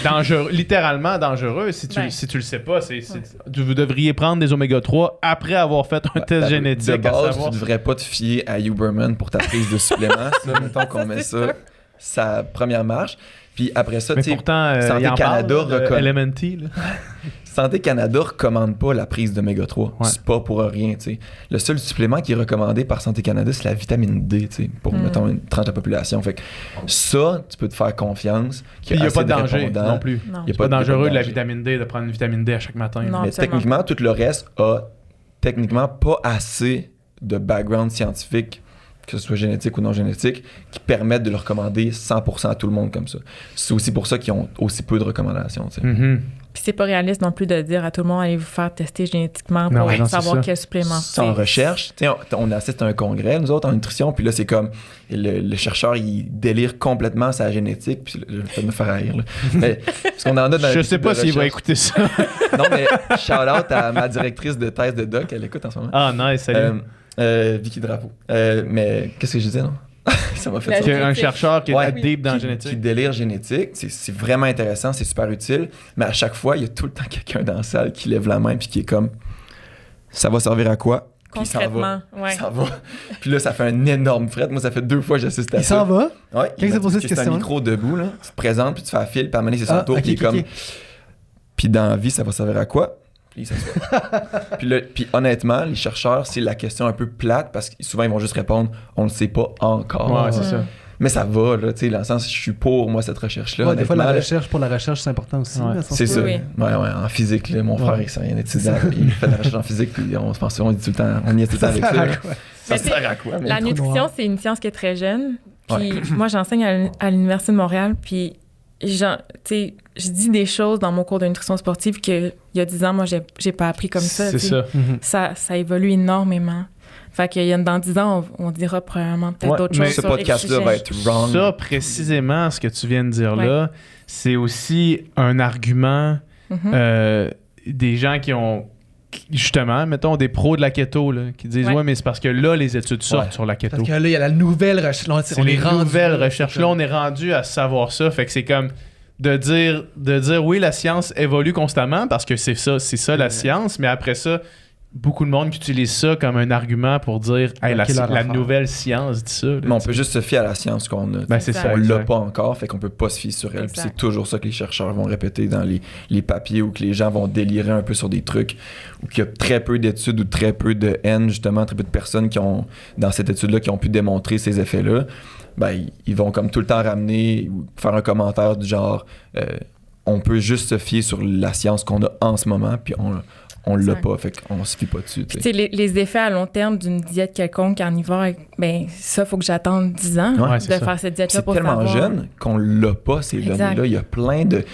[SPEAKER 4] dangereux, littéralement dangereux. Si tu le sais pas, vous devriez prendre des oméga 3 après avoir fait un test génétique.
[SPEAKER 6] De base, tu devrais pas te fier à Huberman pour ta prise de supplément. Ça, mettons qu'on met ça première marche. Puis après ça, tu sais, Santé Canada recommande. Santé Canada recommande pas la prise d'oméga 3. C'est pas pour rien, tu sais. Le seul supplément qui est recommandé par Santé Canada, c'est la vitamine D, tu sais, pour, mettons, une tranche de la population. Fait que ça, tu peux te faire confiance.
[SPEAKER 4] Il n'y a pas de danger non plus.
[SPEAKER 5] Il
[SPEAKER 4] n'y a pas dangereux de la vitamine D, de prendre une vitamine D à chaque matin.
[SPEAKER 5] Non,
[SPEAKER 6] mais techniquement, tout le reste a techniquement pas assez de background scientifique, que ce soit génétique ou non génétique, qui permettent de le recommander 100% à tout le monde comme ça. C'est aussi pour ça qu'ils ont aussi peu de recommandations. Tu sais.
[SPEAKER 5] Puis c'est pas réaliste non plus de dire à tout le monde, allez vous faire tester génétiquement pour savoir quel supplément.
[SPEAKER 6] Sans recherche. Tu sais, on assiste à un congrès, nous autres, en nutrition, puis là, c'est comme le chercheur, il délire complètement sa génétique, puis je vais me faire haïr. Là. Mais, parce qu'on en a dans
[SPEAKER 4] je sais pas s'il va écouter ça.
[SPEAKER 6] Non, mais shout-out à ma directrice de thèse de doc, elle écoute en ce moment.
[SPEAKER 4] Ah, nice, salut.
[SPEAKER 6] Vicky Drapeau. Mais qu'est-ce que je disais, non? Ça m'a fait ça.
[SPEAKER 4] Un chercheur qui est deep dans la génétique.
[SPEAKER 6] Qui délire génétique. C'est vraiment intéressant, c'est super utile. Mais à chaque fois, il y a tout le temps quelqu'un dans la salle qui lève la main puis qui est comme ça va servir à quoi? Puis il s'en va. Ça va. Puis là, ça fait un énorme fret. Moi, ça fait 2 fois que j'assiste à ça.
[SPEAKER 7] Il s'en va?
[SPEAKER 6] Ouais.
[SPEAKER 7] Quand il posé cette question.
[SPEAKER 6] C'est un micro debout, là. Tu te présentes, puis tu fais la file, puis à un moment donné, c'est son tour, puis il est comme. Puis dans la vie, ça va servir à quoi? Puis puis honnêtement, les chercheurs, c'est la question un peu plate parce que souvent ils vont juste répondre on ne sait pas encore.
[SPEAKER 4] Ouais, c'est ça.
[SPEAKER 6] Mais ça va, là, tu sais, dans le sens, je suis pour moi cette recherche-là.
[SPEAKER 7] Ouais, des fois, la recherche pour la recherche, c'est important aussi.
[SPEAKER 6] Ouais. C'est ça. Oui. Ouais, en physique, là, mon frère, il est un étudiant, il fait de la recherche en physique, puis on dit tout le temps, on y est tout le temps avec ça. Ça sert à quoi?
[SPEAKER 5] La nutrition, c'est une science qui est très jeune. Puis moi, j'enseigne à l'Université de Montréal, puis je dis des choses dans mon cours de nutrition sportive qu'il y a 10 ans, moi, j'ai pas appris comme ça.
[SPEAKER 4] C'est ça.
[SPEAKER 5] Ça évolue énormément. Fait qu'il y a dans 10 ans, on dira probablement peut-être
[SPEAKER 6] Ouais,
[SPEAKER 5] d'autres
[SPEAKER 6] mais
[SPEAKER 5] choses
[SPEAKER 6] ce
[SPEAKER 5] sur les
[SPEAKER 6] podcast-là
[SPEAKER 5] sujets.
[SPEAKER 6] va être wrong.
[SPEAKER 4] Ça, précisément, ce que tu viens de dire là, c'est aussi un argument des gens qui ont, justement, mettons, des pros de la keto, là, qui disent ouais, mais c'est parce que là, les études sortent sur la keto.
[SPEAKER 7] Parce que là, il y a la nouvelle recherche.
[SPEAKER 4] C'est les nouvelles recherches. Là, on est rendu à savoir ça. Fait que c'est comme de dire oui, la science évolue constamment parce que c'est ça la science, mais après ça, beaucoup de monde qui utilise ça comme un argument pour dire hey, la nouvelle science dit ça. Là,
[SPEAKER 6] mais on peut juste se fier à la science qu'on a.
[SPEAKER 4] Ben, c'est ça.
[SPEAKER 6] On
[SPEAKER 4] exact.
[SPEAKER 6] l'a pas encore, fait qu'on peut pas se fier sur elle. Puis c'est toujours ça que les chercheurs vont répéter dans les papiers ou que les gens vont délirer un peu sur des trucs ou qu'il y a très peu d'études ou très peu de N, justement, très peu de personnes qui ont, dans cette étude-là, qui ont pu démontrer ces effets-là. Ben, ils vont comme tout le temps ramener ou faire un commentaire du genre on peut juste se fier sur la science qu'on a en ce moment, puis on l'a pas, fait qu'on se fie pas dessus.
[SPEAKER 5] Puis, les effets à long terme d'une diète quelconque carnivore, ben ça, faut que j'attende 10 ans de faire cette diète-là pour savoir.
[SPEAKER 6] C'est tellement jeune qu'on l'a pas, ces données-là. Il y a plein de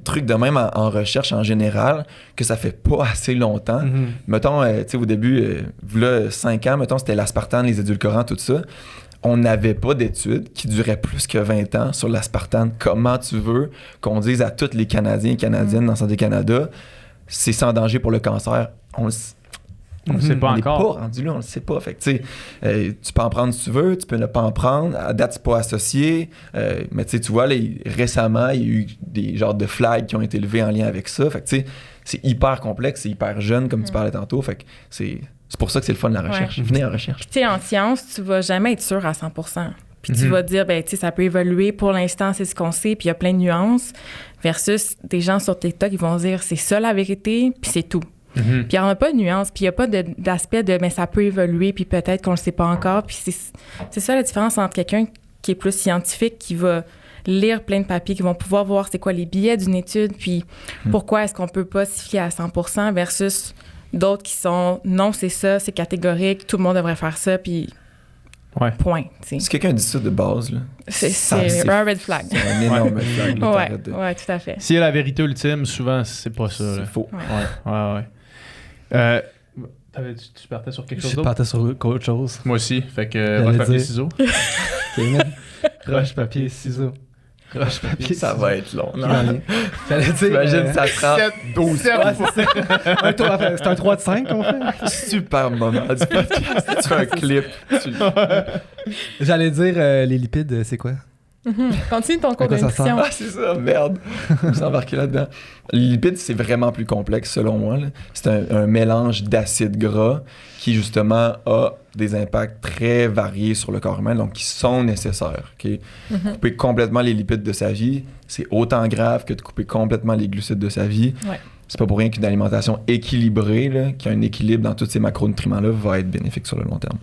[SPEAKER 6] trucs de même en recherche en général que ça fait pas assez longtemps. Mettons, tu sais, au début, là, 5 ans, mettons, c'était l'aspartame, les édulcorants, tout ça. On n'avait pas d'études qui duraient plus que 20 ans sur l'aspartame. Comment tu veux qu'on dise à tous les Canadiens et Canadiennes dans Santé Canada, c'est sans danger pour le cancer. On le sait pas encore. On n'est pas rendu là, on le sait pas. Fait que, tu sais, tu peux en prendre si tu veux, tu peux ne pas en prendre. À date, c'est pas associé. Mais tu vois, là, récemment, il y a eu des genres de flags qui ont été levés en lien avec ça. Fait que, tu sais, c'est hyper complexe, c'est hyper jeune, comme tu parlais tantôt. Fait que c'est pour ça que c'est le fun de la recherche. Venez en recherche.
[SPEAKER 5] Tu sais, en science, tu vas jamais être sûr à 100%. Puis tu vas dire, ben, tu sais, ça peut évoluer. Pour l'instant, c'est ce qu'on sait, puis il y a plein de nuances. Versus des gens sur TikTok, ils vont dire, c'est ça la vérité, puis c'est tout. Puis il n'y en a pas de nuances, puis il n'y a pas d'aspect de, mais ça peut évoluer, puis peut-être qu'on ne le sait pas encore. Puis c'est ça la différence entre quelqu'un qui est plus scientifique, qui va lire plein de papiers, qui vont pouvoir voir c'est quoi les biais d'une étude, puis pourquoi est-ce qu'on peut pas s'y fier à 100% versus d'autres qui sont, non, c'est ça, c'est catégorique, tout le monde devrait faire ça, puis point. T'sais.
[SPEAKER 6] Si quelqu'un dit ça de base, là,
[SPEAKER 5] c'est un red flag.
[SPEAKER 6] C'est un énorme red flag. Là,
[SPEAKER 5] ouais, tout à fait.
[SPEAKER 4] S'il y a la vérité ultime, souvent, c'est pas ça.
[SPEAKER 6] C'est faux.
[SPEAKER 4] Ouais. Tu partais sur quelque chose d'autre?
[SPEAKER 7] Je partais sur autre chose.
[SPEAKER 4] Moi aussi. Fait que roche, papier, ciseaux.
[SPEAKER 7] Roche, papier, ciseaux. Roche, papier,
[SPEAKER 6] ça va être long.
[SPEAKER 7] J'allais dire...
[SPEAKER 6] Imagine, ça prend 12 fois.
[SPEAKER 7] C'est un 3 de 5 qu'on fait.
[SPEAKER 6] Super moment du podcast. Tu fais un clip.
[SPEAKER 7] J'allais dire, les lipides, c'est quoi?
[SPEAKER 5] Continue ton cours d'intuition.
[SPEAKER 6] Ah, c'est ça, merde. Je me suis embarqué là-dedans. Les lipides, c'est vraiment plus complexe, selon moi. Là. C'est un mélange d'acides gras qui, justement, a des impacts très variés sur le corps humain, donc qui sont nécessaires. Okay? Couper complètement les lipides de sa vie, c'est autant grave que de couper complètement les glucides de sa vie.
[SPEAKER 5] Ouais.
[SPEAKER 6] C'est pas pour rien qu'une alimentation équilibrée, là, qui a un équilibre dans tous ces macronutriments-là, va être bénéfique sur le long terme.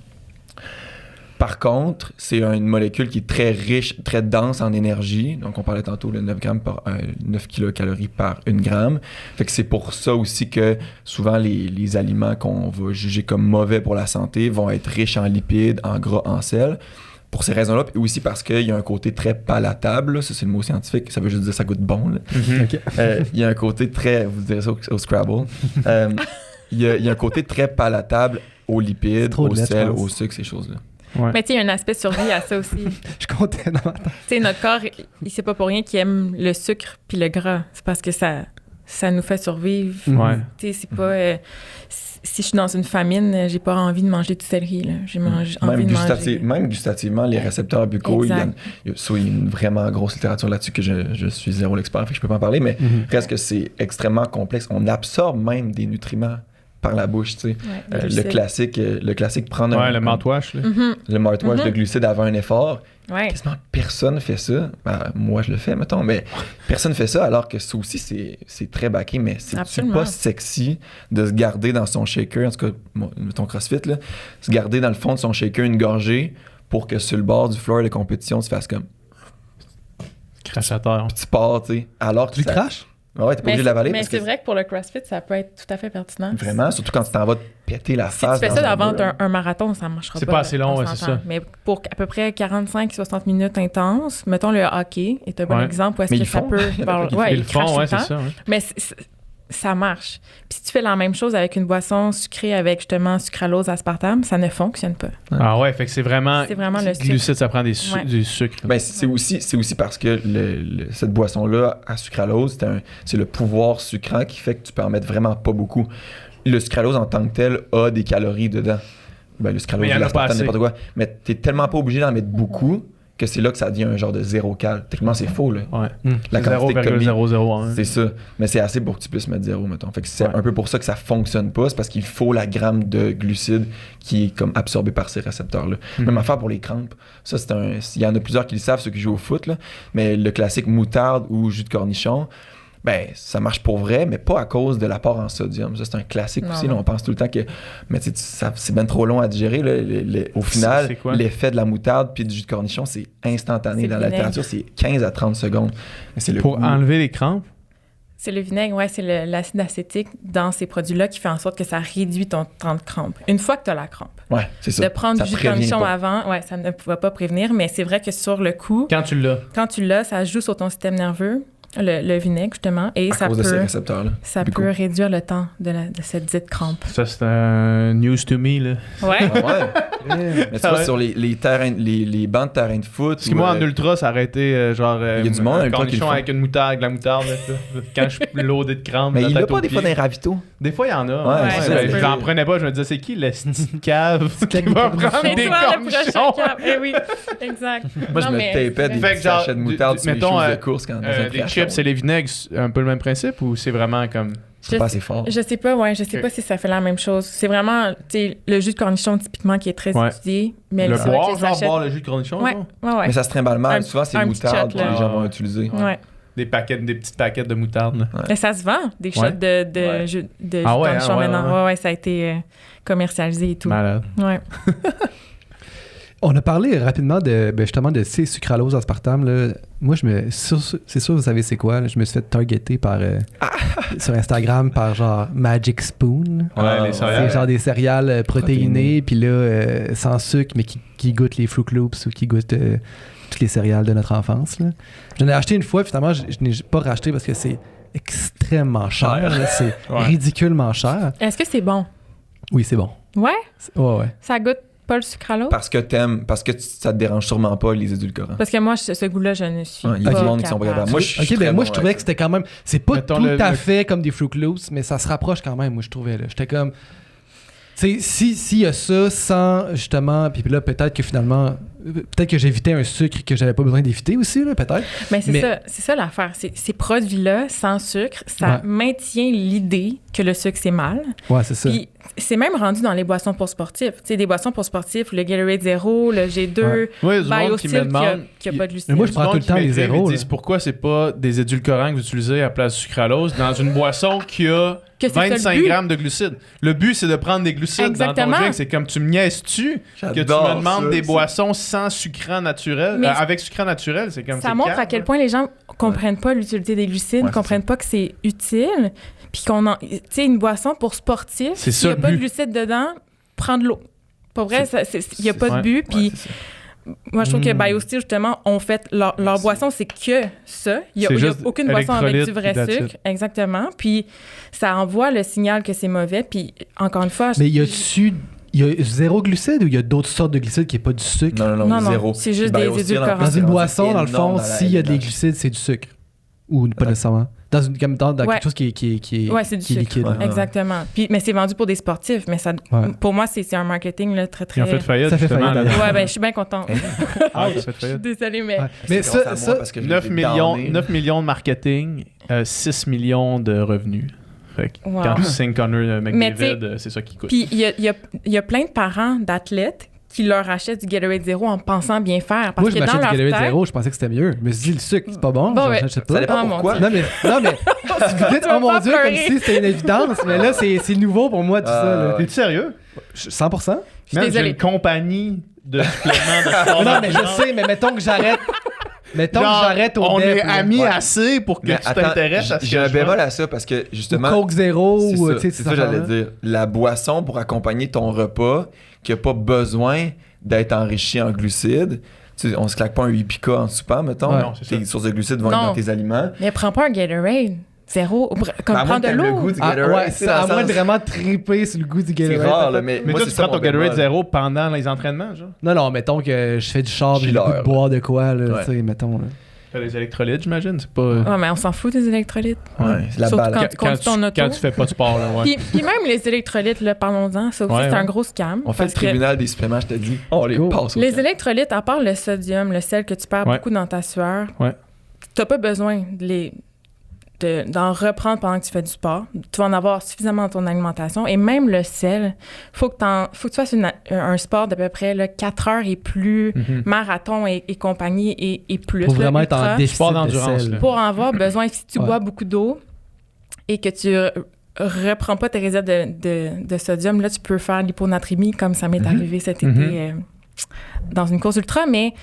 [SPEAKER 6] Par contre, c'est une molécule qui est très riche, très dense en énergie. Donc, on parlait tantôt de 9 kilocalories par 1 gramme. Fait que c'est pour ça aussi que souvent les aliments qu'on va juger comme mauvais pour la santé vont être riches en lipides, en gras, en sel. Pour ces raisons-là, puis aussi parce qu'il y a un côté très palatable. Là. Ça, c'est le mot scientifique. Ça veut juste dire que ça goûte bon. Là. Il y a un côté très... Vous direz ça au Scrabble. Il y a un côté très palatable aux lipides, au sel, au sucre, ces choses-là.
[SPEAKER 5] Ouais. Mais tu sais, il y a un aspect survie à ça aussi.
[SPEAKER 7] Je comptais dans ma tête.
[SPEAKER 5] Tu sais, notre corps, il sait pas pour rien qu'il aime le sucre puis le gras. C'est parce que ça nous fait survivre.
[SPEAKER 4] Ouais.
[SPEAKER 5] Tu sais, c'est pas... si je suis dans une famine, j'ai pas envie de manger du céleri. Là. J'ai envie de manger...
[SPEAKER 6] Même gustativement, les récepteurs buccaux, il y a une vraiment grosse littérature là-dessus que je suis zéro l'expert, fait que je peux pas en parler, mais reste que c'est extrêmement complexe. On absorbe même des nutriments par la bouche, tu sais. Le classique prendre
[SPEAKER 4] le mouthwash.
[SPEAKER 6] Le mouthwash de glucides avant un effort.
[SPEAKER 5] Ouais.
[SPEAKER 6] Quasiment personne fait ça. Ben, moi, je le fais, mettons, mais personne fait ça, alors que ça aussi, c'est très baqué, mais c'est pas sexy de se garder dans son shaker, en tout cas, ton CrossFit, là, se garder dans le fond de son shaker une gorgée pour que sur le bord du floor de compétition, tu fasses comme...
[SPEAKER 4] Crachateur.
[SPEAKER 6] Puis tu pars, tu sais, alors que
[SPEAKER 7] tu craches?
[SPEAKER 6] Ouais, t'es pas obligé de l'avaler.
[SPEAKER 5] Mais c'est vrai que pour le CrossFit, ça peut être tout à fait pertinent.
[SPEAKER 6] Vraiment, surtout quand tu t'en vas te péter la face.
[SPEAKER 5] Si tu fais ça d'avant un marathon, ça ne marchera pas.
[SPEAKER 4] C'est pas assez long, c'est ça.
[SPEAKER 5] Mais pour à peu près 45-60 minutes intenses, mettons le hockey est un bon exemple où est-ce que ça peut...
[SPEAKER 4] Ils le font, ouais, c'est ça.
[SPEAKER 5] Mais ça marche. Puis si tu fais la même chose avec une boisson sucrée avec justement sucralose, aspartame, ça ne fonctionne pas.
[SPEAKER 4] Ah ouais, fait que c'est vraiment
[SPEAKER 5] le sucre.
[SPEAKER 4] glucides, ça prend du
[SPEAKER 5] Ouais.
[SPEAKER 4] sucre.
[SPEAKER 6] Ben, c'est aussi parce que cette boisson-là, à sucralose, c'est le pouvoir sucrant qui fait que tu peux en mettre vraiment pas beaucoup. Le sucralose en tant que tel a des calories dedans. Ben, le sucralose,
[SPEAKER 4] Mais il y en a pas
[SPEAKER 6] l'aspartame,
[SPEAKER 4] assez.
[SPEAKER 6] n'importe quoi. Mais t'es tellement pas obligé d'en mettre beaucoup que c'est là que ça devient un genre de 0 cal. Techniquement, c'est faux, là.
[SPEAKER 4] Ouais.
[SPEAKER 6] La quantité que t'as mis,
[SPEAKER 4] 0,001.
[SPEAKER 6] c'est ça. Mais c'est assez pour que tu puisses mettre 0, mettons. Fait que c'est
[SPEAKER 4] Ouais.
[SPEAKER 6] un peu pour ça que ça fonctionne pas. C'est parce qu'il faut la gramme de glucides qui est comme absorbée par ces récepteurs-là. Même affaire pour les crampes. Ça, il y en a plusieurs qui le savent, ceux qui jouent au foot, là. Mais le classique moutarde ou jus de cornichon, ben, ça marche pour vrai, mais pas à cause de l'apport en sodium. Ça, c'est un classique
[SPEAKER 5] Non,
[SPEAKER 6] aussi.
[SPEAKER 5] non.
[SPEAKER 6] Là, on pense tout le temps que mais c'est bien trop long à digérer. Là. Au final,
[SPEAKER 4] c'est quoi?
[SPEAKER 6] l'effet de la moutarde puis du jus de cornichon, c'est instantané.
[SPEAKER 5] C'est
[SPEAKER 6] Dans
[SPEAKER 5] le
[SPEAKER 6] la
[SPEAKER 5] vinaigre.
[SPEAKER 6] littérature, c'est 15 à 30 secondes. Mais c'est le
[SPEAKER 4] Pour
[SPEAKER 6] goût.
[SPEAKER 4] enlever les crampes.
[SPEAKER 5] C'est le vinaigre, ouais, c'est l'acide acétique dans ces produits-là qui fait en sorte que ça réduit ton temps de crampe. Une fois que tu as la crampe.
[SPEAKER 6] Ouais, c'est ça.
[SPEAKER 5] De prendre
[SPEAKER 6] Ça
[SPEAKER 5] du jus de
[SPEAKER 6] prévient
[SPEAKER 5] cornichon
[SPEAKER 6] pas.
[SPEAKER 5] avant, ouais, ça ne va pas prévenir, mais c'est vrai que sur le coup,
[SPEAKER 4] Quand tu l'as.
[SPEAKER 5] quand tu l'as, ça joue sur ton système nerveux, le vinaigre justement, et
[SPEAKER 6] À
[SPEAKER 5] ça
[SPEAKER 6] cause de ces
[SPEAKER 5] peut,
[SPEAKER 6] récepteurs-là.
[SPEAKER 5] ça
[SPEAKER 6] Du coup.
[SPEAKER 5] peut réduire le temps de cette dite crampe.
[SPEAKER 4] Ça, c'est un news to me, là.
[SPEAKER 5] Ouais.
[SPEAKER 6] Ah ouais. Mais tu
[SPEAKER 4] Ah
[SPEAKER 6] vois,
[SPEAKER 4] ouais.
[SPEAKER 6] sur les terrains, les bancs de terrain de foot.
[SPEAKER 4] Parce que moi, en
[SPEAKER 6] ou,
[SPEAKER 4] ultra, ça aurait été genre.
[SPEAKER 6] il y a du monde en
[SPEAKER 4] un
[SPEAKER 6] ultra qui le
[SPEAKER 4] cornichon
[SPEAKER 6] font.
[SPEAKER 4] avec une moutarde, avec de la moutarde, là. Quand je suis loadé de crampes.
[SPEAKER 6] mais
[SPEAKER 4] la
[SPEAKER 6] il l'a
[SPEAKER 4] tête
[SPEAKER 6] pas
[SPEAKER 4] aux
[SPEAKER 6] des fois dans
[SPEAKER 4] pieds.
[SPEAKER 6] les ravitaux.
[SPEAKER 4] Des fois, il y en a.
[SPEAKER 6] Ouais,
[SPEAKER 5] c'est ça,
[SPEAKER 4] ben,
[SPEAKER 5] c'est
[SPEAKER 4] j'en
[SPEAKER 5] vrai.
[SPEAKER 4] prenais pas. Je me disais, c'est qui le petite cave qui va prendre
[SPEAKER 5] C'est
[SPEAKER 4] des
[SPEAKER 5] toi le prochain
[SPEAKER 4] cornichons?
[SPEAKER 5] cap. Eh oui, exact.
[SPEAKER 6] Moi, je
[SPEAKER 5] Non,
[SPEAKER 6] me
[SPEAKER 5] mais
[SPEAKER 6] tapais
[SPEAKER 5] c'est
[SPEAKER 6] des
[SPEAKER 5] vrai.
[SPEAKER 4] Fait que genre,
[SPEAKER 6] sachets de moutarde sur les
[SPEAKER 4] mettons,
[SPEAKER 6] choses de course quand dans un
[SPEAKER 4] Des
[SPEAKER 6] triathlon.
[SPEAKER 4] chips et les vinaigres, c'est un peu le même principe ou c'est vraiment comme.
[SPEAKER 6] C'est pas assez fort.
[SPEAKER 5] Je sais pas, ouais, je sais
[SPEAKER 4] Ok.
[SPEAKER 5] pas si ça fait la même chose. C'est vraiment, tu sais, le jus de cornichon typiquement qui est très
[SPEAKER 4] Ouais.
[SPEAKER 5] étudié, mais
[SPEAKER 4] Le
[SPEAKER 5] c'est vrai que
[SPEAKER 4] boire,
[SPEAKER 5] les
[SPEAKER 4] genre
[SPEAKER 5] sachets-
[SPEAKER 4] boire le jus de cornichon,
[SPEAKER 5] Ouais,
[SPEAKER 4] genre?
[SPEAKER 5] ouais.
[SPEAKER 6] Mais ça se trimballe mal.
[SPEAKER 5] Un-
[SPEAKER 6] Souvent, c'est
[SPEAKER 5] un petit
[SPEAKER 6] moutarde
[SPEAKER 5] shot,
[SPEAKER 6] que
[SPEAKER 5] là.
[SPEAKER 6] les gens vont
[SPEAKER 4] Ouais.
[SPEAKER 6] utiliser.
[SPEAKER 5] Ouais.
[SPEAKER 4] Des petites paquettes de moutarde. là.
[SPEAKER 5] Mais ça se vend, des shots
[SPEAKER 4] Ouais.
[SPEAKER 5] de
[SPEAKER 6] Ouais.
[SPEAKER 5] jus de
[SPEAKER 4] Ah ouais,
[SPEAKER 5] cornichon
[SPEAKER 4] hein, ouais,
[SPEAKER 5] maintenant.
[SPEAKER 4] ouais.
[SPEAKER 5] Ouais, ça a été commercialisé et tout.
[SPEAKER 4] Malade.
[SPEAKER 5] Ouais.
[SPEAKER 7] On a parlé rapidement justement de ces sucralose aspartame. Là. Moi, c'est sûr, vous savez c'est quoi. Là. Je me suis fait targeter par, sur Instagram par genre Magic Spoon.
[SPEAKER 4] Ouais, les
[SPEAKER 7] C'est
[SPEAKER 4] céréales.
[SPEAKER 7] genre des céréales protéinées, puis là, sans sucre, mais qui goûtent les Fruit Loops ou qui goûtent toutes les céréales de notre enfance. Là. J'en ai acheté une fois, finalement, je n'ai pas racheté parce que c'est extrêmement cher. Là. C'est
[SPEAKER 4] Ouais.
[SPEAKER 7] ridiculement cher.
[SPEAKER 5] Est-ce que c'est bon?
[SPEAKER 7] Oui, c'est bon.
[SPEAKER 5] Ouais?
[SPEAKER 7] Ouais.
[SPEAKER 5] Ça goûte pas le sucralose?
[SPEAKER 6] Parce que ça te dérange sûrement pas les édulcorants.
[SPEAKER 5] Parce que moi, ce goût-là, je ne suis
[SPEAKER 6] Ouais, il y a
[SPEAKER 5] pas
[SPEAKER 6] du monde qui sont pas
[SPEAKER 5] capable.
[SPEAKER 6] capables. Moi, je suis
[SPEAKER 7] Ok,
[SPEAKER 6] très
[SPEAKER 7] ben moi
[SPEAKER 6] bon
[SPEAKER 7] je trouvais
[SPEAKER 6] avec
[SPEAKER 7] que c'était quand même. C'est pas
[SPEAKER 4] Mettons
[SPEAKER 7] tout
[SPEAKER 4] le-
[SPEAKER 7] à
[SPEAKER 4] le-
[SPEAKER 7] fait comme des Fruit Loops, mais ça se rapproche quand même, moi je trouvais. Là. J'étais comme. Tu sais, s'il y a ça sans justement. Puis là, peut-être que finalement. Peut-être que j'évitais un sucre que j'avais pas besoin d'éviter aussi, là, peut-être.
[SPEAKER 5] Mais c'est
[SPEAKER 7] Mais-
[SPEAKER 5] ça l'affaire. Ces produits-là, sans sucre, ça
[SPEAKER 7] Ouais.
[SPEAKER 5] maintient l'idée que le sucre, c'est mal.
[SPEAKER 7] Ouais, c'est ça.
[SPEAKER 5] Puis c'est même rendu dans les boissons pour sportifs. Tu sais, des boissons pour sportifs, le Gatorade Zero, le G2,
[SPEAKER 7] Ouais.
[SPEAKER 4] Oui, il y a du monde qui
[SPEAKER 5] BioSteel
[SPEAKER 4] me demande.
[SPEAKER 5] qui a pas de glucides.
[SPEAKER 7] Mais moi, je prends
[SPEAKER 4] Du
[SPEAKER 7] tout le
[SPEAKER 4] monde
[SPEAKER 7] temps
[SPEAKER 4] qui
[SPEAKER 7] les
[SPEAKER 4] m'écrivent,
[SPEAKER 7] zéros,
[SPEAKER 4] Ils
[SPEAKER 7] là.
[SPEAKER 4] disent pourquoi c'est pas des édulcorants que vous utilisez à la place du sucralose dans une boisson qui a
[SPEAKER 5] Que c'est ça le
[SPEAKER 4] 25
[SPEAKER 5] but.
[SPEAKER 4] grammes de glucides. Le but, c'est de prendre des glucides
[SPEAKER 5] Exactement.
[SPEAKER 4] dans ton drink. C'est comme tu me niaises-tu que tu
[SPEAKER 6] J'adore
[SPEAKER 4] me demandes
[SPEAKER 6] ça,
[SPEAKER 4] des
[SPEAKER 6] ça.
[SPEAKER 4] boissons sans sucrant naturel,
[SPEAKER 5] Mais
[SPEAKER 4] avec sucrant naturel. C'est comme
[SPEAKER 5] Ça
[SPEAKER 4] c'est
[SPEAKER 5] montre
[SPEAKER 4] calme,
[SPEAKER 5] à quel
[SPEAKER 4] là.
[SPEAKER 5] point les gens comprennent pas l'utilité des glucides,
[SPEAKER 6] Ouais, c'est
[SPEAKER 5] comprennent pas que c'est utile, puis qu'on en... Tu sais, une boisson pour sportif,
[SPEAKER 4] C'est
[SPEAKER 5] s'il n'y
[SPEAKER 4] ça,
[SPEAKER 5] a
[SPEAKER 4] le
[SPEAKER 5] pas de
[SPEAKER 4] but.
[SPEAKER 5] glucides dedans, prends de l'eau. Pas vrai, il n'y a pas de but, puis
[SPEAKER 6] Ouais, c'est ça.
[SPEAKER 5] moi, je trouve que BioSteel, justement, ont fait... Leur boisson, c'est que ça. Il n'y a,
[SPEAKER 4] C'est
[SPEAKER 5] il y a
[SPEAKER 4] juste
[SPEAKER 5] aucune boisson avec du
[SPEAKER 4] électrolyte,
[SPEAKER 5] vrai
[SPEAKER 4] puis that's
[SPEAKER 5] sucre. Exactement. Puis ça envoie le signal que c'est mauvais, puis encore une fois...
[SPEAKER 7] Mais il y a zéro glucide ou il y a d'autres sortes de glucides qui n'est pas du sucre?
[SPEAKER 6] Non,
[SPEAKER 5] Non,
[SPEAKER 6] zéro.
[SPEAKER 5] c'est juste
[SPEAKER 6] Puis
[SPEAKER 5] des
[SPEAKER 6] BioSteel, en plus,
[SPEAKER 5] édulcorants.
[SPEAKER 7] Dans
[SPEAKER 6] c'est
[SPEAKER 7] une
[SPEAKER 6] rendu
[SPEAKER 7] boisson, dans le
[SPEAKER 6] énorme
[SPEAKER 7] fond,
[SPEAKER 6] dans la
[SPEAKER 7] s'il y a des
[SPEAKER 6] LNH.
[SPEAKER 7] glucides, c'est du sucre. Ou pas nécessairement. Dans
[SPEAKER 5] Ouais.
[SPEAKER 7] quelque chose qui est,
[SPEAKER 5] Ouais, c'est du
[SPEAKER 7] qui est
[SPEAKER 5] sucre.
[SPEAKER 7] liquide.
[SPEAKER 6] Ouais.
[SPEAKER 5] Exactement. Puis, mais c'est vendu pour des sportifs, mais ça,
[SPEAKER 7] Ouais.
[SPEAKER 5] pour moi, c'est un marketing là, très, très...
[SPEAKER 4] Ils ont fait faillite,
[SPEAKER 7] Ça fait
[SPEAKER 4] justement.
[SPEAKER 7] faillite,
[SPEAKER 4] là.
[SPEAKER 7] d'ailleurs.
[SPEAKER 5] Ouais, ben je suis bien contente.
[SPEAKER 4] Ah, ça fait
[SPEAKER 5] Je suis
[SPEAKER 4] faillite.
[SPEAKER 5] désolée, mais...
[SPEAKER 7] Ouais. Mais
[SPEAKER 6] C'est grâce à
[SPEAKER 7] ça,
[SPEAKER 6] moi, parce que je
[SPEAKER 4] 9
[SPEAKER 6] l'ai
[SPEAKER 4] millions,
[SPEAKER 6] downé.
[SPEAKER 4] 9 millions de marketing, 6 millions de revenus. Fait que
[SPEAKER 5] Wow.
[SPEAKER 4] quand tu signes Connor
[SPEAKER 5] Mais
[SPEAKER 4] McDavid,
[SPEAKER 5] t'sais-
[SPEAKER 4] c'est ça qui coûte.
[SPEAKER 5] Puis il y a plein de parents d'athlètes qui leur achètent du Gatorade Zero en pensant bien faire. Parce
[SPEAKER 7] moi, je
[SPEAKER 5] que dans
[SPEAKER 7] m'achète du
[SPEAKER 5] leur
[SPEAKER 7] Gatorade
[SPEAKER 5] tête...
[SPEAKER 7] Zéro, je pensais que c'était mieux. Je me suis dit, le sucre, c'est pas bon,
[SPEAKER 5] Bon,
[SPEAKER 7] j'en
[SPEAKER 5] ouais.
[SPEAKER 7] achète
[SPEAKER 6] Ça
[SPEAKER 7] pas.
[SPEAKER 6] dépend
[SPEAKER 5] Oh, mon
[SPEAKER 6] pourquoi.
[SPEAKER 7] Non, mais vous dites,
[SPEAKER 5] Tu vas
[SPEAKER 7] oh mon
[SPEAKER 5] pas
[SPEAKER 7] Dieu,
[SPEAKER 5] pleurer.
[SPEAKER 7] comme si c'était une évidence, mais là, c'est nouveau pour moi, tout ça. Là.
[SPEAKER 4] T'es sérieux?
[SPEAKER 7] 100%?
[SPEAKER 4] Même j'ai
[SPEAKER 5] désolée.
[SPEAKER 4] une compagnie de suppléments de sport.
[SPEAKER 7] Non, mais je sais, mais mettons que j'arrête. Mettons
[SPEAKER 4] Genre,
[SPEAKER 7] que j'arrête au
[SPEAKER 4] on
[SPEAKER 7] DEP,
[SPEAKER 4] est
[SPEAKER 7] là.
[SPEAKER 4] amis
[SPEAKER 6] Ouais.
[SPEAKER 4] assez pour que
[SPEAKER 6] Mais
[SPEAKER 4] tu
[SPEAKER 6] attends,
[SPEAKER 4] t'intéresses à ce
[SPEAKER 6] j'ai
[SPEAKER 4] que
[SPEAKER 6] un
[SPEAKER 4] je
[SPEAKER 6] bémol
[SPEAKER 4] vends.
[SPEAKER 6] à ça parce que
[SPEAKER 7] Ou
[SPEAKER 6] justement.
[SPEAKER 7] Coke Zéro,
[SPEAKER 6] C'est
[SPEAKER 7] ou
[SPEAKER 6] ça,
[SPEAKER 7] tu sais,
[SPEAKER 6] c'est
[SPEAKER 7] ces
[SPEAKER 6] ça que j'allais
[SPEAKER 7] affaires-là.
[SPEAKER 6] dire. La boisson pour accompagner ton repas qui n'a pas besoin d'être enrichie en glucides. Tu sais, on se claque pas un 8 pica en soupant, mettons.
[SPEAKER 7] Ouais.
[SPEAKER 4] Non, c'est ça.
[SPEAKER 6] Tes sources de glucides vont être
[SPEAKER 5] Non.
[SPEAKER 6] dans tes aliments.
[SPEAKER 5] Mais prends pas un Gatorade. Zéro. Comme
[SPEAKER 6] À moins
[SPEAKER 5] prendre de
[SPEAKER 6] que t'aimes le
[SPEAKER 5] l'eau.
[SPEAKER 6] goût du Gatorade.
[SPEAKER 7] C'est à moins de vraiment triper sur le goût du
[SPEAKER 6] C'est
[SPEAKER 7] Gatorade.
[SPEAKER 6] rare, là, mais
[SPEAKER 4] Mais
[SPEAKER 6] moi,
[SPEAKER 4] toi,
[SPEAKER 6] c'est
[SPEAKER 4] tu prends
[SPEAKER 6] ça,
[SPEAKER 4] ton
[SPEAKER 6] mon
[SPEAKER 4] Gatorade
[SPEAKER 6] bémol.
[SPEAKER 4] zéro pendant les entraînements, genre?
[SPEAKER 7] Non, mettons que je fais du char, j'ai le goût
[SPEAKER 6] Chiller,
[SPEAKER 7] de boire de quoi, là,
[SPEAKER 6] Ouais.
[SPEAKER 7] tu sais, mettons. Là.
[SPEAKER 4] T'as les électrolytes, j'imagine? C'est pas...
[SPEAKER 5] Ouais, mais on s'en fout des électrolytes.
[SPEAKER 6] Ouais, c'est la
[SPEAKER 5] Surtout
[SPEAKER 6] balle.
[SPEAKER 5] quand tu conduis ton auto.
[SPEAKER 4] Quand tu fais pas de sport, là, ouais.
[SPEAKER 5] Puis même les électrolytes, là, parlons-en, ça aussi,
[SPEAKER 4] Ouais,
[SPEAKER 5] c'est
[SPEAKER 4] ouais.
[SPEAKER 5] un gros scam.
[SPEAKER 6] On fait le
[SPEAKER 5] parce que
[SPEAKER 6] tribunal des suppléments, je te dis. On les
[SPEAKER 7] Cool.
[SPEAKER 6] passe au
[SPEAKER 5] les
[SPEAKER 6] camp.
[SPEAKER 5] électrolytes, à part le sodium, le sel que tu perds
[SPEAKER 4] Ouais.
[SPEAKER 5] beaucoup dans ta sueur,
[SPEAKER 4] Ouais.
[SPEAKER 5] t'as pas besoin d'en reprendre pendant que tu fais du sport. Tu vas en avoir suffisamment dans ton alimentation. Et même le sel, faut que tu fasses un sport d'à peu près là, 4 heures et plus, marathon et compagnie et plus.
[SPEAKER 7] Pour
[SPEAKER 5] là,
[SPEAKER 7] vraiment être
[SPEAKER 5] ultra.
[SPEAKER 7] en déficit
[SPEAKER 4] Sport
[SPEAKER 7] de
[SPEAKER 4] d'endurance,
[SPEAKER 7] sel.
[SPEAKER 4] là.
[SPEAKER 5] Pour en avoir besoin, si tu
[SPEAKER 7] Ouais.
[SPEAKER 5] bois beaucoup d'eau et que tu reprends pas tes réserves de sodium, là, tu peux faire l'hyponatrémie, comme ça m'est arrivé cet été dans une course ultra, mais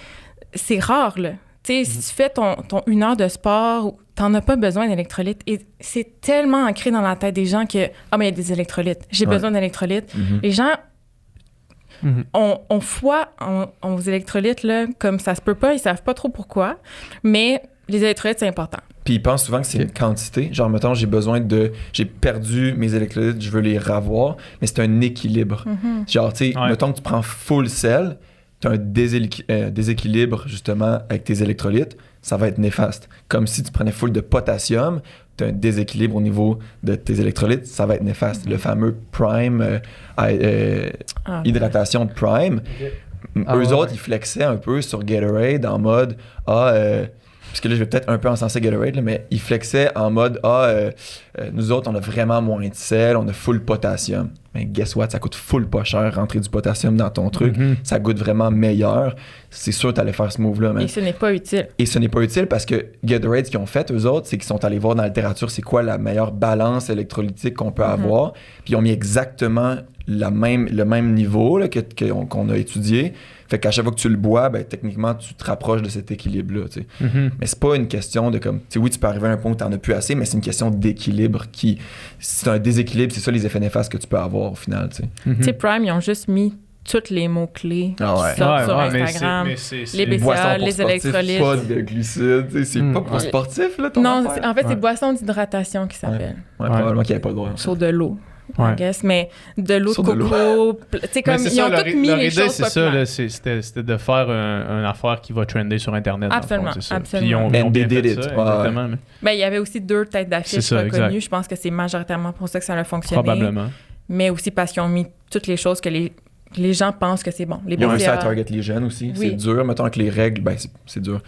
[SPEAKER 5] c'est rare, là. Tu sais, si tu fais ton 1 heure de sport, t'en as pas besoin d'électrolytes. Et c'est tellement ancré dans la tête des gens que « Ah, mais il y a des électrolytes. J'ai besoin d'électrolytes. Les gens ont foi aux électrolytes, là, comme ça se peut pas. Ils savent pas trop pourquoi. Mais les électrolytes, c'est important.
[SPEAKER 6] Puis ils pensent souvent que c'est une quantité. Genre, mettons, j'ai perdu mes électrolytes, je veux les ravoir, mais c'est un équilibre. Genre, tu sais,
[SPEAKER 4] Ouais.
[SPEAKER 6] mettons que tu prends full sel, tu as un déséquilibre, justement, avec tes électrolytes, ça va être néfaste. Comme si tu prenais full de potassium, tu as un déséquilibre au niveau de tes électrolytes, ça va être néfaste. Le fameux prime, hydratation de prime.
[SPEAKER 7] Ah,
[SPEAKER 6] Eux
[SPEAKER 7] ouais,
[SPEAKER 6] autres,
[SPEAKER 7] ouais.
[SPEAKER 6] ils flexaient un peu sur Gatorade en mode parce que là, je vais peut-être un peu encenser Gatorade, là, mais ils flexaient en mode nous autres, on a vraiment moins de sel, on a full potassium. Mais guess what, ça coûte full pas cher rentrer du potassium dans ton truc. Ça goûte vraiment meilleur. C'est sûr que tu allais faire ce move-là. Man.
[SPEAKER 5] Et ce n'est pas utile.
[SPEAKER 6] Et ce n'est pas utile parce que Gatorade, ce qu'ils ont fait, eux autres, c'est qu'ils sont allés voir dans la littérature c'est quoi la meilleure balance électrolytique qu'on peut avoir. Puis ils ont mis exactement le même niveau là, qu'on a étudié. Fait qu'à chaque fois que tu le bois, ben, techniquement, tu te rapproches de cet équilibre-là. Tu sais. Mais c'est pas une question de comme. Tu sais, oui, tu peux arriver à un point où tu n'en as plus assez, mais c'est une question d'équilibre qui. Si tu as un déséquilibre, c'est ça les effets néfastes que tu peux avoir au final. Tu sais.
[SPEAKER 5] Tu sais, Prime, ils ont juste mis tous les mots-clés
[SPEAKER 6] Ah ouais.
[SPEAKER 5] qui sortent sur
[SPEAKER 4] mais
[SPEAKER 5] Instagram.
[SPEAKER 4] c'est
[SPEAKER 5] les
[SPEAKER 6] Boisson
[SPEAKER 5] BCA,
[SPEAKER 6] pour
[SPEAKER 5] les
[SPEAKER 6] sportifs,
[SPEAKER 5] électrolytes.
[SPEAKER 6] pas de glucides. Tu sais, c'est pas pour
[SPEAKER 5] Ouais.
[SPEAKER 6] sportif, là, ton
[SPEAKER 5] Non,
[SPEAKER 6] affaire.
[SPEAKER 5] en fait, c'est boisson d'hydratation qui s'appelle.
[SPEAKER 6] Ouais, probablement qu'il n'y avait pas le droit.
[SPEAKER 5] Sur de l'eau.
[SPEAKER 4] Ouais.
[SPEAKER 5] I guess, mais de l'eau de
[SPEAKER 6] Sur de l'eau.
[SPEAKER 5] coco. Tu sais, comme
[SPEAKER 4] Mais c'est
[SPEAKER 5] ils ont
[SPEAKER 4] ça,
[SPEAKER 5] toutes mis
[SPEAKER 4] leur
[SPEAKER 5] les
[SPEAKER 4] idée,
[SPEAKER 5] choses
[SPEAKER 4] c'est ça,
[SPEAKER 5] populaires.
[SPEAKER 4] là, c'était de faire une affaire qui va trender sur Internet. dans le fond,
[SPEAKER 5] Absolument,
[SPEAKER 4] c'est ça.
[SPEAKER 5] absolument.
[SPEAKER 4] Puis ils ont
[SPEAKER 6] And
[SPEAKER 4] bien
[SPEAKER 6] they
[SPEAKER 4] fait
[SPEAKER 6] did
[SPEAKER 4] ça,
[SPEAKER 6] it. Ouais.
[SPEAKER 4] exactement. mais
[SPEAKER 5] Ben, il y avait aussi 2 têtes
[SPEAKER 4] C'est
[SPEAKER 5] d'affiche
[SPEAKER 4] ça,
[SPEAKER 5] reconnues.
[SPEAKER 4] exact.
[SPEAKER 5] Je pense que c'est majoritairement pour ça que ça a fonctionné.
[SPEAKER 4] Probablement.
[SPEAKER 5] Mais aussi parce qu'ils ont mis toutes les choses que les gens pensent que c'est bon. Les
[SPEAKER 6] Ils ont réussi à
[SPEAKER 5] BCA.
[SPEAKER 6] target les jeunes aussi.
[SPEAKER 5] Oui.
[SPEAKER 6] C'est dur. Mettons que les règles, ben c'est dur.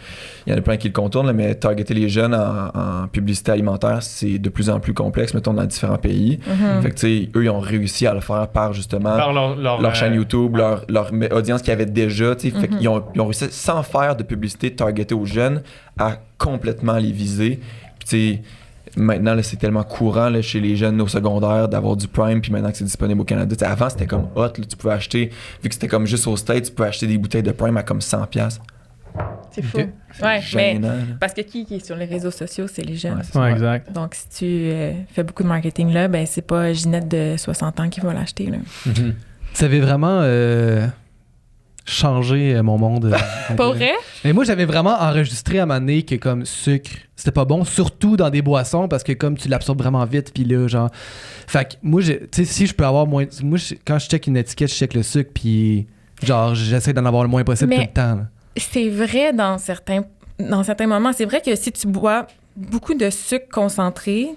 [SPEAKER 6] Il y en a plein qui le contournent, là, mais targeter les jeunes en publicité alimentaire, c'est de plus en plus complexe, mettons, dans différents pays. Fait que, tu sais, eux, ils ont réussi à le faire par, justement,
[SPEAKER 4] Par
[SPEAKER 6] leur chaîne YouTube, leur audience qu'ils avaient déjà. Tu sais, fait qu'ils ont réussi, sans faire de publicité targetée aux jeunes, à complètement les viser. Puis, tu sais, maintenant, là, c'est tellement courant là, chez les jeunes au secondaire d'avoir du Prime, puis maintenant que c'est disponible au Canada. T'sais, avant, c'était comme hot. Là, tu pouvais acheter, vu que c'était comme juste au States, tu pouvais acheter des bouteilles de Prime à comme 100$.
[SPEAKER 5] C'est fou.
[SPEAKER 7] Ok.
[SPEAKER 5] Ouais, mais
[SPEAKER 6] Gênant. Là.
[SPEAKER 5] parce que qui est sur les réseaux sociaux, c'est les jeunes.
[SPEAKER 6] Ouais, c'est ça.
[SPEAKER 4] Ouais, exact.
[SPEAKER 5] Donc, si tu fais beaucoup de marketing là, ben c'est pas Ginette de 60 ans qui va l'acheter. Là.
[SPEAKER 7] Ça avait vraiment changé mon monde.
[SPEAKER 5] Pas vrai?
[SPEAKER 7] Mais moi, j'avais vraiment enregistré à un moment donné que comme sucre, c'était pas bon, surtout dans des boissons, parce que comme tu l'absorbes vraiment vite, puis là, genre... Fait que moi, tu sais, si je peux avoir moins... Moi, quand je check une étiquette, je check le sucre, puis genre, j'essaie d'en avoir le moins possible
[SPEAKER 5] Mais-
[SPEAKER 7] tout le temps. Là.
[SPEAKER 5] C'est vrai dans certains moments. C'est vrai que si tu bois beaucoup de sucre concentré,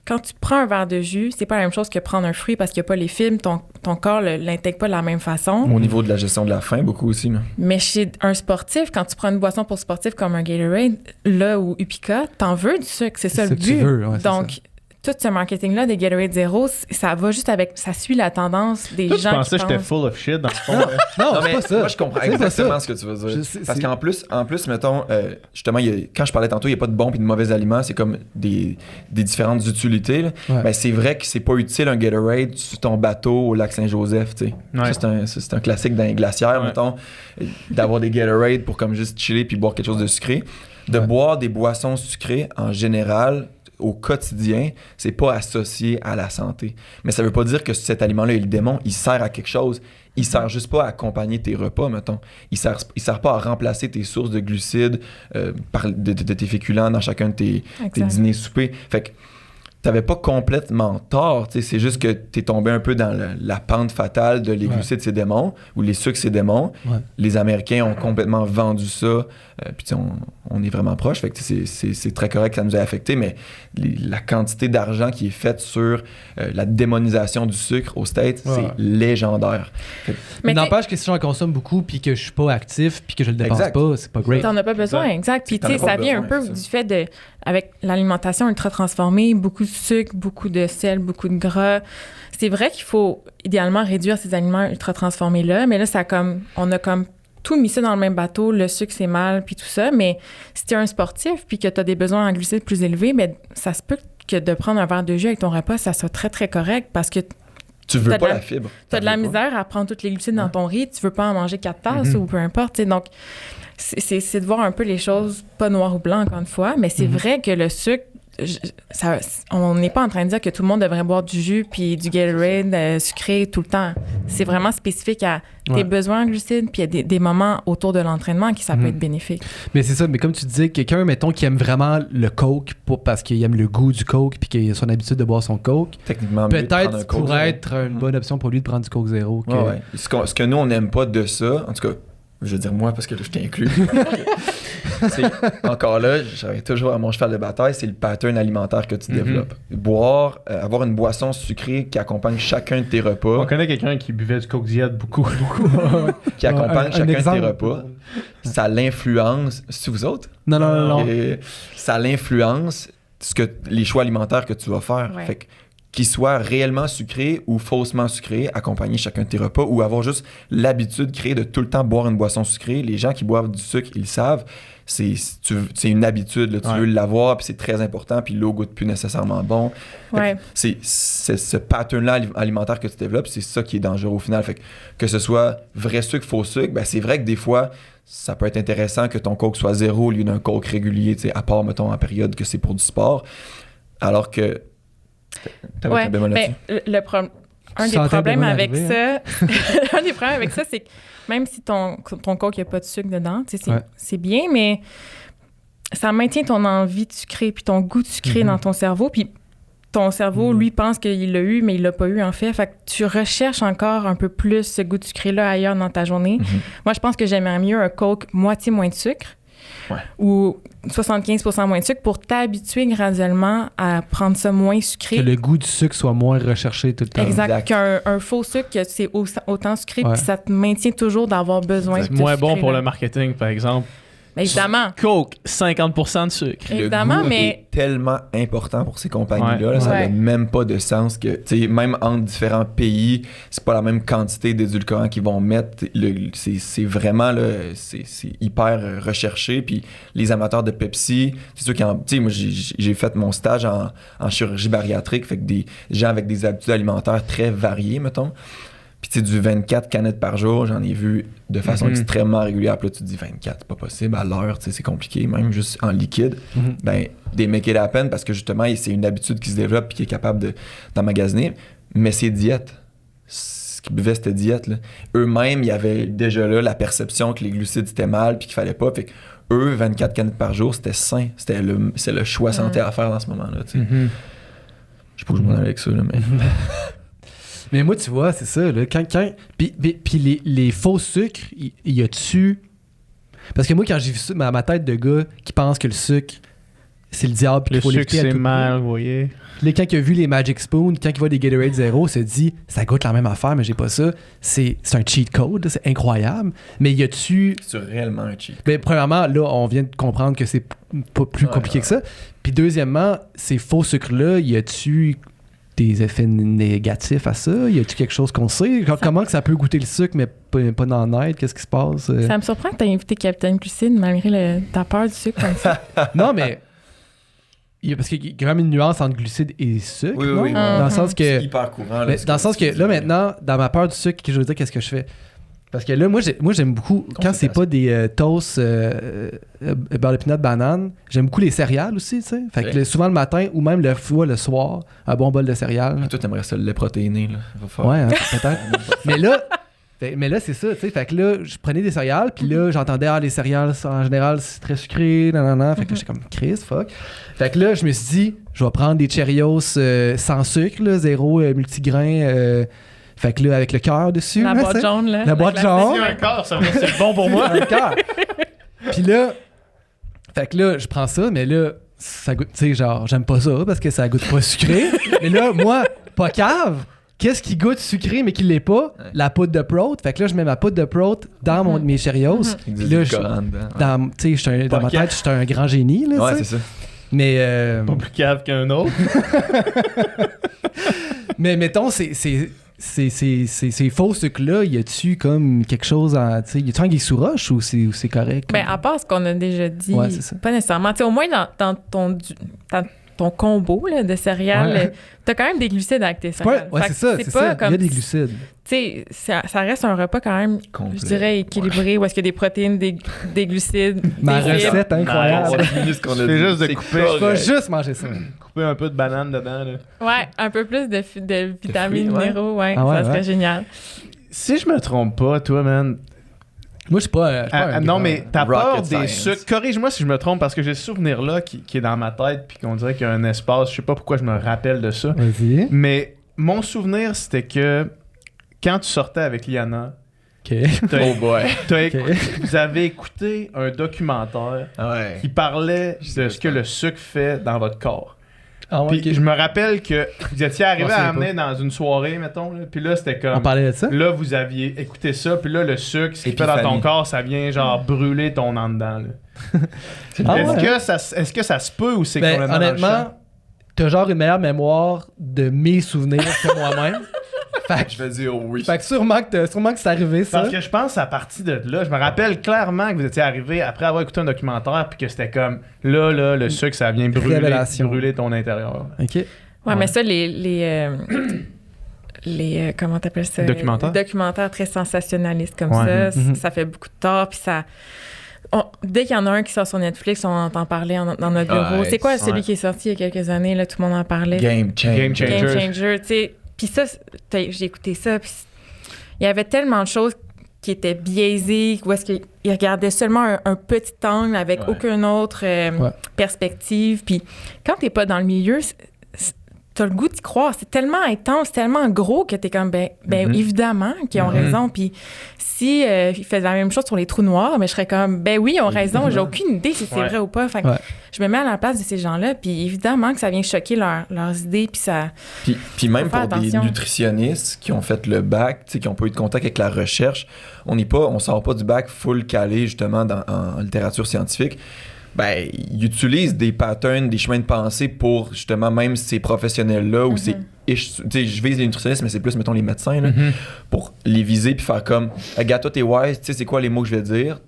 [SPEAKER 5] quand tu prends un verre de jus, c'est pas la même chose que prendre un fruit parce qu'il n'y a pas les fibres, ton corps l'intègre pas de la même façon.
[SPEAKER 6] Au niveau de la gestion de la faim, beaucoup aussi. Là.
[SPEAKER 5] Mais chez un sportif, quand tu prends une boisson pour sportif comme un Gatorade, là, ou Upica, t'en veux du sucre, c'est ça le
[SPEAKER 7] que tu
[SPEAKER 5] but.
[SPEAKER 7] veux, ouais, c'est
[SPEAKER 5] Donc, tout ce marketing-là des Gatorade Zero, ça va juste avec... Ça suit la tendance des
[SPEAKER 4] Toi, tu
[SPEAKER 5] gens qui
[SPEAKER 4] pensais que j'étais
[SPEAKER 5] pensent...
[SPEAKER 4] full of shit dans le fond.
[SPEAKER 7] Non,
[SPEAKER 6] Non,
[SPEAKER 7] c'est
[SPEAKER 6] mais
[SPEAKER 7] pas ça.
[SPEAKER 6] moi, je comprends
[SPEAKER 7] C'est pas
[SPEAKER 6] exactement
[SPEAKER 7] ça.
[SPEAKER 6] ce que tu veux dire.
[SPEAKER 7] Je sais,
[SPEAKER 6] Parce
[SPEAKER 7] c'est-
[SPEAKER 6] qu'en plus, mettons, justement, quand je parlais tantôt, il n'y a pas de bons et de mauvais aliments, c'est comme des différentes utilités. Là.
[SPEAKER 7] Ouais.
[SPEAKER 6] Ben, c'est vrai que c'est pas utile un Gatorade sur ton bateau au lac Saint-Joseph. Tu sais.
[SPEAKER 4] Ouais.
[SPEAKER 6] Ça, c'est un classique dans les glacières,
[SPEAKER 4] Ouais.
[SPEAKER 6] mettons, d'avoir des Gatorade pour comme juste chiller puis boire quelque chose de sucré. De boire des boissons sucrées en général, au quotidien, c'est pas associé à la santé. Mais ça veut pas dire que cet aliment-là est le démon, il sert à quelque chose. il sert juste pas à accompagner tes repas, mettons. Il sert pas à remplacer tes sources de glucides de tes féculents dans chacun de tes dîners, soupers. Fait que t'avais pas complètement tort, t'sais, c'est juste que t'es tombé un peu dans la pente fatale de les glucides c'est démon, ou les sucres c'est démon. Ouais. Les Américains ont complètement vendu ça, puis on est vraiment proche, fait que c'est très correct que ça nous a affecté, mais la quantité d'argent qui est faite sur la démonisation du sucre aux States, c'est légendaire.
[SPEAKER 7] Mais n'empêche que si j'en consomme beaucoup, puis que je suis pas actif, puis que je le dépense pas, c'est pas great.
[SPEAKER 5] T'en as pas besoin, exact. Puis tu sais, ça vient un peu du fait de, avec l'alimentation ultra transformée, beaucoup de sucre, beaucoup de sel, beaucoup de gras. C'est vrai qu'il faut idéalement réduire ces aliments ultra transformés-là, mais là, on a comme tout mis ça dans le même bateau, le sucre c'est mal, puis tout ça, mais si t'es un sportif, puis que t'as des besoins en glucides plus élevés, mais ça se peut que de prendre un verre de jus avec ton repas, ça soit très, très correct, parce que
[SPEAKER 6] tu veux pas la fibre.
[SPEAKER 5] T'as de la misère à prendre toutes les glucides dans ton riz, tu veux pas en manger 4 tasses ou peu importe, t'sais, donc c'est de voir un peu les choses pas noir ou blanc, encore une fois, mais c'est vrai que le sucre, on n'est pas en train de dire que tout le monde devrait boire du jus puis du Gatorade sucré tout le temps. C'est vraiment spécifique à tes besoins en glucides puis il y a des moments autour de l'entraînement qui ça peut être bénéfique.
[SPEAKER 7] Mais c'est ça, mais comme tu disais, quelqu'un, mettons, qui aime vraiment le Coke parce qu'il aime le goût du Coke puis qu'il a son habitude de boire son Coke,
[SPEAKER 6] techniquement,
[SPEAKER 7] peut-être pourrait être une bonne option pour lui de prendre du Coke Zéro.
[SPEAKER 6] Ce que nous, on n'aime pas de ça, en tout cas, je veux dire moi parce que là, je t'inclus. Encore là, j'arrive toujours à mon cheval de bataille, c'est le pattern alimentaire que tu développes. Boire, avoir une boisson sucrée qui accompagne chacun de tes repas.
[SPEAKER 4] On connaît quelqu'un qui buvait du Coke Diet beaucoup.
[SPEAKER 6] Qui accompagne chacun de tes repas. Ça l'influence. C'est vous autres?
[SPEAKER 7] Non.
[SPEAKER 6] Ça l'influence les choix alimentaires que tu vas faire.
[SPEAKER 5] Ouais.
[SPEAKER 6] Fait que qu'il soit réellement sucré ou faussement sucré, accompagner chacun de tes repas, ou avoir juste l'habitude créée de tout le temps boire une boisson sucrée. Les gens qui boivent du sucre, ils le savent. C'est une habitude, là, tu veux l'avoir, puis c'est très important, puis l'eau goûte plus nécessairement bon. C'est ce pattern-là alimentaire que tu développes, c'est ça qui est dangereux au final. Fait que ce soit vrai sucre, faux sucre, ben c'est vrai que des fois, ça peut être intéressant que ton Coke soit zéro au lieu d'un Coke régulier, à part, mettons, en période que c'est pour du sport. Alors que
[SPEAKER 5] un des problèmes avec ça, c'est que même si ton Coke, il n'y a pas de sucre dedans, c'est bien, mais ça maintient ton envie de sucré puis ton goût de sucré dans ton cerveau. Puis ton cerveau, lui, pense qu'il l'a eu, mais il l'a pas eu, en fait. Fait que tu recherches encore un peu plus ce goût de sucré-là ailleurs dans ta journée. Moi, je pense que j'aimerais mieux un Coke moitié moins de sucre. Ou 75% moins de sucre pour t'habituer graduellement à prendre ça moins sucré.
[SPEAKER 7] Que le goût du sucre soit moins recherché tout le temps.
[SPEAKER 5] Exact. Qu'un faux sucre, que c'est autant sucré, puis ça te maintient toujours d'avoir besoin de
[SPEAKER 4] c'est moins bon pour
[SPEAKER 5] là.
[SPEAKER 4] le marketing, par exemple.
[SPEAKER 5] Évidemment.
[SPEAKER 4] Coke, 50% de sucre.
[SPEAKER 5] Évidemment,
[SPEAKER 6] le goût
[SPEAKER 5] mais
[SPEAKER 6] est tellement important pour ces compagnies-là. Là, ça n'a même pas de sens que, tu sais, même entre différents pays, c'est pas la même quantité d'édulcorants qu'ils vont mettre. C'est vraiment, là, c'est hyper recherché. Puis les amateurs de Pepsi, c'est sûr qu'ils, tu sais, moi, j'ai fait mon stage en chirurgie bariatrique, fait que des gens avec des habitudes alimentaires très variées, mettons. Puis tu sais, du 24 canettes par jour, j'en ai vu de façon extrêmement régulière. Puis là, tu te dis 24, c'est pas possible. À l'heure, tu sais, c'est compliqué, même juste en liquide. Ben, des make it happen parce que justement, c'est une habitude qui se développe puis qui est capable d'emmagasiner. Mais c'est diète. Ce qu'ils buvaient, c'était diète. Là. Eux-mêmes, il y avait déjà là la perception que les glucides, c'était mal puis qu'il fallait pas. Fait que eux, 24 canettes par jour, c'était sain. C'est le choix santé à faire dans ce moment-là. Tu sais. Je sais pas où je m'en allais avec ça, là, mais...
[SPEAKER 7] Mais moi, tu vois, c'est ça. Là, puis les faux sucres, y a-tu... Parce que moi, quand j'ai vu ça, ma tête de gars qui pense que le sucre, c'est le diable, qu'il faut l'éviter à tout.
[SPEAKER 4] Le sucre, c'est mal, vous voyez.
[SPEAKER 7] Là, quand il a vu les Magic Spoon, quand il voit des Gatorade Zero, il se dit, ça goûte la même affaire, mais j'ai pas ça. C'est un cheat code, c'est incroyable. Mais y a-tu...
[SPEAKER 6] C'est réellement un cheat code.
[SPEAKER 7] Ben, premièrement, là, on vient de comprendre que c'est pas plus compliqué que ça. Puis deuxièmement, ces faux sucres-là, y a-tu... des effets négatifs à ça? Y a-t-il quelque chose qu'on sait? Comment que ça peut goûter le sucre, mais pas dans le net? Qu'est-ce qui se passe?
[SPEAKER 5] Ça me surprend que tu aies invité Capitaine Glucide malgré ta peur du sucre comme ça.
[SPEAKER 7] Non, mais... parce qu'il y a quand même une nuance entre glucides et sucre, non?
[SPEAKER 6] Oui.
[SPEAKER 7] Dans le sens que...
[SPEAKER 6] C'est hyper courant. Là,
[SPEAKER 7] dans le sens que, là, maintenant, dans ma peur du sucre, je veux dire, qu'est-ce que je fais? Parce que là, moi j'aime beaucoup, quand c'est pas des toasts beurre de pinot banane, j'aime beaucoup les céréales aussi, tu sais. Fait que souvent le matin ou même le soir, un bon bol de céréales.
[SPEAKER 6] Toi, t'aimerais ça le lait protéiné, là.
[SPEAKER 7] Ouais, hein, peut-être. Mais là, Mais là, c'est ça, tu sais. Fait que là, je prenais des céréales, puis là, j'entendais, les céréales, en général, c'est très sucré, nanana. Fait que là, j'étais comme, Chris, fuck. Fait que là, je me suis dit, je vais prendre des Cheerios sans sucre, là, 0 multigrain. Fait que là, avec le cœur dessus.
[SPEAKER 5] La
[SPEAKER 7] là,
[SPEAKER 5] boîte jaune, là.
[SPEAKER 7] La boîte jaune.
[SPEAKER 4] Un corps, ça c'est bon pour moi.
[SPEAKER 7] Un cœur. Puis là, fait que là, je prends ça, mais là, ça goûte, tu sais, genre, j'aime pas ça parce que ça goûte pas sucré. Mais là, moi, pas cave, qu'est-ce qui goûte sucré mais qui l'est pas? La poudre de Prout. Fait que là, je mets ma poudre de Prout dans mes Cheerios. Puis là, tu sais, dans ma tête, je suis un grand génie, là,
[SPEAKER 6] ouais,
[SPEAKER 7] tu sais.
[SPEAKER 6] c'est ça.
[SPEAKER 7] Mais
[SPEAKER 4] Pas plus cave qu'un autre.
[SPEAKER 7] mais mettons, ces faux sucres-là, y a-tu comme quelque chose à. Tu sais, y a-tu un sous roche ou c'est correct?
[SPEAKER 5] Ben, à part ce qu'on a déjà dit,
[SPEAKER 7] Ouais, c'est ça.
[SPEAKER 5] pas nécessairement. Tu sais, au moins, dans ton combo là, de céréales, t'as quand même des glucides avec tes céréales.
[SPEAKER 7] Ouais,
[SPEAKER 5] Fait
[SPEAKER 7] c'est
[SPEAKER 5] que
[SPEAKER 7] ça, c'est ça.
[SPEAKER 5] comme
[SPEAKER 7] Il y a des glucides.
[SPEAKER 5] Tu sais, ça reste un repas quand même,
[SPEAKER 6] Complet.
[SPEAKER 5] je dirais, équilibré, où est-ce qu'il y a des protéines, des glucides,
[SPEAKER 7] Ma
[SPEAKER 5] des fibres.
[SPEAKER 7] recette incroyable.
[SPEAKER 6] C'est juste qu'on a
[SPEAKER 4] Je fais juste de couper.
[SPEAKER 7] Je vais juste manger ça.
[SPEAKER 4] Couper un peu de banane dedans. Là.
[SPEAKER 5] Ouais, un peu plus de vitamines,
[SPEAKER 6] fruits, ouais.
[SPEAKER 5] minéraux, ouais,
[SPEAKER 7] Ah ouais,
[SPEAKER 5] ça serait
[SPEAKER 7] ouais.
[SPEAKER 5] génial.
[SPEAKER 4] Si je me trompe pas, toi, man.
[SPEAKER 7] Moi, je suis pas. un
[SPEAKER 4] Non,
[SPEAKER 7] grand-
[SPEAKER 4] mais t'as
[SPEAKER 6] Rocket
[SPEAKER 4] peur des
[SPEAKER 6] science.
[SPEAKER 4] sucres. Corrige-moi si je me trompe, parce que j'ai ce souvenir-là qui est dans ma tête, puis qu'on dirait qu'il y a un espace. Je sais pas pourquoi je me rappelle de ça.
[SPEAKER 7] Vas-y.
[SPEAKER 4] Mais mon souvenir, c'était que quand tu sortais avec Liana,
[SPEAKER 7] OK.
[SPEAKER 6] Oh boy.
[SPEAKER 4] vous avez écouté un documentaire
[SPEAKER 6] Ouais.
[SPEAKER 4] qui parlait de ce que le sucre fait dans votre corps.
[SPEAKER 7] Ah ouais,
[SPEAKER 4] Puis
[SPEAKER 7] ok.
[SPEAKER 4] je me rappelle que vous étiez arrivé
[SPEAKER 7] Je m'en
[SPEAKER 4] à
[SPEAKER 7] souviens
[SPEAKER 4] amener dans une soirée, mettons, là, puis là, c'était
[SPEAKER 7] On
[SPEAKER 4] comme...
[SPEAKER 7] parlait de ça?
[SPEAKER 4] Là, vous aviez écouté ça, puis là, le sucre, ce qu'il fait dans ton
[SPEAKER 6] Épiphanie.
[SPEAKER 4] corps, ça vient genre brûler ton en dedans. Là.
[SPEAKER 7] Ah
[SPEAKER 4] Est-ce
[SPEAKER 7] ouais?
[SPEAKER 4] que ça se peut ou c'est
[SPEAKER 7] Ben,
[SPEAKER 4] complètement dans le champ?
[SPEAKER 7] honnêtement, t'as genre une meilleure mémoire de mes souvenirs que moi-même.
[SPEAKER 6] Je vais dire oui.
[SPEAKER 7] Fait que sûrement que c'est arrivé, ça.
[SPEAKER 4] Parce que je pense à partir de là, je me rappelle clairement que vous étiez arrivé après avoir écouté un documentaire, puis que c'était comme là, le sucre, ça vient
[SPEAKER 7] Révélation.
[SPEAKER 4] brûler ton intérieur.
[SPEAKER 7] OK.
[SPEAKER 5] Ouais, mais ça, les comment t'appelles ça?
[SPEAKER 4] Documentaires?
[SPEAKER 5] Les documentaires très sensationnalistes comme
[SPEAKER 4] Ouais.
[SPEAKER 5] ça, ça fait beaucoup de tort, puis ça... dès qu'il y en a un qui sort sur Netflix, on entend parler dans notre bureau.
[SPEAKER 6] Ouais,
[SPEAKER 5] c'est quoi celui
[SPEAKER 4] ouais.
[SPEAKER 5] qui est sorti il y a quelques années, là, tout le monde en parlait?
[SPEAKER 6] Game changer.
[SPEAKER 4] Game changer.
[SPEAKER 5] Game Changer, tu sais. Puis ça, j'ai écouté ça, puis il y avait tellement de choses qui étaient biaisées, où est-ce qu'il regardait seulement un petit angle avec
[SPEAKER 6] Ouais.
[SPEAKER 5] aucune autre perspective. Puis quand t'es pas dans le milieu, t'as le goût d'y croire. C'est tellement intense, tellement gros que t'es comme, ben évidemment qu'ils ont raison. Puis si ils faisaient la même chose sur les trous noirs, mais je serais comme, ben oui, ils ont raison. J'ai aucune idée si c'est
[SPEAKER 4] Ouais.
[SPEAKER 5] vrai ou pas. Fait que je me mets à la place de ces gens-là, puis évidemment que ça vient choquer leurs idées, puis ça...
[SPEAKER 6] Puis même
[SPEAKER 5] Faut faire
[SPEAKER 6] pour des
[SPEAKER 5] attention.
[SPEAKER 6] nutritionnistes qui ont fait le bac, tu sais, qui n'ont pas eu de contact avec la recherche, on sort pas du bac full calé justement en littérature scientifique. Ben, ils utilisent des patterns, des chemins de pensée pour justement même ces professionnels-là ou ces tu sais, je vise les nutritionnistes, mais c'est plus, mettons, les médecins, là, pour les viser puis faire comme, regarde, toi, t'es wise, tu sais, c'est quoi les mots que je vais dire?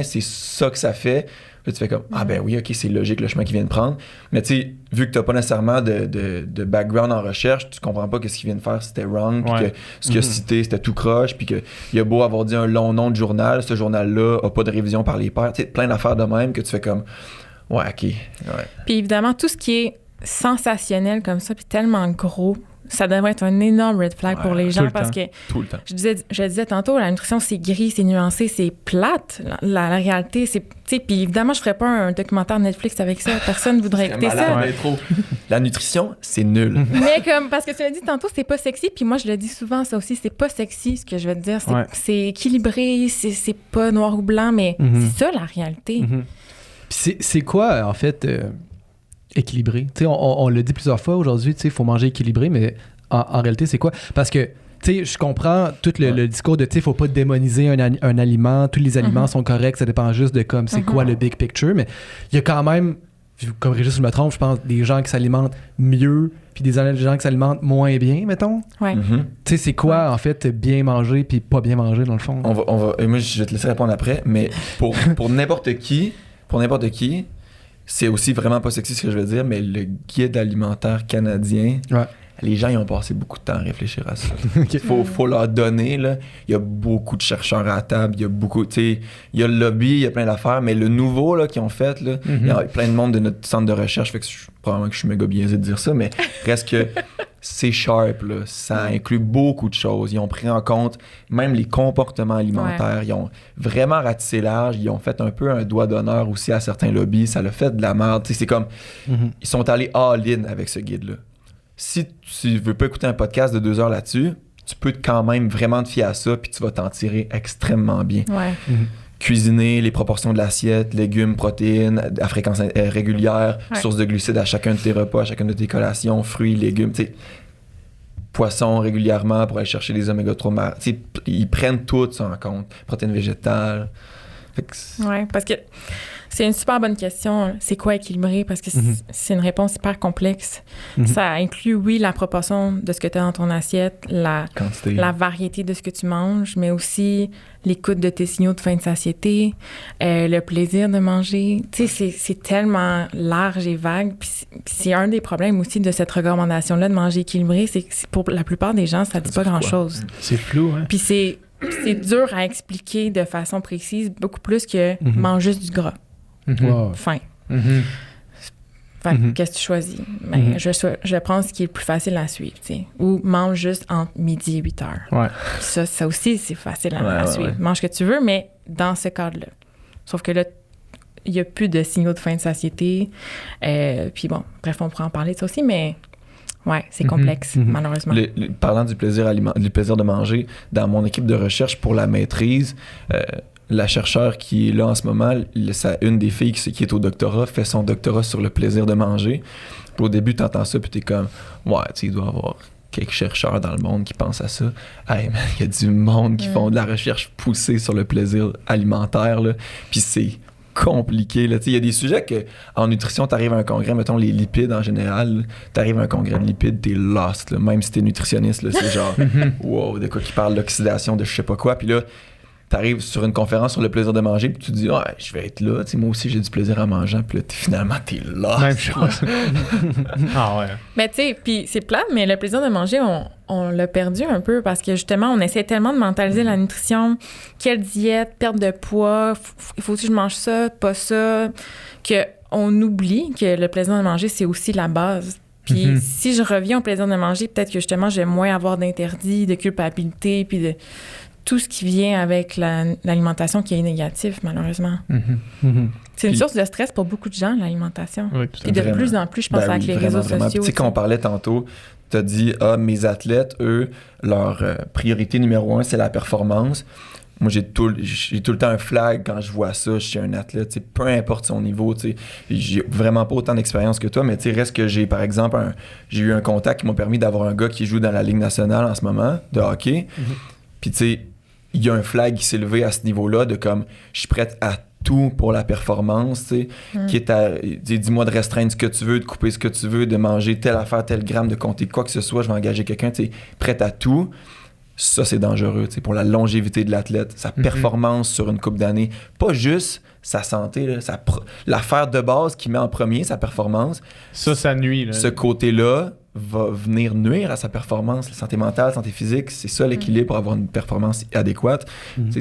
[SPEAKER 6] C'est ça que ça fait. Là, tu fais comme, ah ben oui, ok, c'est logique le chemin qu'ils viennent prendre. Mais tu sais, vu que t'as pas nécessairement de background en recherche, tu comprends pas que ce qu'ils viennent faire, c'était wrong, puis
[SPEAKER 4] Ouais.
[SPEAKER 6] que ce qu'il a cité, c'était tout croche, puis qu'il a beau avoir dit un long nom de journal, ce journal-là a pas de révision par les pairs. Tu sais, plein d'affaires de même que tu fais comme, ouais, ok. Ouais.
[SPEAKER 5] Puis évidemment, tout ce qui est sensationnel comme ça, puis tellement gros, ça devrait être un énorme red flag pour les gens
[SPEAKER 4] le
[SPEAKER 5] parce
[SPEAKER 4] temps.
[SPEAKER 5] que
[SPEAKER 6] Tout le temps.
[SPEAKER 5] je disais tantôt, la nutrition, c'est gris, c'est nuancé, c'est plate. La réalité, c'est... Tu sais, puis évidemment, je ferais pas un documentaire Netflix avec ça. Personne ne voudrait écouter ça.
[SPEAKER 6] Ouais. La nutrition, c'est nul.
[SPEAKER 5] Mais comme, parce que tu l'as dit tantôt, c'est pas sexy. Puis moi, je le dis souvent, ça aussi, c'est pas sexy, ce que je veux te dire. C'est,
[SPEAKER 4] Ouais.
[SPEAKER 5] c'est équilibré, c'est pas noir ou blanc, mais c'est ça, la réalité.
[SPEAKER 7] Puis c'est quoi, en fait, équilibré? Tu sais, on l'a dit plusieurs fois aujourd'hui, tu sais, il faut manger équilibré, mais en réalité, c'est quoi? Parce que, tu sais, je comprends tout le discours de, tu sais, faut pas démoniser un aliment, tous les aliments sont corrects, ça dépend juste de comme, c'est quoi le big picture, mais il y a quand même, comme Régis, je me trompe, je pense, des gens qui s'alimentent mieux, puis des gens qui s'alimentent moins bien, mettons.
[SPEAKER 5] Ouais.
[SPEAKER 6] Mhm.
[SPEAKER 7] Tu sais, c'est quoi, en fait, bien manger puis pas bien manger, dans le fond?
[SPEAKER 6] On va, et moi, je vais te laisser répondre après, mais pour n'importe qui, c'est aussi vraiment pas sexy ce que je veux dire, mais le guide alimentaire canadien,
[SPEAKER 7] Ouais.
[SPEAKER 6] les gens, ils ont passé beaucoup de temps à réfléchir à ça.
[SPEAKER 7] Ok.
[SPEAKER 6] Faut leur donner, là. Il y a beaucoup de chercheurs à la table, il y a beaucoup, tu sais, il y a le lobby, il y a plein d'affaires, mais le nouveau, là, qu'ils ont fait, là, il y a plein de monde de notre centre de recherche, fait que probablement que je suis méga biaisé de dire ça, mais reste que c'est sharp, là. Ça inclut beaucoup de choses. Ils ont pris en compte même les comportements alimentaires. Ils ont vraiment ratissé large. Ils ont fait un peu un doigt d'honneur aussi à certains lobbies. Ça l'a fait de la merde. C'est comme... Ils sont allés all-in avec ce guide-là. Si tu veux pas écouter un podcast de 2 heures là-dessus, tu peux quand même vraiment te fier à ça, puis tu vas t'en tirer extrêmement bien.
[SPEAKER 5] Ouais.
[SPEAKER 6] Cuisiner, les proportions de l'assiette, légumes, protéines à fréquence régulière, source de glucides à chacun de tes repas, à chacune de tes collations, fruits, légumes, tu sais, poissons régulièrement pour aller chercher les oméga 3. Ils prennent tout ça en compte. Protéines végétales.
[SPEAKER 5] Oui, parce que c'est une super bonne question. C'est quoi équilibrer? Parce que c'est une réponse hyper complexe. Ça inclut, oui, la proportion de ce que tu as dans ton assiette, la variété de ce que tu manges, mais aussi l'écoute de tes signaux de faim et de satiété, le plaisir de manger. Tu sais, c'est tellement large et vague. Puis c'est un des problèmes aussi de cette recommandation-là de manger équilibré, c'est que pour la plupart des gens, ça ne dit pas grand-chose.
[SPEAKER 3] C'est flou, hein?
[SPEAKER 5] Puis c'est dur à expliquer de façon précise, beaucoup plus que mange juste du gras. Faim. Fait que qu'est-ce que tu choisis? Ben, je prends ce qui est le plus facile à suivre, tu sais. Ou mange juste entre midi et 8 heures.
[SPEAKER 4] Ouais.
[SPEAKER 5] Ça aussi, c'est facile à suivre. Mange ce que tu veux, mais dans ce cadre-là. Sauf que là, il n'y a plus de signaux de faim et de satiété. Puis bon, bref, on pourra en parler de ça aussi, mais... Ouais, c'est complexe, malheureusement.
[SPEAKER 6] Parlant du plaisir de manger, dans mon équipe de recherche pour la maîtrise, la chercheure qui est là en ce moment, une des filles qui est au doctorat, fait son doctorat sur le plaisir de manger. Puis au début, tu entends ça, puis tu es comme, ouais, tu sais, il doit y avoir quelques chercheurs dans le monde qui pensent à ça. Hey, man, il y a du monde qui font de la recherche poussée sur le plaisir alimentaire, là. Puis c'est compliqué. Il y a des sujets que en nutrition, tu arrives à un congrès, mettons les lipides en général, tu arrives à un congrès de lipides, t'es lost, là. Même si t'es nutritionniste, là, c'est genre wow, de quoi qui parle d'oxydation, de je sais pas quoi. Puis là, t'arrives sur une conférence sur le plaisir de manger, puis tu te dis, ouais, je vais être là, moi aussi j'ai du plaisir en mangeant, puis là, finalement, t'es lost.
[SPEAKER 4] Même chose. Ah ouais.
[SPEAKER 5] Mais tu sais, puis c'est plate, mais le plaisir de manger, on l'a perdu un peu parce que justement, on essaie tellement de mentaliser la nutrition, quelle diète, perte de poids, il faut que je mange ça, pas ça, qu'on oublie que le plaisir de manger, c'est aussi la base. Puis si je reviens au plaisir de manger, peut-être que justement, je vais moins avoir d'interdits, de culpabilité, puis de tout ce qui vient avec l'alimentation qui est négatif, malheureusement. C'est une source de stress pour beaucoup de gens, l'alimentation. Oui, et de plus en plus, je pense, avec les réseaux sociaux.
[SPEAKER 6] Tu sais, quand on parlait tantôt, tu as dit, mes athlètes, eux, leur priorité numéro 1, c'est la performance. Moi, j'ai tout le temps un flag quand je vois ça chez un athlète, peu importe son niveau. J'ai vraiment pas autant d'expérience que toi, mais reste que j'ai, par exemple, j'ai eu un contact qui m'a permis d'avoir un gars qui joue dans la Ligue nationale en ce moment, de hockey. Puis, tu sais, il y a un flag qui s'est levé à ce niveau-là de comme, je suis prête à tout pour la performance, tu sais, qui est à, dis-moi de restreindre ce que tu veux, de couper ce que tu veux, de manger telle affaire, tel gramme, de compter quoi que ce soit, je vais engager quelqu'un, tu sais, prête à tout. Ça, c'est dangereux, tu sais, pour la longévité de l'athlète, sa performance sur une couple d'années. Pas juste sa santé, là, l'affaire de base qui met en premier sa performance.
[SPEAKER 4] Ça nuit, là.
[SPEAKER 6] Ce côté-là va venir nuire à sa performance, la santé mentale, la santé physique, c'est ça l'équilibre pour avoir une performance adéquate.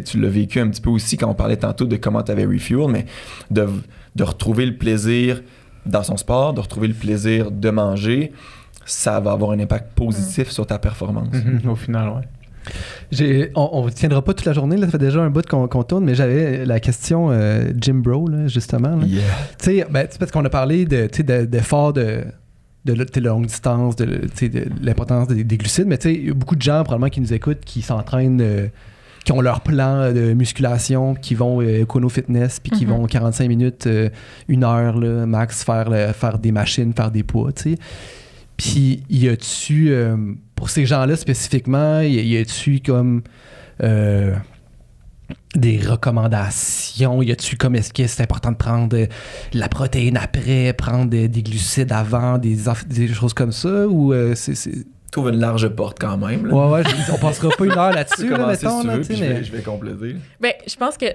[SPEAKER 6] Tu l'as vécu un petit peu aussi quand on parlait tantôt de comment tu avais refuel, mais de retrouver le plaisir dans son sport, de retrouver le plaisir de manger, ça va avoir un impact positif sur ta performance.
[SPEAKER 4] Au final, ouais.
[SPEAKER 7] On ne tiendra pas toute la journée, là, ça fait déjà un bout qu'on tourne, mais j'avais la question Gym Bro, là, justement. Là.
[SPEAKER 6] Yeah.
[SPEAKER 7] Tu sais, parce qu'on a parlé d'efforts de longue distance, de l'importance des glucides, mais il y a beaucoup de gens probablement qui nous écoutent, qui s'entraînent, qui ont leur plan de musculation, qui vont Econo Fitness, puis qui vont 45 minutes, 1 heure là, max, faire des machines, faire des poids, tu sais. Puis y a-tu, pour ces gens-là spécifiquement, y a-tu comme des recommandations? Y a-tu comme, est-ce que c'est important de prendre la protéine après, prendre des glucides avant, des choses comme ça? Ou c'est...
[SPEAKER 6] Trouve une large porte quand même. Là.
[SPEAKER 7] Ouais, on passera pas 1 heure là-dessus, là, mettons.
[SPEAKER 6] Si tu veux,
[SPEAKER 7] là,
[SPEAKER 6] puis
[SPEAKER 7] mais...
[SPEAKER 6] je vais compléter.
[SPEAKER 5] Ben, je pense que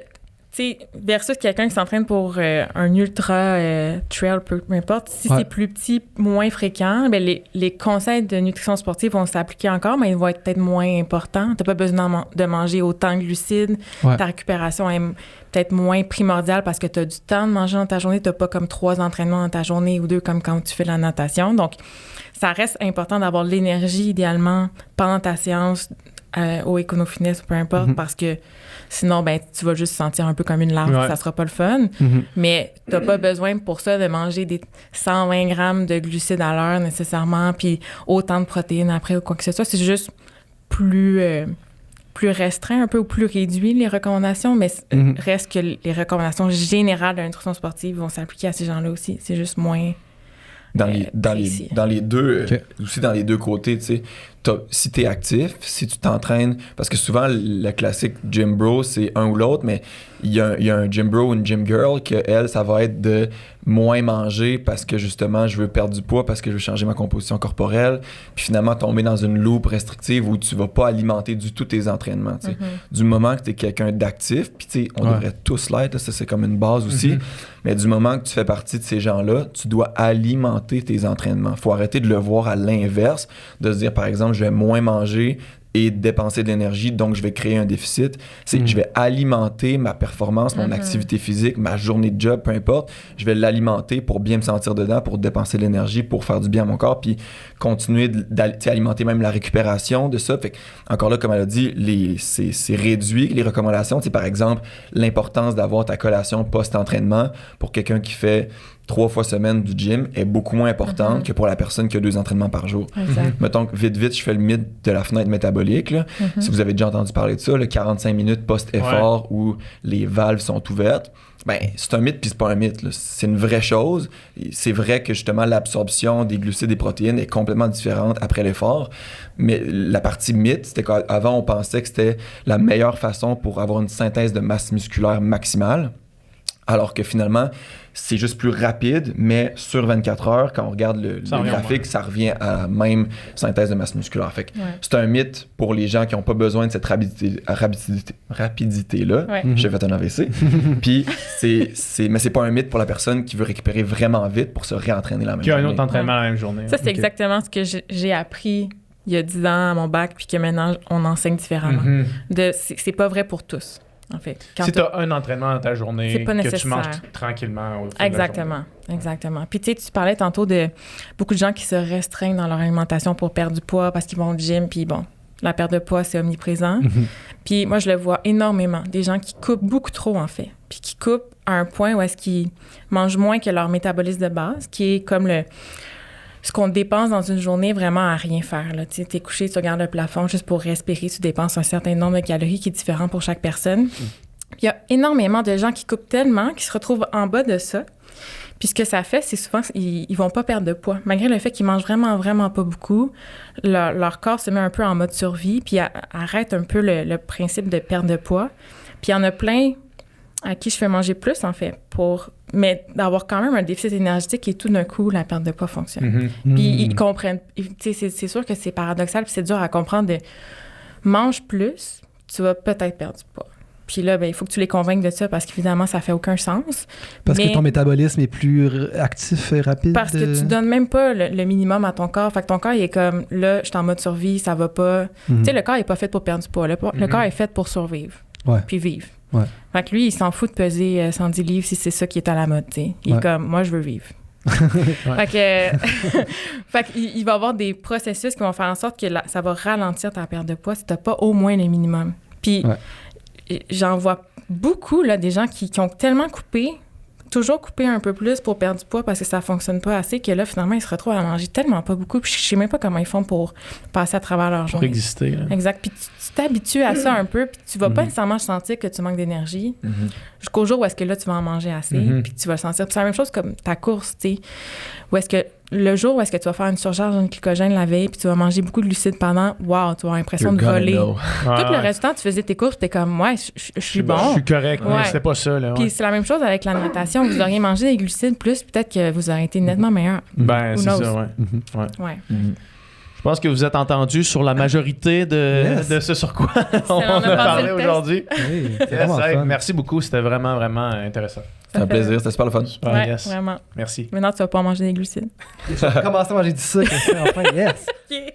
[SPEAKER 5] sais, versus quelqu'un qui s'entraîne pour un ultra trail, peu importe, si c'est plus petit, moins fréquent, ben les conseils de nutrition sportive vont s'appliquer encore, mais ils vont être peut-être moins importants. Tu n'as pas besoin de manger autant de glucides. Ta récupération est peut-être moins primordiale parce que tu as du temps de manger dans ta journée. Tu n'as pas comme 3 entraînements dans ta journée ou 2 comme quand tu fais la natation. Donc, ça reste important d'avoir l'énergie idéalement pendant ta séance au Econofitness ou peu importe, parce que sinon, ben, tu vas juste te sentir un peu comme une larve, ça sera pas le fun. Mais t'as pas besoin pour ça de manger des 120 grammes de glucides à l'heure nécessairement, puis autant de protéines après ou quoi que ce soit. C'est juste plus restreint un peu ou plus réduit les recommandations, mais reste que les recommandations générales de la nutrition sportive vont s'appliquer à ces gens-là aussi. C'est juste moins...
[SPEAKER 6] Dans les deux, aussi dans les deux côtés, tu sais, si t'es actif, si tu t'entraînes, parce que souvent le classique gym bro, c'est un ou l'autre, mais il y a un gym bro ou une gym girl que elle, ça va être de moins manger parce que justement je veux perdre du poids, parce que je veux changer ma composition corporelle, puis finalement tomber dans une loupe restrictive où tu vas pas alimenter du tout tes entraînements, tu sais. Du moment que t'es quelqu'un d'actif, puis tu sais, on devrait tous l'être, là, ça c'est comme une base aussi, mais du moment que tu fais partie de ces gens-là, tu dois alimenter tes entraînements. Faut arrêter de le voir à l'inverse, de se dire par exemple je vais moins manger et dépenser de l'énergie, donc je vais créer un déficit. C'est je vais alimenter ma performance, mon activité physique, ma journée de job, peu importe. Je vais l'alimenter pour bien me sentir dedans, pour dépenser de l'énergie, pour faire du bien à mon corps, puis continuer d'alimenter même la récupération de ça. Fait que, encore là, comme elle a dit, c'est réduit les recommandations. Par exemple, l'importance d'avoir ta collation post-entraînement pour quelqu'un qui fait 3 fois semaine du gym est beaucoup moins importante que pour la personne qui a 2 entraînements par jour. Mettons que vite, je fais le mythe de la fenêtre métabolique. Là. Si vous avez déjà entendu parler de ça, le 45 minutes post-effort où les valves sont ouvertes, ben, c'est un mythe puis c'est pas un mythe. Là. C'est une vraie chose. Et c'est vrai que justement l'absorption des glucides et des protéines est complètement différente après l'effort. Mais la partie mythe, c'était qu'avant on pensait que c'était la meilleure façon pour avoir une synthèse de masse musculaire maximale. Alors que finalement, c'est juste plus rapide, mais sur 24 heures, quand on regarde le graphique, ça revient à la même synthèse de masse musculaire. Fait que c'est un mythe pour les gens qui n'ont pas besoin de cette rapidité-là. J'ai fait un AVC. Puis, mais c'est pas un mythe pour la personne qui veut récupérer vraiment vite pour se réentraîner la même journée.
[SPEAKER 4] Qui a un autre entraînement la même journée.
[SPEAKER 5] Ça, c'est exactement ce que j'ai appris il y a 10 ans à mon bac, puis que maintenant, on enseigne différemment. C'est pas vrai pour tous. En fait,
[SPEAKER 4] si tu as un entraînement dans ta journée,
[SPEAKER 5] c'est pas nécessaire.
[SPEAKER 4] Que tu manges tranquillement au fil
[SPEAKER 5] Exactement. Puis tu sais, tu parlais tantôt de beaucoup de gens qui se restreignent dans leur alimentation pour perdre du poids parce qu'ils vont au gym, puis bon, la perte de poids, c'est omniprésent. Puis moi, je le vois énormément. Des gens qui coupent beaucoup trop, en fait. Puis qui coupent à un point où est-ce qu'ils mangent moins que leur métabolisme de base, qui est comme ce qu'on dépense dans une journée vraiment à rien faire. Tu es couché, tu regardes le plafond juste pour respirer, tu dépenses un certain nombre de calories qui est différent pour chaque personne. Il y a énormément de gens qui coupent tellement, qui se retrouvent en bas de ça. Puis ce que ça fait, c'est souvent ils vont pas perdre de poids. Malgré le fait qu'ils mangent vraiment, vraiment pas beaucoup, leur corps se met un peu en mode survie, puis arrête un peu le principe de perte de poids. Puis il y en a plein à qui je fais manger plus, en fait, mais d'avoir quand même un déficit énergétique et tout d'un coup, la perte de poids fonctionne. Puis ils comprennent. C'est sûr que c'est paradoxal, puis c'est dur à comprendre de mange plus, tu vas peut-être perdre du poids. Puis là, ben, il faut que tu les convainques de ça parce qu'évidemment, ça fait aucun sens.
[SPEAKER 7] Parce que ton métabolisme est plus actif et rapide.
[SPEAKER 5] Parce que tu donnes même pas le minimum à ton corps. Fait que ton corps, il est comme, là, je suis en mode survie, ça va pas. Tu sais, le corps, il est pas fait pour perdre du poids. Le corps est fait pour survivre. Puis vivre. Fait que lui, il s'en fout de peser 110 livres si c'est ça qui est à la mode, tu sais. Il est comme, moi, je veux vivre. Fait qu'il va y avoir des processus qui vont faire en sorte que ça va ralentir ta perte de poids si t'as pas au moins le minimum. Puis j'en vois beaucoup, là, des gens qui ont tellement toujours coupé un peu plus pour perdre du poids parce que ça fonctionne pas assez, que là, finalement, ils se retrouvent à manger tellement pas beaucoup. Puis je sais même pas comment ils font pour passer à travers leur journée.
[SPEAKER 4] Pour exister. Là.
[SPEAKER 5] Exact. Puis tu t'habitues à ça un peu, puis tu vas pas nécessairement sentir que tu manques d'énergie jusqu'au jour où est-ce que là, tu vas en manger assez, puis tu vas le sentir. Puis c'est la même chose comme ta course, tu sais, où est-ce que le jour où est-ce que tu vas faire une surcharge en glycogène la veille, puis tu vas manger beaucoup de glucides pendant, wow, tu vas avoir l'impression de voler. Tout le reste du temps, tu faisais tes courses, t'es comme, ouais, je suis bon.
[SPEAKER 4] Je suis correct, mais c'était pas ça. Là,
[SPEAKER 5] Puis c'est la même chose avec la natation. Vous auriez mangé des glucides plus, peut-être que vous auriez été nettement meilleur.
[SPEAKER 4] Ben,
[SPEAKER 5] Who
[SPEAKER 4] c'est
[SPEAKER 5] knows?
[SPEAKER 4] ça, ouais.
[SPEAKER 5] Ouais.
[SPEAKER 4] Je
[SPEAKER 2] pense que vous êtes entendu sur la majorité de ce sur quoi on
[SPEAKER 5] on a
[SPEAKER 2] a
[SPEAKER 5] passé
[SPEAKER 2] parlé
[SPEAKER 5] le test.
[SPEAKER 2] aujourd'hui.
[SPEAKER 7] Oui, c'est
[SPEAKER 2] Yes,
[SPEAKER 7] vraiment
[SPEAKER 2] hey,
[SPEAKER 7] fun.
[SPEAKER 2] merci beaucoup, c'était vraiment, vraiment intéressant.
[SPEAKER 6] C'était un plaisir, c'était super le fun.
[SPEAKER 5] Ouais,
[SPEAKER 2] Yes.
[SPEAKER 5] vraiment.
[SPEAKER 2] Merci.
[SPEAKER 5] Maintenant, tu vas pas manger des glucides.
[SPEAKER 7] J'ai commencé à manger du sucre, enfin, yes!
[SPEAKER 5] OK.